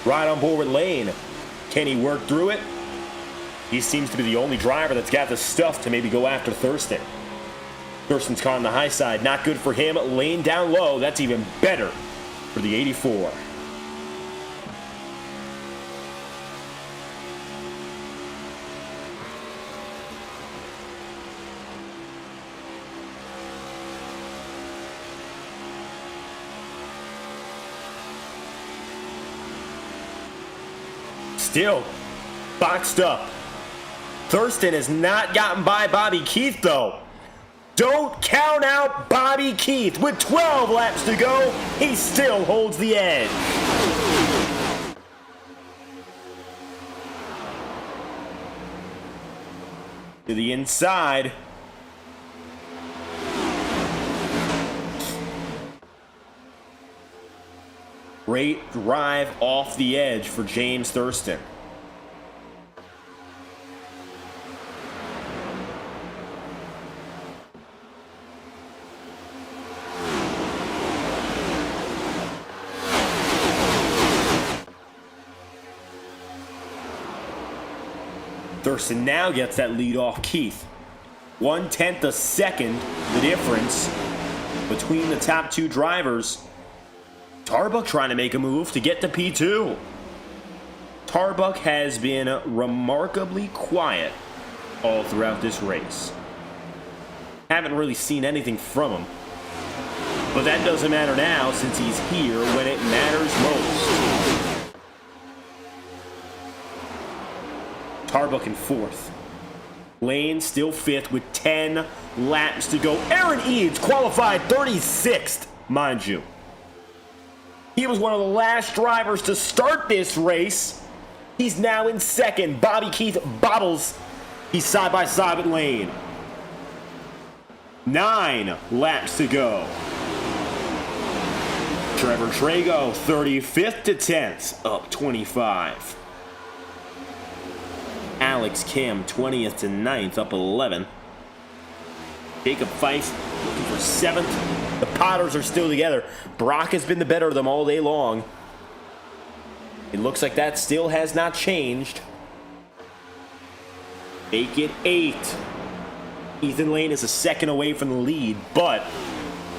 Right on board with Lane. Can he work through it? He seems to be the only driver that's got the stuff to maybe go after Thurston. Thurston's caught on the high side. Not good for him. Lane down low. That's even better for the 84. Still boxed up. Thurston has not gotten by Bobby Keith, though. Don't count out Bobby Keith. With 12 laps to go, he still holds the edge. To the inside. Great drive off the edge for James Thurston. Thurston now gets that lead off Keith. 1/10 a second, the difference between the top two drivers. Tarbuck trying to make a move to get to P2. Tarbuck has been remarkably quiet all throughout this race. Haven't really seen anything from him. But that doesn't matter now since he's here when it matters most. Tarbuck in 4th. Lane still 5th with 10 laps to go. Aaron Eads qualified 36th, mind you. He was one of the last drivers to start this race. He's now in 2nd. Bobby Keith Bottles. He's side by side with Lane. 9 laps to go. Trevor Trago, 35th to 10th, up 25. Alex Kim, 20th to 9th, up 11. Jacob Fife looking for 7th. The Potters are still together. Brock has been the better of them all day long. It looks like that still has not changed. Make it 8th. Ethan Lane is a 2nd away from the lead, but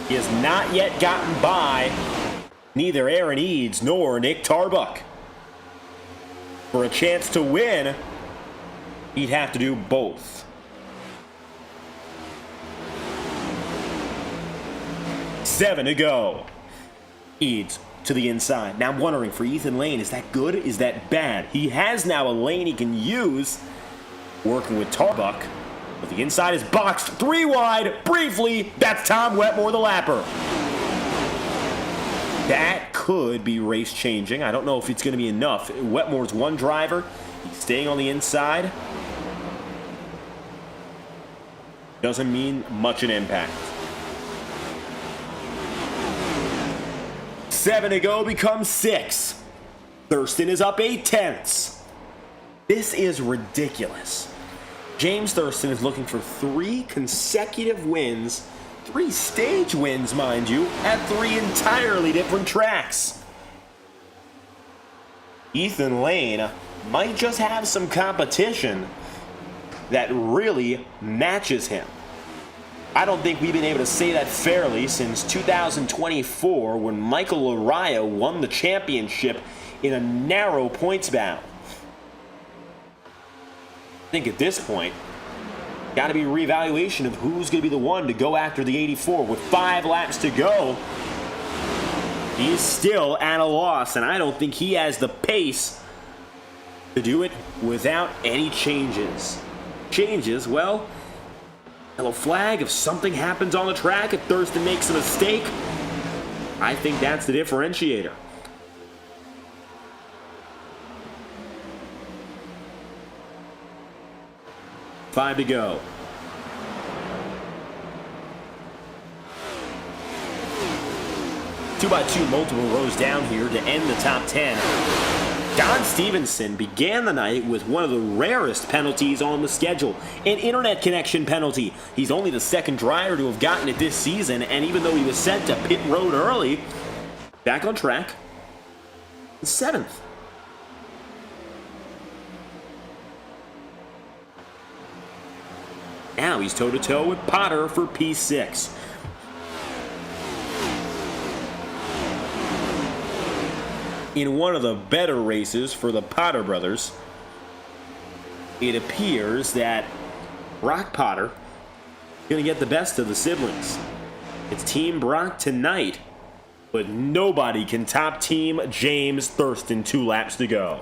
he has not yet gotten by neither Aaron Eads nor Nick Tarbuck. For a chance to win, he'd have to do both. 7 to go. Eads to the inside. Now I'm wondering, for Ethan Lane, is that good? Is that bad? He has now a lane he can use working with Tarbuck. But the inside is boxed 3 wide. Briefly, that's Tom Wetmore, the lapper. That could be race changing. I don't know if it's going to be enough. Wetmore's one driver. He's staying on the inside. Doesn't mean much an impact. 7 to go becomes 6. Thurston is up 8/10. This is ridiculous. James Thurston is looking for 3 consecutive wins, 3 stage wins, mind you, at 3 entirely different tracks. Ethan Lane might just have some competition that really matches him. I don't think we've been able to say that fairly since 2024 when Michael Araya won the championship in a narrow points battle. I think at this point, got to be a reevaluation of who's going to be the one to go after the 84. With 5 laps to go, he's still at a loss, and I don't think he has the pace to do it without any changes. Changes, well, yellow flag if something happens on the track, if Thurston makes a mistake. I think that's the differentiator. Five to go. Two by two, multiple rows down here to end the top 10. Don Stevenson began the night with one of the rarest penalties on the schedule, an internet connection penalty. He's only the 2nd driver to have gotten it this season, and even though he was sent to pit road early, back on track, 7th. Now he's toe-to-toe with Potter for P6. In one of the better races for the Potter brothers, it appears that Brock Potter is going to get the best of the siblings. It's Team Brock tonight, but nobody can top Team James Thurston 2 laps to go.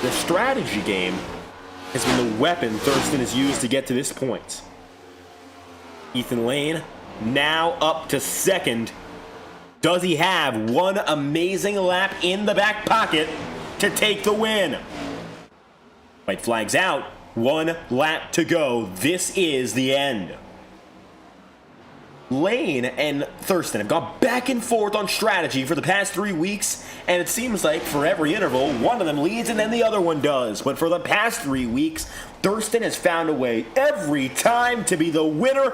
The strategy game has been the weapon Thurston has used to get to this point. Ethan Lane now up to 2nd. Does he have one amazing lap in the back pocket to take the win? White flag's out. 1 lap to go. This is the end. Lane and Thurston have gone back and forth on strategy for the past 3 weeks, and it seems like for every interval, one of them leads and then the other one does. But for the past 3 weeks, Thurston has found a way every time to be the winner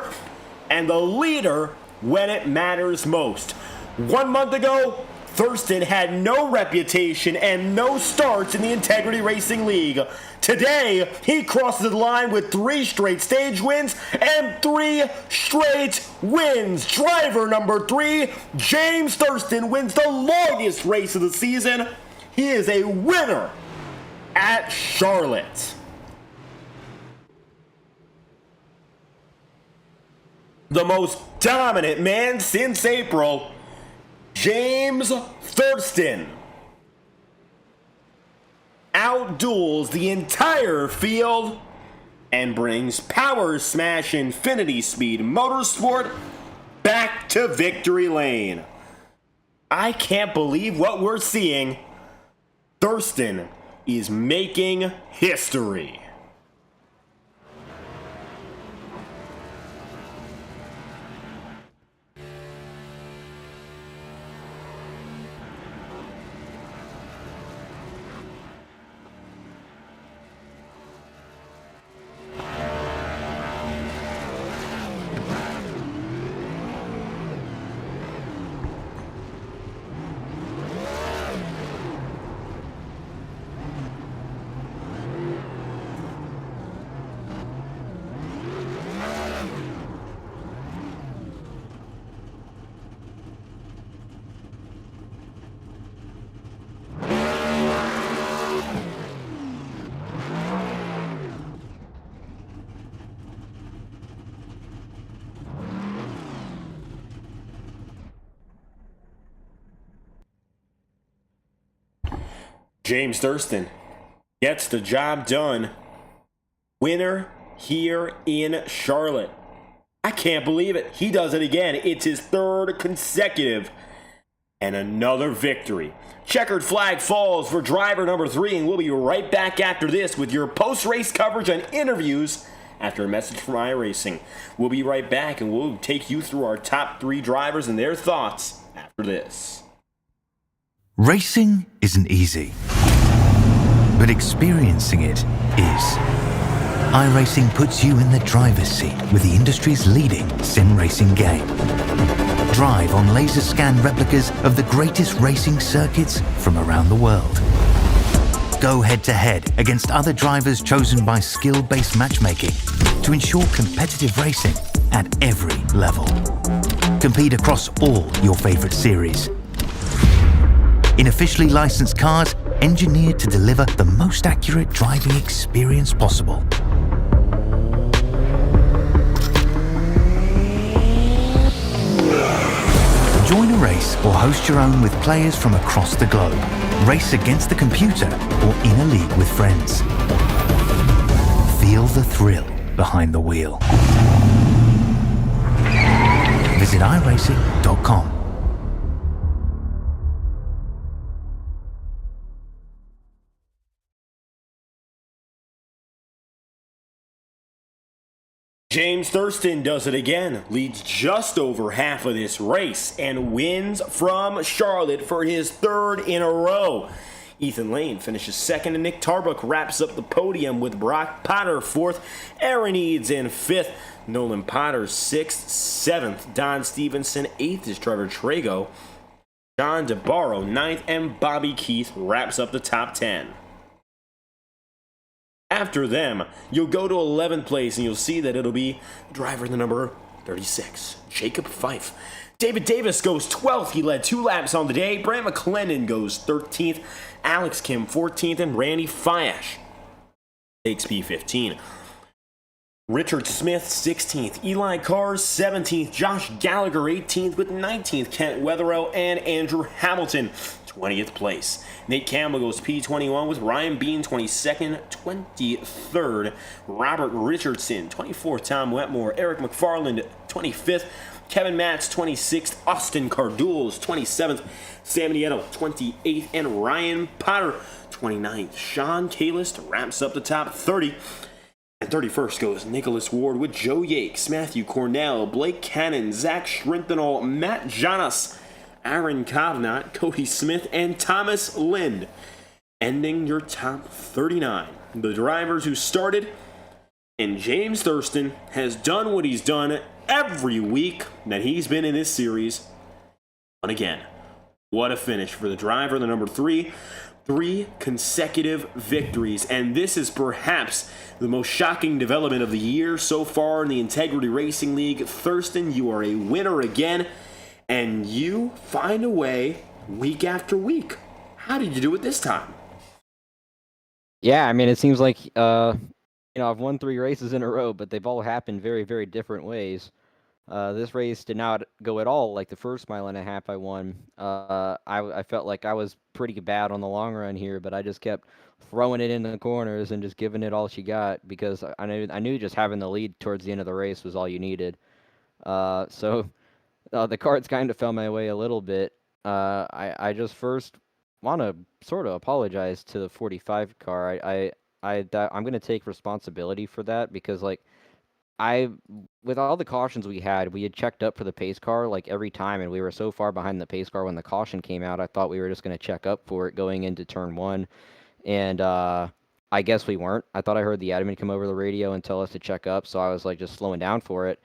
and the leader when it matters most. 1 month ago, Thurston had no reputation and no starts in the Integrity Racing League. Today, he crosses the line with 3 straight stage wins and 3 straight wins. Driver number 3, James Thurston, wins the longest race of the season. He is a winner at Charlotte. The most dominant man since April, James Thurston, outduels the entire field and brings Power Smash Infinity Speed Motorsport back to victory lane. I can't believe what we're seeing. Thurston is making history. James Thurston gets the job done. Winner here in Charlotte. I can't believe it. He does it again. It's his third consecutive and another victory. Checkered flag falls for driver number 3, and we'll be right back after this with your post-race coverage and interviews after a message from iRacing. We'll be right back, and we'll take you through our top 3 drivers and their thoughts after this. Racing isn't easy, but experiencing it is. iRacing puts you in the driver's seat with the industry's leading sim racing game. Drive on laser scan replicas of the greatest racing circuits from around the world. Go head-to-head against other drivers chosen by skill-based matchmaking to ensure competitive racing at every level. Compete across all your favorite series in officially licensed cars engineered to deliver the most accurate driving experience possible. Join a race or host your own with players from across the globe. Race against the computer or in a league with friends. Feel the thrill behind the wheel. Visit iRacing.com. James Thurston does it again, leads just over half of this race, and wins from Charlotte for his third in a row. Ethan Lane finishes second, and Nick Tarbuck wraps up the podium with Brock Potter fourth, Aaron Eads in fifth, Nolan Potter sixth, seventh, Don Stevenson eighth is Trevor Trago, John DeBarro ninth, and Bobby Keith wraps up the top 10. After them, you'll go to 11th place and you'll see that it'll be driver the number 36, Jacob Fife. David Davis goes 12th. He led 2 laps on the day. Brant McClendon goes 13th. Alex Kim 14th. And Randy Fiash takes P15. Richard Smith 16th. Eli Carr 17th. Josh Gallagher 18th with 19th. Kent Weatherill and Andrew Hamilton 20th place. Nate Campbell goes P21 with Ryan Bean 22nd, 23rd. Robert Richardson 24th. Tom Wetmore, Eric McFarland 25th. Kevin Matz 26th. Austin Cardules 27th. Sam Nieto 28th. And Ryan Potter 29th. Sean Kalis wraps up the top 30. And 31st goes Nicholas Ward with Joe Yakes, Matthew Cornell, Blake Cannon, Zach Schrintenall, Matt Jonas, Aaron Kovnat, Cody Smith, and Thomas Lind. Ending your top 39. The drivers who started, and James Thurston has done what he's done every week that he's been in this series. But again, what a finish for the driver, the number 3. 3 consecutive victories, and this is perhaps the most shocking development of the year so far in the Integrity Racing League. Thurston, you are a winner again, and you find a way week after week. How did you do it this time? Yeah, I mean, it seems like I've won 3 races in a row, but they've all happened very, very different ways. This race did not go at all like the first mile and a half I won. I felt like I was pretty bad on the long run here, but I just kept throwing it in the corners and just giving it all she got because I knew just having the lead towards the end of the race was all you needed. So the cards kind of fell my way a little bit. I just first want to sort of apologize to the 45 car. I'm going to take responsibility for that because like I with all the cautions we had checked up for the pace car like every time, and we were so far behind the pace car when the caution came out. I thought we were just going to check up for it going into turn one, and I guess we weren't. I thought I heard the admin come over the radio and tell us to check up, so I was like just slowing down for it.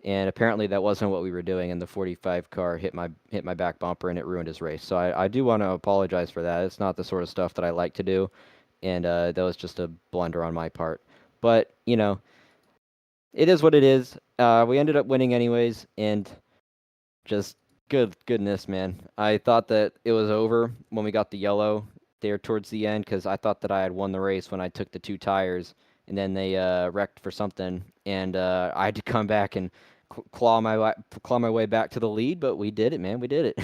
And apparently that wasn't what we were doing, and the 45 car hit my back bumper and it ruined his race. So I do want to apologize for that. It's not the sort of stuff that I like to do, and that was just a blunder on my part. But it is what it is. We ended up winning anyways, and just goodness, man. I thought that it was over when we got the yellow there towards the end because I thought that I had won the race when I took the 2 tires, and then they wrecked for something, and I had to come back and claw my way back to the lead. But we did it, man. We did it.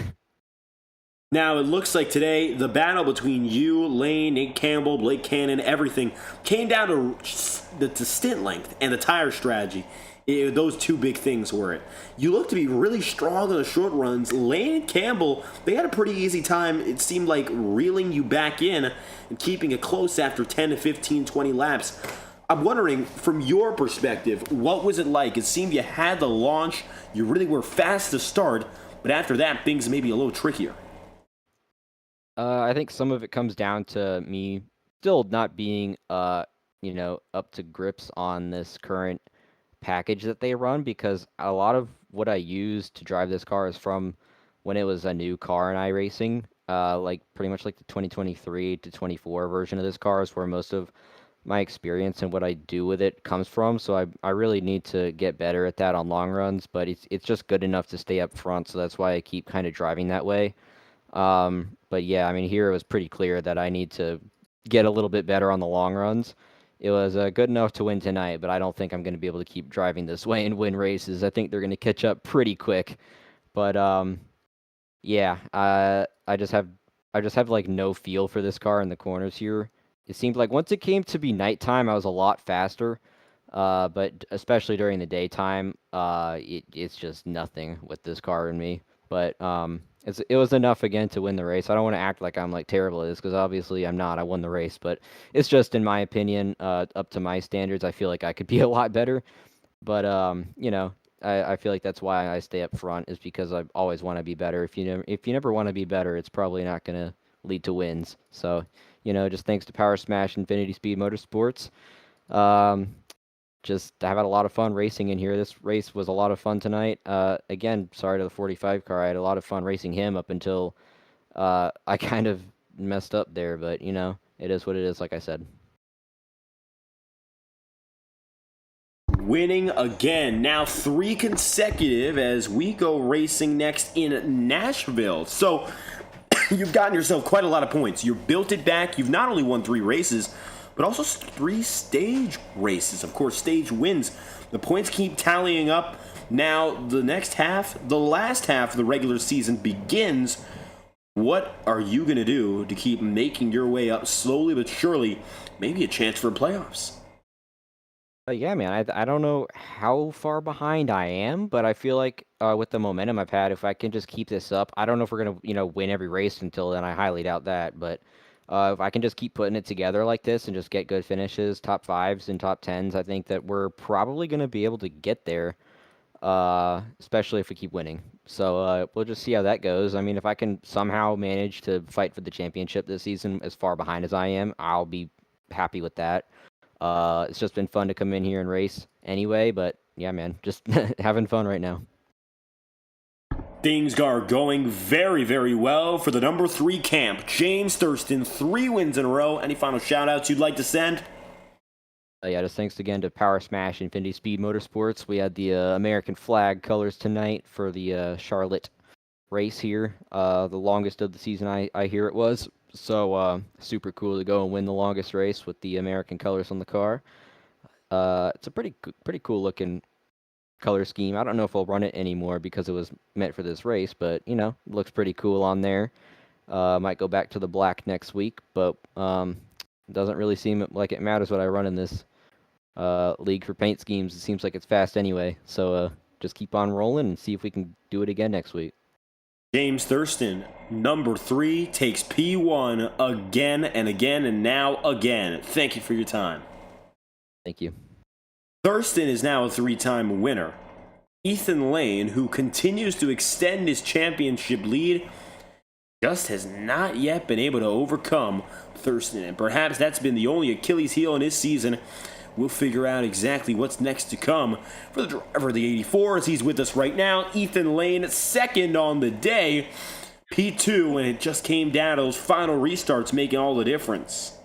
Now, it looks like today the battle between you, Lane, Nate Campbell, Blake Cannon, everything came down to the stint length and the tire strategy. Those two big things were it. You look to be really strong on the short runs. Lane and Campbell, they had a pretty easy time, it seemed like, reeling you back in and keeping it close after 10 to 15, 20 laps. I'm wondering, from your perspective, what was it like? It seemed you had the launch, you really were fast to start, but after that, things may be a little trickier. I think some of it comes down to me still not being, up to grips on this current package that they run, because a lot of what I use to drive this car is from when it was a new car in iRacing, like pretty much like the 2023 to 24 version of this car is where most of my experience and what I do with it comes from. So I really need to get better at that on long runs, but it's just good enough to stay up front, so that's why I keep kind of driving that way. But yeah, I mean, here it was pretty clear that I need to get a little bit better on the long runs. It was good enough to win tonight, but I don't think I'm going to be able to keep driving this way and win races. I think they're going to catch up pretty quick. But yeah, I just have like no feel for this car in the corners here. It seemed like once it came to be nighttime, I was a lot faster. But especially during the daytime, it's just nothing with this car and me. But it was enough again to win the race. I don't want to act like I'm like terrible at this because obviously I'm not. I won the race, but it's just in my opinion, up to my standards. I feel like I could be a lot better. But I feel like that's why I stay up front, is because I always want to be better. If you never want to be better, it's probably not gonna lead to wins. So just thanks to Power Smash Infinity Speed Motorsports. Um, just I had a lot of fun racing in here. This race was a lot of fun tonight. Again, sorry to the 45 car. I had a lot of fun racing him up until I kind of messed up there, but it is what it is, like I said. Winning again, now 3 consecutive as we go racing next in Nashville. So you've gotten yourself quite a lot of points. You've built it back. You've not only won 3 races, but also 3 stage races. Of course, stage wins. The points keep tallying up. Now, the last half of the regular season begins. What are you going to do to keep making your way up slowly but surely? Maybe a chance for playoffs. Yeah, man, I don't know how far behind I am, but I feel like with the momentum I've had, if I can just keep this up, I don't know if we're gonna, win every race until then. I highly doubt that, but if I can just keep putting it together like this and just get good finishes, top fives and top tens, I think that we're probably gonna be able to get there, especially if we keep winning. So we'll just see how that goes. I mean, if I can somehow manage to fight for the championship this season as far behind as I am, I'll be happy with that. It's just been fun to come in here and race anyway, but yeah, man, just having fun right now. Things are going very, very well for the number 3 camp. James Thurston, 3 wins in a row. Any final shout-outs you'd like to send? Yeah, just thanks again to Power Smash Infinity Speed Motorsports. We had the American flag colors tonight for the Charlotte race here. The longest of the season, I hear it was. so super cool to go and win the longest race with the American colors on the car. It's a pretty cool looking color scheme. I don't know if I'll run it anymore because it was meant for this race, but it looks pretty cool on there. Might go back to the black next week, but doesn't really seem like it matters what I run in this league for paint schemes. It seems like it's fast anyway, so just keep on rolling and see if we can do it again next week. James Thurston, number 3, takes P1 again and again and now again. Thank you for your time. Thank you. Thurston is now a 3-time winner. Ethan Lane, who continues to extend his championship lead, just has not yet been able to overcome Thurston, and perhaps that's been the only Achilles heel in his season. We'll figure out exactly what's next to come for the driver of the 84 as he's with us right now. Ethan Lane, second on the day, P2, and it just came down to those final restarts making all the difference.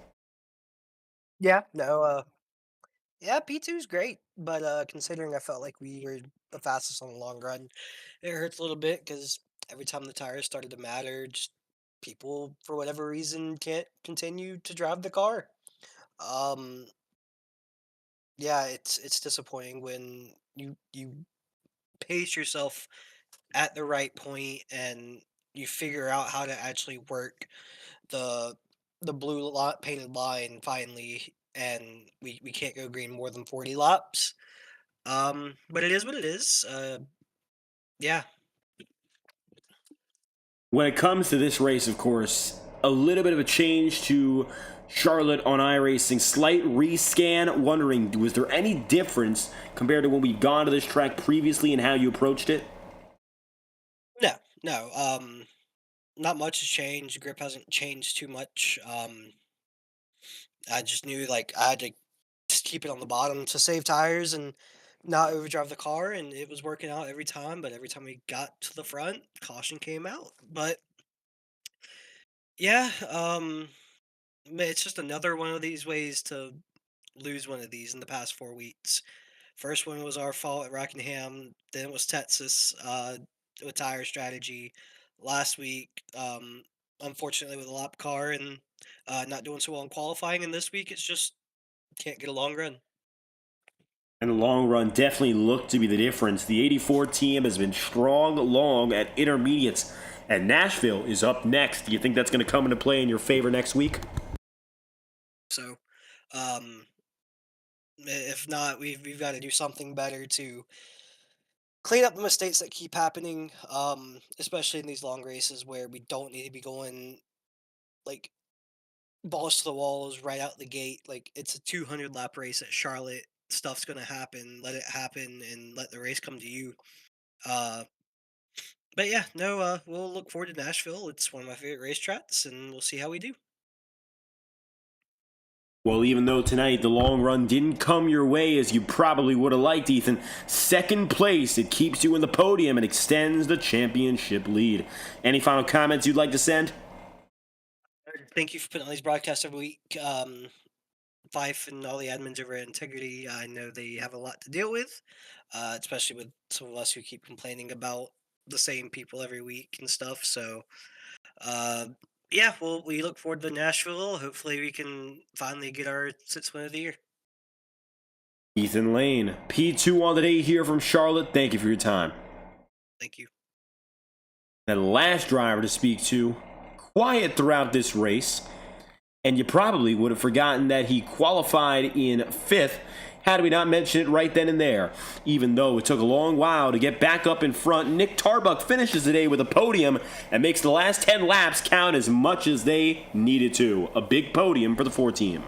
Yeah, no, yeah, P2 is great, but considering I felt like we were the fastest on the long run, it hurts a little bit because every time the tires started to matter, just people for whatever reason can't continue to drive the car. Um, yeah, it's disappointing when you pace yourself at the right point and you figure out how to actually work the blue lot painted line finally, and we can't go green more than 40 laps. But it is what it is. Yeah. When it comes to this race, of course, a little bit of a change to Charlotte on iRacing, slight rescan. Wondering, was there any difference compared to when we'd gone to this track previously and how you approached it? No, no. Not much has changed. Grip hasn't changed too much. I just knew like I had to just keep it on the bottom to save tires and not overdrive the car, and it was working out every time. But every time we got to the front, caution came out. But yeah, it's just another one of these ways to lose one of these in the past 4 weeks. First one was our fault at Rockingham. Then it was Texas with tire strategy. Last week, unfortunately, with a lap car and not doing so well in qualifying. And this week, it's just can't get a long run. And the long run definitely looked to be the difference. The 84 team has been strong long at intermediates, and Nashville is up next. Do you think that's going to come into play in your favor next week? So, if not, we've got to do something better to clean up the mistakes that keep happening, especially in these long races where we don't need to be going like balls to the walls right out the gate. Like it's a 200 lap race at Charlotte. Stuff's gonna happen. Let it happen and let the race come to you. Uh, but yeah, no. We'll look forward to Nashville. It's one of my favorite racetracks, and we'll see how we do. Well, even though tonight the long run didn't come your way as you probably would have liked, Ethan, second place, it keeps you in the podium and extends the championship lead. Any final comments you'd like to send? Thank you for putting on these broadcasts every week. Fife and all the admins over at Integrity, I know they have a lot to deal with, especially with some of us who keep complaining about the same people every week and stuff. So, uh, yeah, well, we look forward to Nashville. Hopefully, we can finally get our sixth win of the year. Ethan Lane, P2 on the day here from Charlotte. Thank you for your time. Thank you. The last driver to speak to, quiet throughout this race, and you probably would have forgotten that he qualified in 5th had we not mention it right then and there. Even though it took a long while to get back up in front, Nick Tarbuck finishes the day with a podium and makes the last 10 laps count as much as they needed to. A big podium for the 4 team.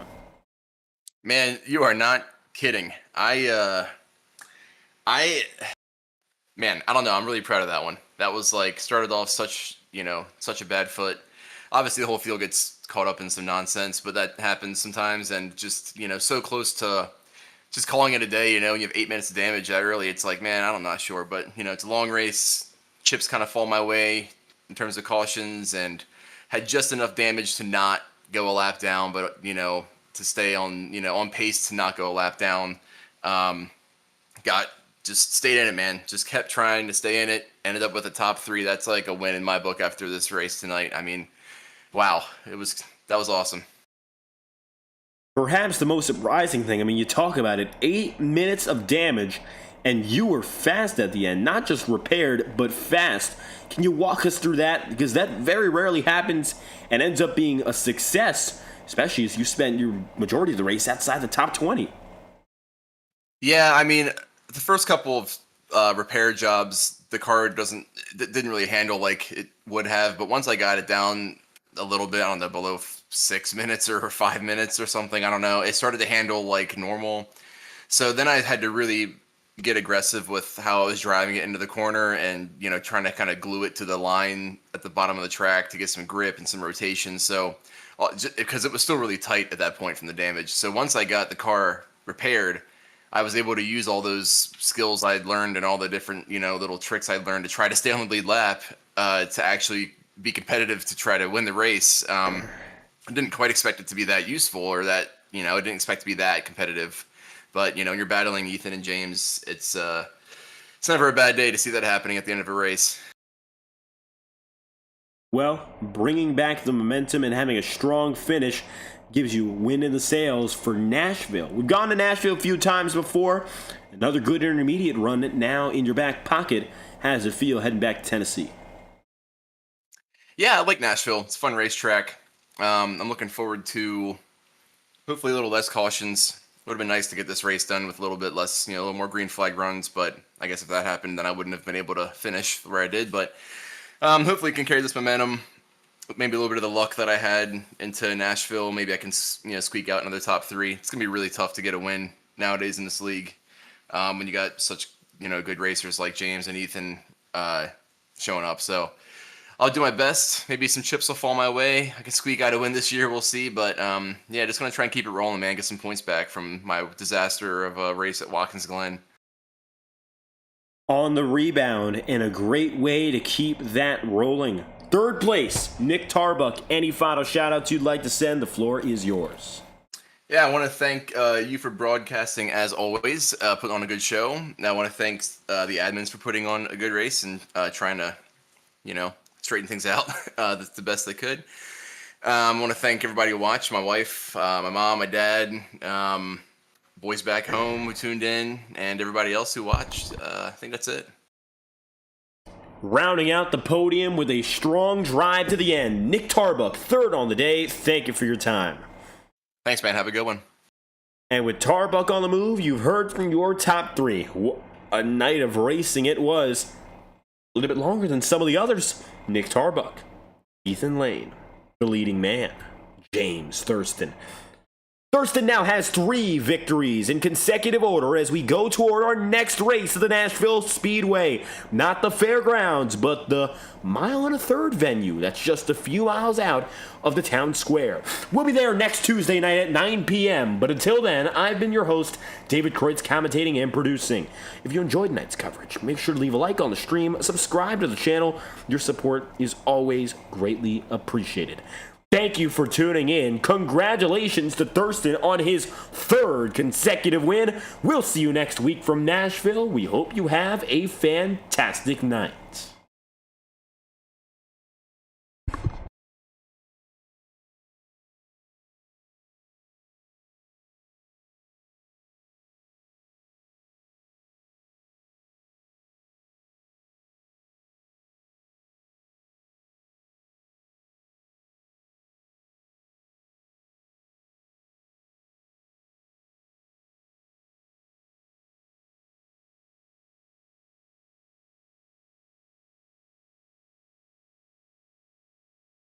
Man, you are not kidding. I don't know. I'm really proud of that one. That was like started off such a bad foot. Obviously, the whole field gets caught up in some nonsense, but that happens sometimes. And just so close to just calling it a day. When you have 8 minutes of damage, it's like, man, I'm not sure, but it's a long race. Chips kind of fall my way in terms of cautions, and had just enough damage to not go a lap down, but to stay on pace to not go a lap down. Just stayed in it, man. Just kept trying to stay in it. Ended up with a top 3. That's like a win in my book after this race tonight. I mean, wow, that was awesome. Perhaps the most surprising thing, I mean, you talk about it, 8 minutes of damage, and you were fast at the end. Not just repaired, but fast. Can you walk us through that? Because that very rarely happens and ends up being a success, especially as you spent your majority of the race outside the top 20. Yeah, I mean, the first couple of repair jobs, the car didn't really handle like it would have. But once I got it down a little bit, I don't know, below 6 minutes or 5 minutes or something, I don't know, it started to handle like normal. So then I had to really get aggressive with how I was driving it into the corner and, you know, trying to kind of glue it to the line at the bottom of the track to get some grip and some rotation. So, because it was still really tight at that point from the damage. So once I got the car repaired, I was able to use all those skills I'd learned and all the different, you know, little tricks I'd learned to try to stay on the lead lap to actually be competitive to try to win the race. I didn't quite expect it to be that useful or that, you know, I didn't expect to be that competitive. But, you know, when you're battling Ethan and James, it's never a bad day to see that happening at the end of a race. Well, bringing back the momentum and having a strong finish gives you wind in the sails for Nashville. We've gone to Nashville a few times before. Another good intermediate run now in your back pocket. How does it feel heading back to Tennessee? Yeah, I like Nashville. It's a fun racetrack. I'm looking forward to hopefully a little less cautions. Would have been nice to get this race done with a little bit less, you know, a little more green flag runs. But I guess if that happened, then I wouldn't have been able to finish where I did. But hopefully can carry this momentum. Maybe a little bit of the luck that I had into Nashville. Maybe I can, you know, squeak out another top 3. It's going to be really tough to get a win nowadays in this league when you got such, you know, good racers like James and Ethan showing up. So I'll do my best. Maybe some chips will fall my way. I can squeak out a win this year. We'll see. But, yeah, just going to try and keep it rolling, man. Get some points back from my disaster of a race at Watkins Glen. On the rebound, and a great way to keep that rolling. Third place, Nick Tarbuck. Any final shout-outs you'd like to send? The floor is yours. Yeah, I want to thank you for broadcasting, as always, putting on a good show. And I want to thank the admins for putting on a good race and trying to, you know, straighten things out the best they could. I want to thank everybody who watched, my wife, my mom, my dad, boys back home who tuned in, and everybody else who watched. I think that's it. Rounding out the podium with a strong drive to the end, Nick Tarbuck, third on the day. Thank you for your time. Thanks, man. Have a good one. And with Tarbuck on the move, you've heard from your top 3. A night of racing it was. A little bit longer than some of the others. Nick Tarbuck, Ethan Lane, the leading man, James Thurston. Thurston now has 3 victories in consecutive order as we go toward our next race at the Nashville Speedway. Not the fairgrounds, but the 1.25 mile venue that's just a few miles out of the town square. We'll be there next Tuesday night at 9 p.m. But until then, I've been your host, David Kreutz, commentating and producing. If you enjoyed tonight's coverage, make sure to leave a like on the stream, subscribe to the channel. Your support is always greatly appreciated. Thank you for tuning in. Congratulations to Thurston on his 3rd consecutive win. We'll see you next week from Nashville. We hope you have a fantastic night.